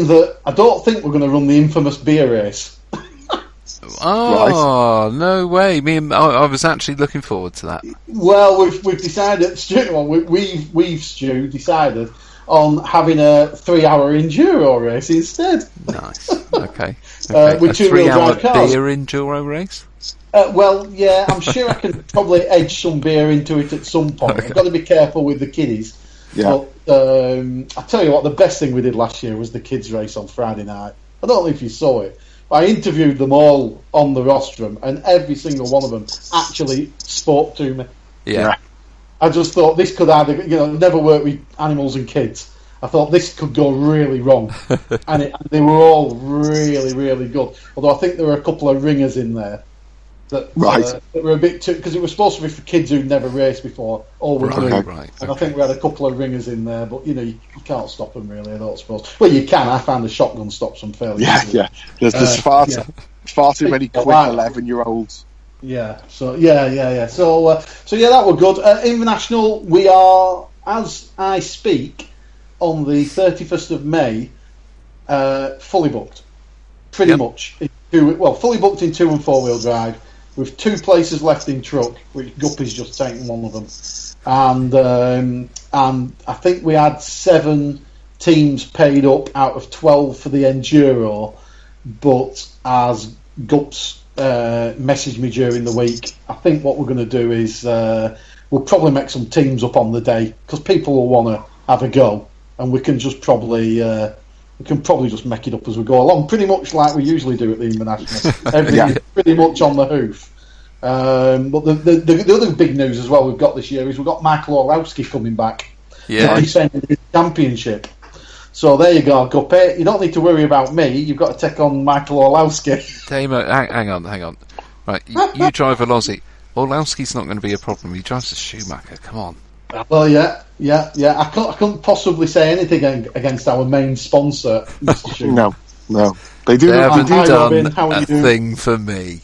that I don't think we're going to run the infamous beer race. Oh, right. No way! I was actually looking forward to that. Well, we've decided, Stu, decided on having a 3-hour enduro race instead. Nice. Okay. With a 3-hour cars. beer enduro race. Well, yeah, I'm sure I can probably edge some beer into it at some point. Okay. I've got to be careful with the kiddies. Yeah. But I tell you what, the best thing we did last year was the kids' race on Friday night. I don't know if you saw it. I interviewed them all on the rostrum, and every single one of them actually spoke to me. Yeah. I just thought this could either, never work with animals and kids. I thought this could go really wrong. And they were all really, really good. Although I think there were a couple of ringers in there that were a bit too... Because it was supposed to be for kids who'd never raced before. Right. And I think we had a couple of ringers in there, but, you can't stop them really, I don't suppose. Well, you can. I found the shotgun stops them fairly easily. Yeah. There's far too many quick 11-year-olds. Yeah, so yeah. So that were good. International, we are, as I speak, on the 31st of May, fully booked. Pretty much. Fully booked in 2- and 4-wheel drive, with 2 places left in truck, which Guppy's just taken one of them. And I think we had 7 teams paid up out of 12 for the Enduro, but as Gups messaged me during the week, I think what we're going to do is we'll probably make some teams up on the day, because people will want to have a go, and we can just probably just make it up as we go along, pretty much like we usually do at the International. Everything's pretty much on the hoof. But the other big news as well we've got this year is we've got Michael Orlowski coming back. Yeah. Defending the championship. So there you go, Guppy. You don't need to worry about me. You've got to take on Michael Orlowski. Damo, hang on. Right, you drive a Lozzie. Orlowski's not going to be a problem. He drives a Schumacher. Come on. Well, yeah. I couldn't possibly say anything against our main sponsor, Mr. Schumacher. No. They haven't Hi, Robin. done How are a you doing? thing for me.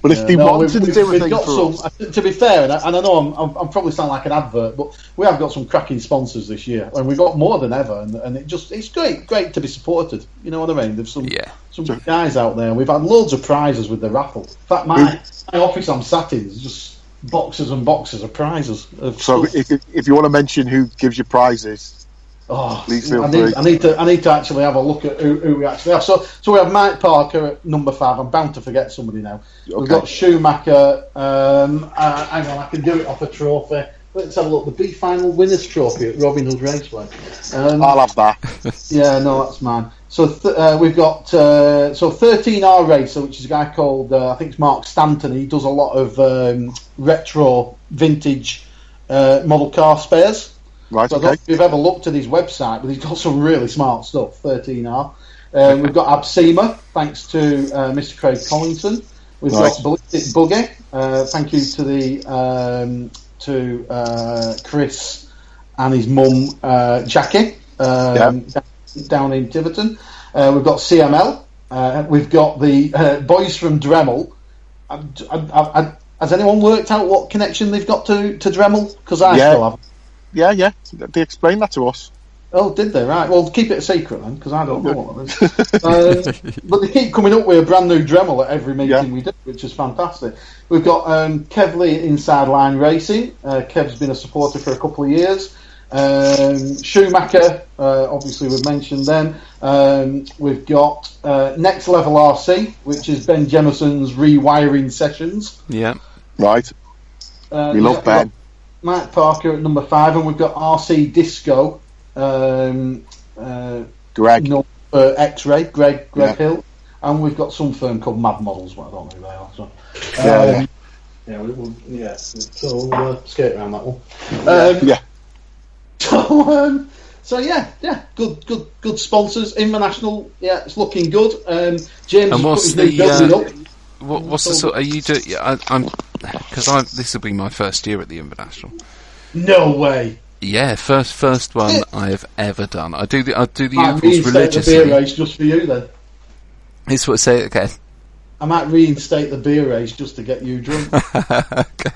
But if they wanted to do a we've thing got for some. us, To be fair, and I know I'm probably sound like an advert, but we have got some cracking sponsors this year, and we've got more than ever, and it's great to be supported. You know what I mean? There's some guys out there. We've had loads of prizes with the raffle. In fact, my office I'm sat in is just boxes and boxes of prizes. So if you want to mention who gives you prizes, please feel free. I need to actually have a look at who we actually have. So we have Mike Parker at number 5. I'm bound to forget somebody now. Okay. We've got Schumacher. Hang on, I can do it off a trophy. Let's have a look. The B final winners trophy at Robin Hood Raceway. I'll have that. Yeah, no, that's mine. So we've got 13R Racer, which is a guy called I think it's Mark Stanton. He does a lot of retro, vintage model car spares. Right, so I don't know if you've ever looked at his website, but he's got some really smart stuff. 13R. We've got Absema, thanks to Mr. Craig Collington. We've got Ballistic Buggy. Thank you to Chris and his mum Jackie down in Tiverton. We've got CML. We've got the boys from Dremel. Has anyone worked out what connection they've got to Dremel? Because I still haven't. Yeah. They explained that to us. Oh, did they? Right. Well, keep it a secret then, because I don't know what it is. But they keep coming up with a brand new Dremel at every meeting we do, which is fantastic. We've got Kevley Inside Line Racing. Kev's been a supporter for a couple of years. Schumacher, obviously we've mentioned them. We've got Next Level RC, which is Ben Jemison's rewiring sessions. Yeah. Right. We love Ben. Mike Parker at number 5, and we've got RC Disco. Greg. X-Ray, Greg Hill. And we've got some firm called Mad Models, but I don't know who they are. So. So we'll skate around that one. Good sponsors. International, it's looking good. James, and what's has put his new building up. What's the sort? Are you doing? Because this will be my first year at the Invitational. No way. Yeah, first one I have ever done. I do the Ovals religiously. The beer race just for you then. It's what say it again. I might reinstate the beer race just to get you drunk. Okay.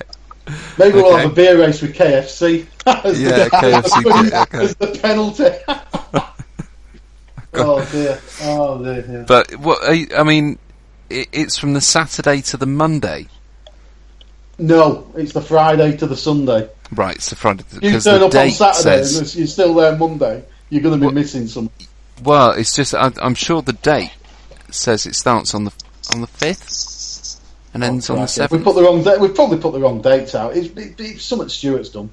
Maybe we'll have a beer race with KFC. KFC as the penalty. Oh dear. Yeah. But what? I mean, it's from the Saturday to the Monday. No, it's the Friday to the Sunday. Right, it's the Friday. You turn up on Saturday and you're still there Monday. You're going to be missing some. Well, it's just I'm sure the date says it starts on the 5th and ends on the 7th. We put the wrong date. We've probably put the wrong dates out. It's something Stuart's done.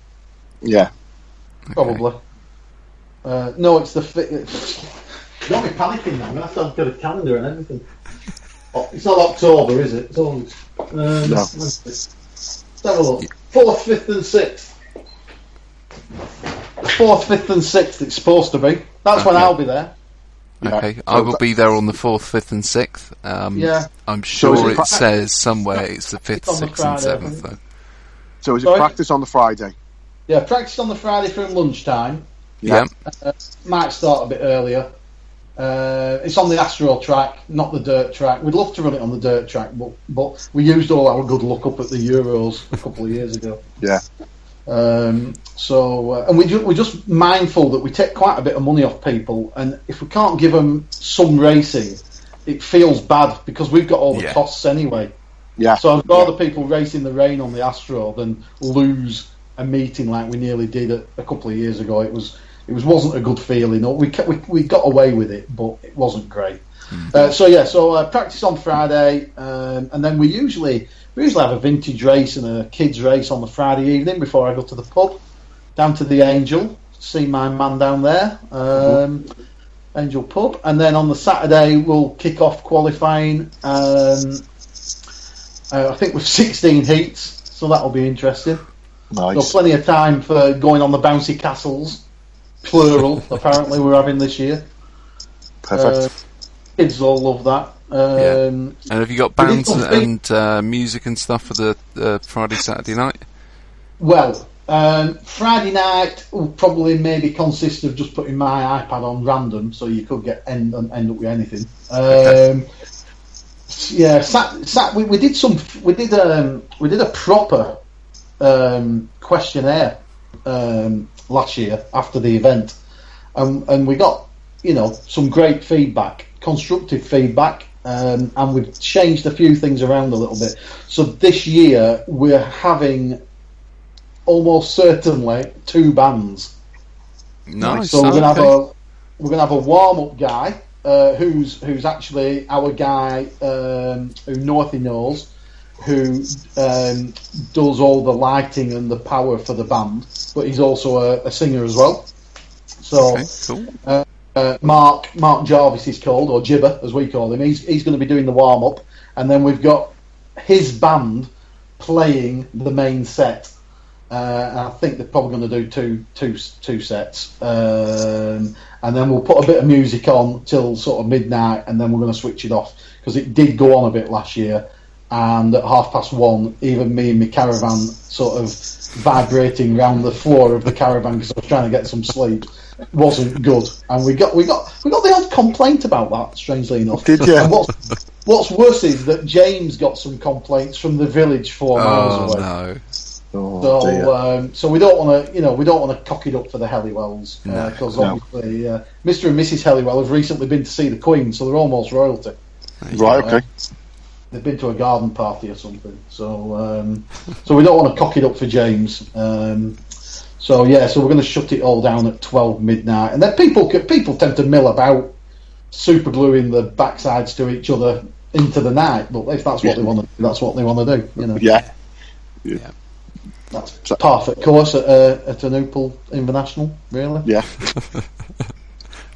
Yeah, probably. No, it's the 5th. Don't be panicking now. I have to get a calendar and everything. It's not October, is it? It's always. No. Let's have a look. 4th, 5th, and 6th. 4th, 5th, and 6th. It's supposed to be. That's when I'll be there. Okay, I will be there on the 4th, 5th, and 6th. I'm sure it says somewhere it's the 5th, 6th, and 7th. Though. So is it practice on the Friday? Yeah, practice on the Friday from lunchtime. Yeah. Might start a bit earlier. It's on the Astro track, not the dirt track. We'd love to run it on the dirt track, but we used all our good luck up at the Euros a couple of years ago. Yeah. And we're just mindful that we take quite a bit of money off people, and if we can't give them some racing, it feels bad because we've got all the costs anyway. Yeah. So I'd rather people race in the rain on the Astro than lose a meeting like we nearly did a couple of years ago. It wasn't a good feeling. We got away with it, but it wasn't great. So practice on Friday, and then we usually have a vintage race and a kids race on the Friday evening before I go to the pub, down to the Angel, see my man down there. Angel Pub, and then on the Saturday we'll kick off qualifying. I think with 16 heats, so that'll be interesting. Nice. So plenty of time for going on the bouncy castles, plural. Apparently we're having this year. Perfect. Kids all love that. And have you got bands and music and stuff for the Friday, Saturday night? Well, Friday night will probably maybe consist of just putting my iPad on random, so you could end up with anything. Okay. We did a proper questionnaire last year after the event, and we got some great feedback, constructive feedback. And we've changed a few things around a little bit. So this year we're having almost certainly 2 bands. Nice. So we're gonna have a warm up guy who's actually our guy who Northy knows, who does all the lighting and the power for the band, but he's also a singer as well. So cool. Mark Jarvis is called, or Gibber as we call him. He's going to be doing the warm up, and then we've got his band playing the main set. And I think they're probably going to do two sets, and then we'll put a bit of music on till sort of midnight, and then we're going to switch it off because it did go on a bit last year. And at 1:30, even me and my caravan sort of vibrating around the floor of the caravan because I was trying to get some sleep. Wasn't good, and we got the odd complaint about that. Strangely enough, did you? And what's worse is that James got some complaints from the village 4 miles away. No. So we don't want to cock it up for the Hellywells because obviously Mr. and Mrs. Hellywell have recently been to see the Queen, so they're almost royalty. Right, okay. They've been to a garden party or something, so we don't want to cock it up for James. So we're going to shut it all down at 12 midnight, and then people tend to mill about, super gluing the backsides to each other into the night. But if that's what they want to, that's what they want to do. Yeah. That's perfect course at an Opal Invernation, really. Yeah.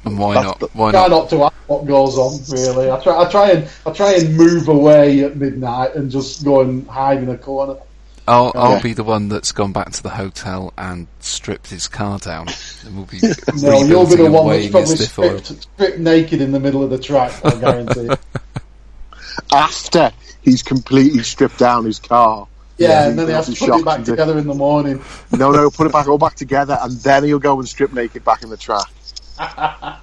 And why not? Why Try not? not to ask what goes on. Really, I try and move away at midnight and just go and hide in a corner. I'll be the one that's gone back to the hotel and stripped his car down, and we'll be No, you'll be the rebuilding one away that's his probably stiff oil. stripped naked in the middle of the track. I guarantee. After he's completely stripped down his car. Yeah, and then he has to put it back together in the morning. No, put it all back together, and then he'll go and strip naked back in the track. I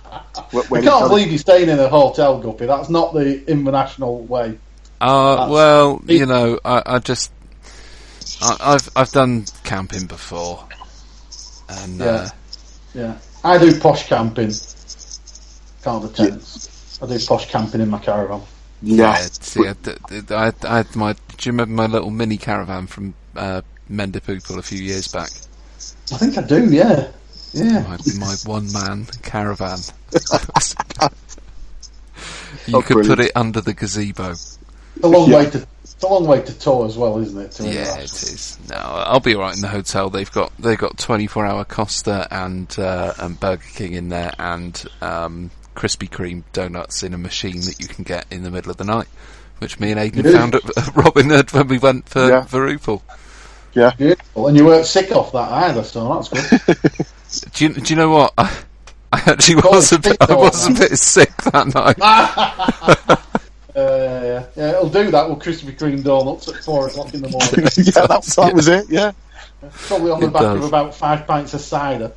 can't believe you're staying in a hotel, Guppy. That's not the Invernation way. Well, I've done camping before, and yeah, I do posh camping. Can't do tents. I do posh camping in my caravan. Yeah. I had my. Do you remember my little mini caravan from Mendipoople a few years back? I think I do. Yeah. My one-man caravan. You could brilliant. put it under the gazebo. It's a long way to tow as well, isn't it? Yeah, it is. No, I'll be alright in the hotel. They've got 24-hour Costa and Burger King in there, and Krispy Kreme donuts in a machine that you can get in the middle of the night, which me and Aidan found at Robin Hood when we went for Opal. Yeah. Beautiful. And you weren't sick off that either, so that's good. Do you know what? I actually was a bit sick that night. Yeah, it'll do that with Krispy Kreme donuts at 4 o'clock in the morning. Yeah, that was it. Yeah. Probably on the back of about 5 pints of cider.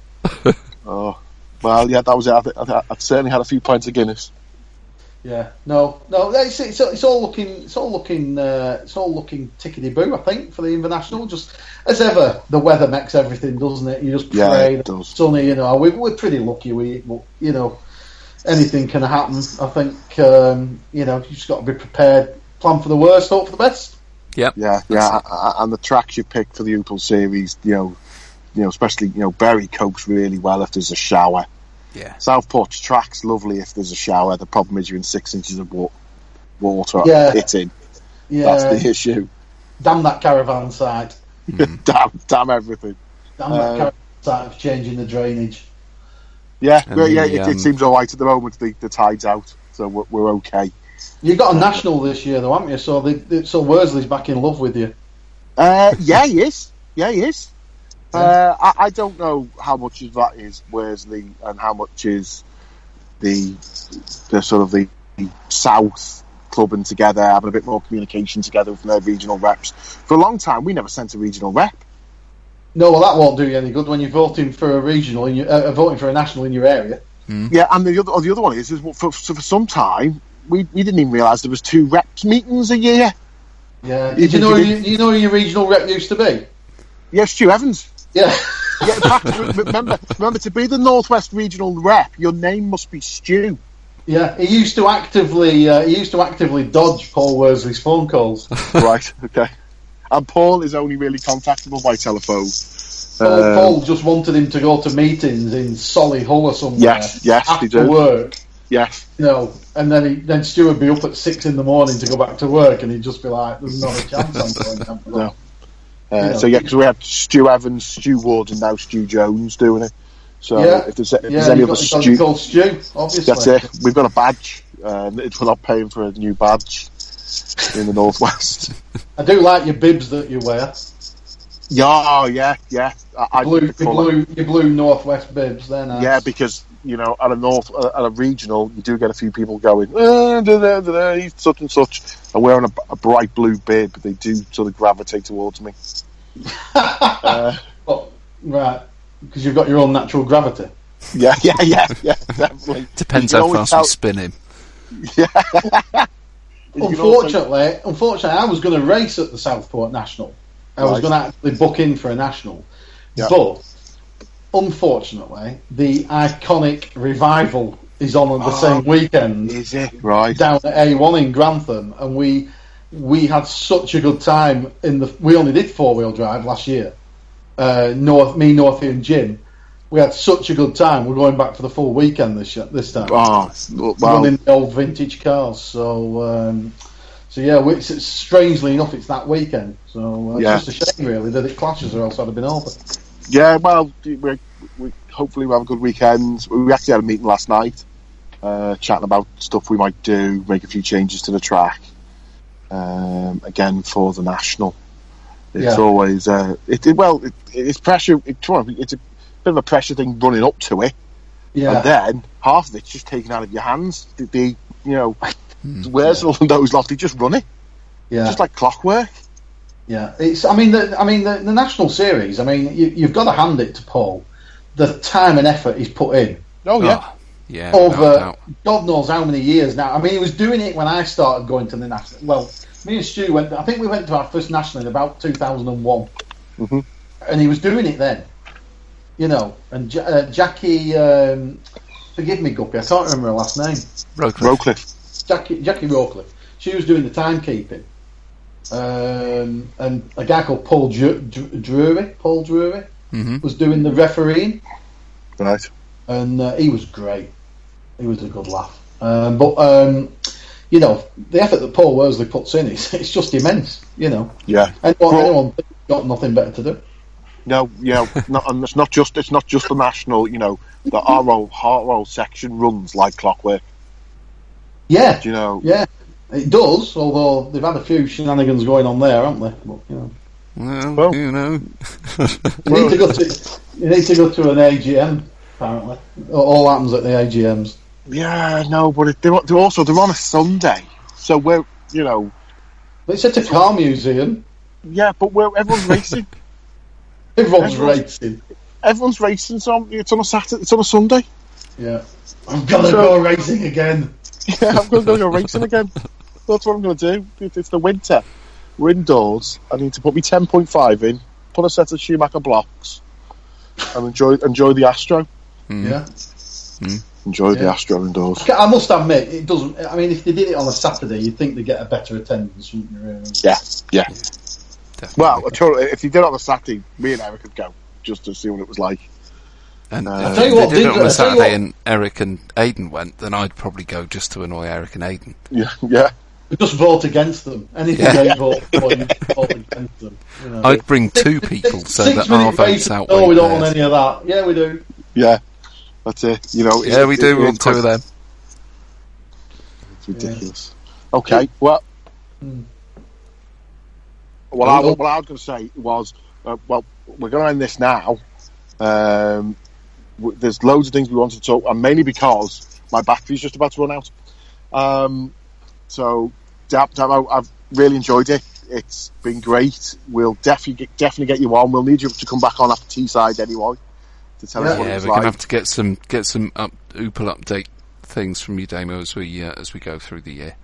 Oh, well, yeah, that was it. I've certainly had a few pints of Guinness. Yeah, no, it's all looking tickety boo. I think for the Invernation, just as ever, the weather makes everything, doesn't it? You just pray that it's sunny. We're pretty lucky. Anything can happen. I think you just got to be prepared, plan for the worst, hope for the best. Yep. Yeah. And the tracks you pick for the Opal series, especially Berry copes really well if there's a shower. Yeah. Southport's track's lovely if there's a shower. The problem is you're in 6 inches of water hitting. Yeah. That's the issue. Damn that caravan site. Damn everything. Damn that caravan site of changing the drainage. Yeah, And well, yeah. the, It seems all right at the moment. The tide's out, so we're okay. You got a national this year, though, haven't you? So Worsley's back in love with you. Yeah, he is. Yeah, he is. I don't know how much of that is Worsley and how much is the sort of the South clubbing together, having a bit more communication together with their regional reps. For a long time, we never sent a regional rep. No, well, that won't do you any good when you're voting for a regional, voting for a national in your area. Yeah, and the other one is for some time we didn't even realise there was 2 reps meetings a year. Yeah, did you know who your regional rep used to be? Yeah, Stu Evans. Yeah. Yeah, in fact, remember to be the Northwest Regional Rep, your name must be Stu. Yeah, he used to actively dodge Paul Worsley's phone calls. Right, okay. And Paul is only really contactable by telephone. Paul just wanted him to go to meetings in Solihull or somewhere. Yes, after he did. Work. Yes. You know, and then Stu would be up at 6 a.m. to go back to work, and he'd just be like, "There's not a chance I'm going." No. So yeah, because we had Stu Evans, Stu Ward, and now Stu Jones doing it. So if there's any other Stu, called Stu, obviously. That's it. We've got a badge. We're not paying for a new badge in the Northwest. I do like your bibs that you wear. Yeah. Your blue Northwest bibs. They're nice. Yeah, because at a regional, you do get a few people going, he's such and such, and wearing a bright blue bib, they do sort of gravitate towards me. Right, because you've got your own natural gravity. Yeah, definitely. Depends how fast we spin him. Yeah. Unfortunately, I was going to race at the Southport National. I was going to actually book in for a national, but unfortunately, the iconic revival is on the same weekend. Is it right down at A1 in Grantham, and we had such a good time we only did 4-wheel drive last year. Northie and Jim. We had such a good time. We're going back for the full weekend this time. Running the old vintage cars. So yeah, strangely enough, it's that weekend. So it's just a shame, really, that it clashes, or else I'd have been over. Yeah, well, we hopefully we'll have a good weekend. We actually had a meeting last night, chatting about stuff we might do, make a few changes to the track. Again, for the national. It's always it's pressure. It's a bit of a pressure thing running up to it, and then half of it's just taken out of your hands. Where's all those lot? They just run it, just like clockwork. Yeah, the national series. I mean, you've got to hand it to Paul. The time and effort he's put in. Oh yeah. Yeah, over God knows how many years now. I mean, he was doing it when I started going to the national. Well, me and Stu went. I think we went to our first national in about 2001, and he was doing it then. And Jackie, forgive me, Guppy, I can't remember her last name. Rowcliffe. Jackie Rowcliffe. She was doing the timekeeping, and a guy called Paul Drury was doing the refereeing. Right. And he was great. He was a good laugh. But the effort that Paul Worsley puts in, it's just immense. Yeah. Anyone got nothing better to do. No, and it's not just the national. The Heart Roll section runs like clockwork. Yeah. Do you know? Yeah, it does. Although they've had a few shenanigans going on there, haven't they? But, Well, you need to go to an AGM. Apparently, it all happens at the AGMs. Yeah, no, but they're on a Sunday, so we're It's at a car museum. Yeah, but everyone's racing. Everyone's racing. Everyone's racing. So it's on a Saturday. It's on a Sunday. Yeah, I'm gonna go racing again. Yeah, I'm gonna go racing again. That's what I'm gonna do. It's the winter. We're indoors. I need to put my 10.5 in, put a set of Schumacher blocks, and enjoy the Astro. Yeah. Enjoy the Astro indoors. I must admit, it doesn't. I mean, if they did it on a Saturday, you'd think they'd get a better attendance, wouldn't you? Really? Yeah. Definitely. Well, if you did it on a Saturday, me and Eric would go just to see what it was like. And I'll tell you if what, they did it on a Saturday and Eric and Aidan went, then I'd probably go just to annoy Eric and Aidan. Yeah. Just vote against them. Anything they vote for, you vote against them. I'd bring 2 people so that our votes outweigh No, we don't theirs. want any of that. Yeah, we do. Yeah. That's it. You know. Yeah, we do want two of them. It's ridiculous. Yeah. Okay. Well. What I was going to say was, well, we're going to end this now. There's loads of things we wanted to talk, and mainly because my battery's just about to run out. So, Damo, I've really enjoyed it. It's been great. We'll definitely get you on. We'll need you to come back on after Teesside anyway to tell us what it's we're like. gonna have to get some Opel update things from you, Damo, as we go through the year.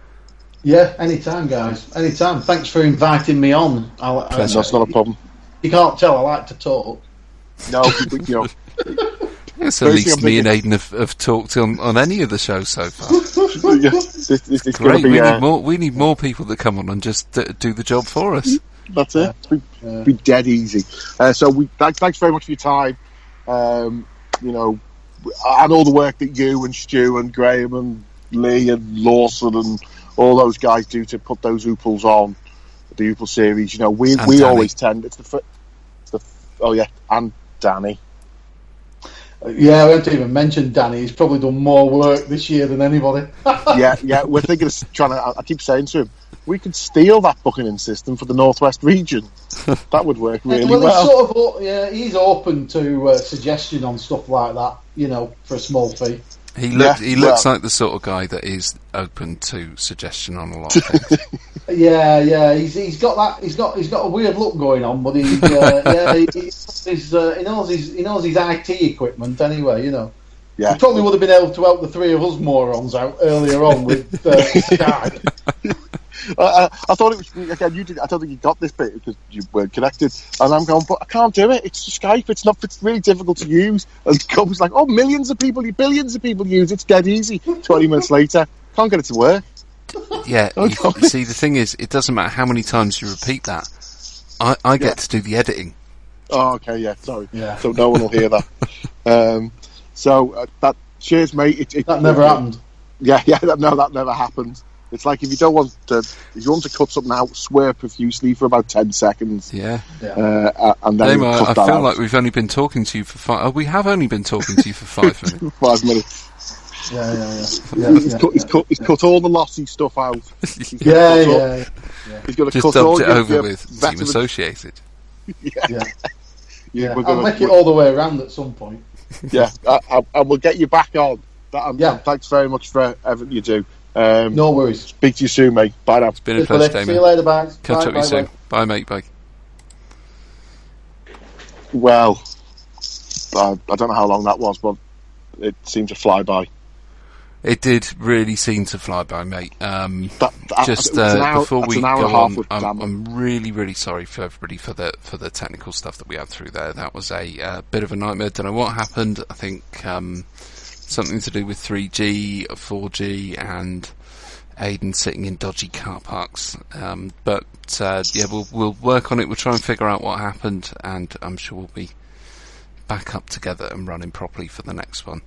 Yeah, anytime, guys. Anytime. Thanks for inviting me on. That's not a problem. You can't tell I like to talk. No, you know. It's at least me and Aidan have talked on any of the shows so far. It's great. We need more people that come on and just do the job for us. That's it. Be dead easy. So thanks very much for your time. You know, and all the work that you and Stu and Graham and Lee and Lawson and all those guys do to put those Opels on the Opel series. You know, we always tend. And Danny. Yeah, I haven't even mentioned Danny. He's probably done more work this year than anybody. yeah. We're thinking of trying to. I keep saying to him, we could steal that booking system for the Northwest region. That would work really well. He's open to suggestion on stuff like that. You know, for a small fee. He looks like the sort of guy that is open to suggestion on a lot of things. Yeah. He's got that. He's got a weird look going on, but he knows his IT equipment anyway. You know. Yeah. He probably would have been able to help the three of us morons out earlier on with Skype. I thought it was again. You did. I don't think you got this bit because you weren't connected. And I'm going, but I can't do it. It's Skype. It's really difficult to use. And Cub's like, oh, billions of people use it. It's dead easy. 20 minutes later, can't get it to work. Yeah. You see, the thing is, it doesn't matter how many times you repeat that. I get to do the editing. Oh, okay. Yeah. Sorry. Yeah. So no one will hear that. That cheers, mate. That never happened. Yeah. That never happened. It's like if you want to cut something out, swear profusely for about 10 seconds. Yeah. And then Damo, I feel like we've only been talking to you for 5. Oh, we have only been talking to you for 5 minutes. 5 minutes. Yeah. He's cut all the lossy stuff out. He's got to just cut dumped all it over with Team Associated. I'll make it all the way around at some point. Yeah, and we'll get you back on. Thanks very much for everything you do. No worries. Speak to you soon, mate. Bye now. It's been a pleasure, Damon. See you later, bye. Catch up with you soon. Bye, mate. Bye. Well, I don't know how long that was, but it seemed to fly by. It did really seem to fly by, mate. Before we go on, I'm really, really sorry for everybody for the technical stuff that we had through there. That was a bit of a nightmare. Don't know what happened. I think something to do with 3G, 4G, and Aidan sitting in dodgy car parks. We'll work on it. We'll try and figure out what happened, and I'm sure we'll be back up together and running properly for the next one.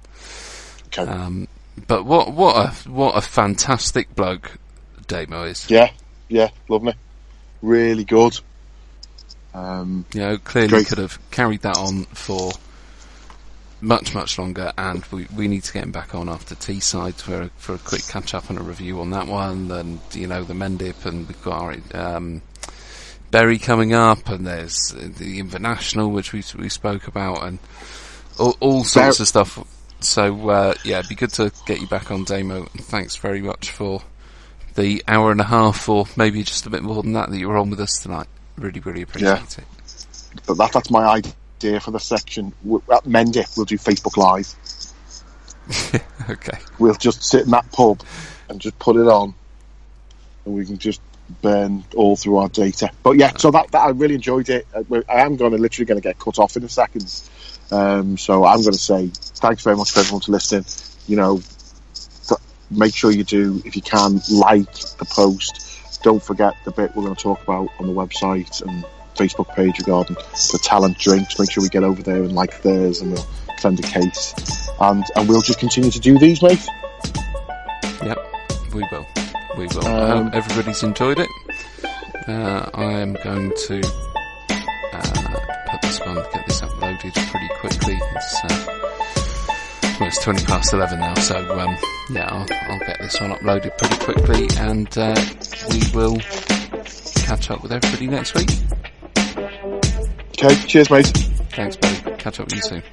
Okay. But what a fantastic bloke Damo is. Yeah, lovely, really good. Clearly great. Could have carried that on for much longer, and we need to get him back on after Teesside for a quick catch up and a review on that one. And the Mendip, and we've got our Berry coming up, and there's the International which we spoke about, and all sorts of stuff. So it'd be good to get you back on, Damo. And thanks very much for the hour and a half, or maybe just a bit more than that you were on with us tonight. Really, really appreciate it. But that's my idea for the section. At Mendip, we'll do Facebook Live. Okay. We'll just sit in that pub and just put it on, and we can just burn all through our data. But so that I really enjoyed it. I am literally going to get cut off in a second. So I'm going to say thanks very much for everyone to listen. Make sure you do, if you can, like the post. Don't forget the bit we're going to talk about on the website and Facebook page regarding the talent drinks. Make sure we get over there and like theirs, and we'll send a case. And we'll just continue to do these, mate. Yep, we will. I hope everybody's enjoyed it. I am going to put this one, get this uploaded pretty quickly. It's 20 past 11 now, so yeah, I'll get this one uploaded pretty quickly, and we will catch up with everybody next week. Okay, cheers, mate. Thanks, buddy. Catch up with you soon.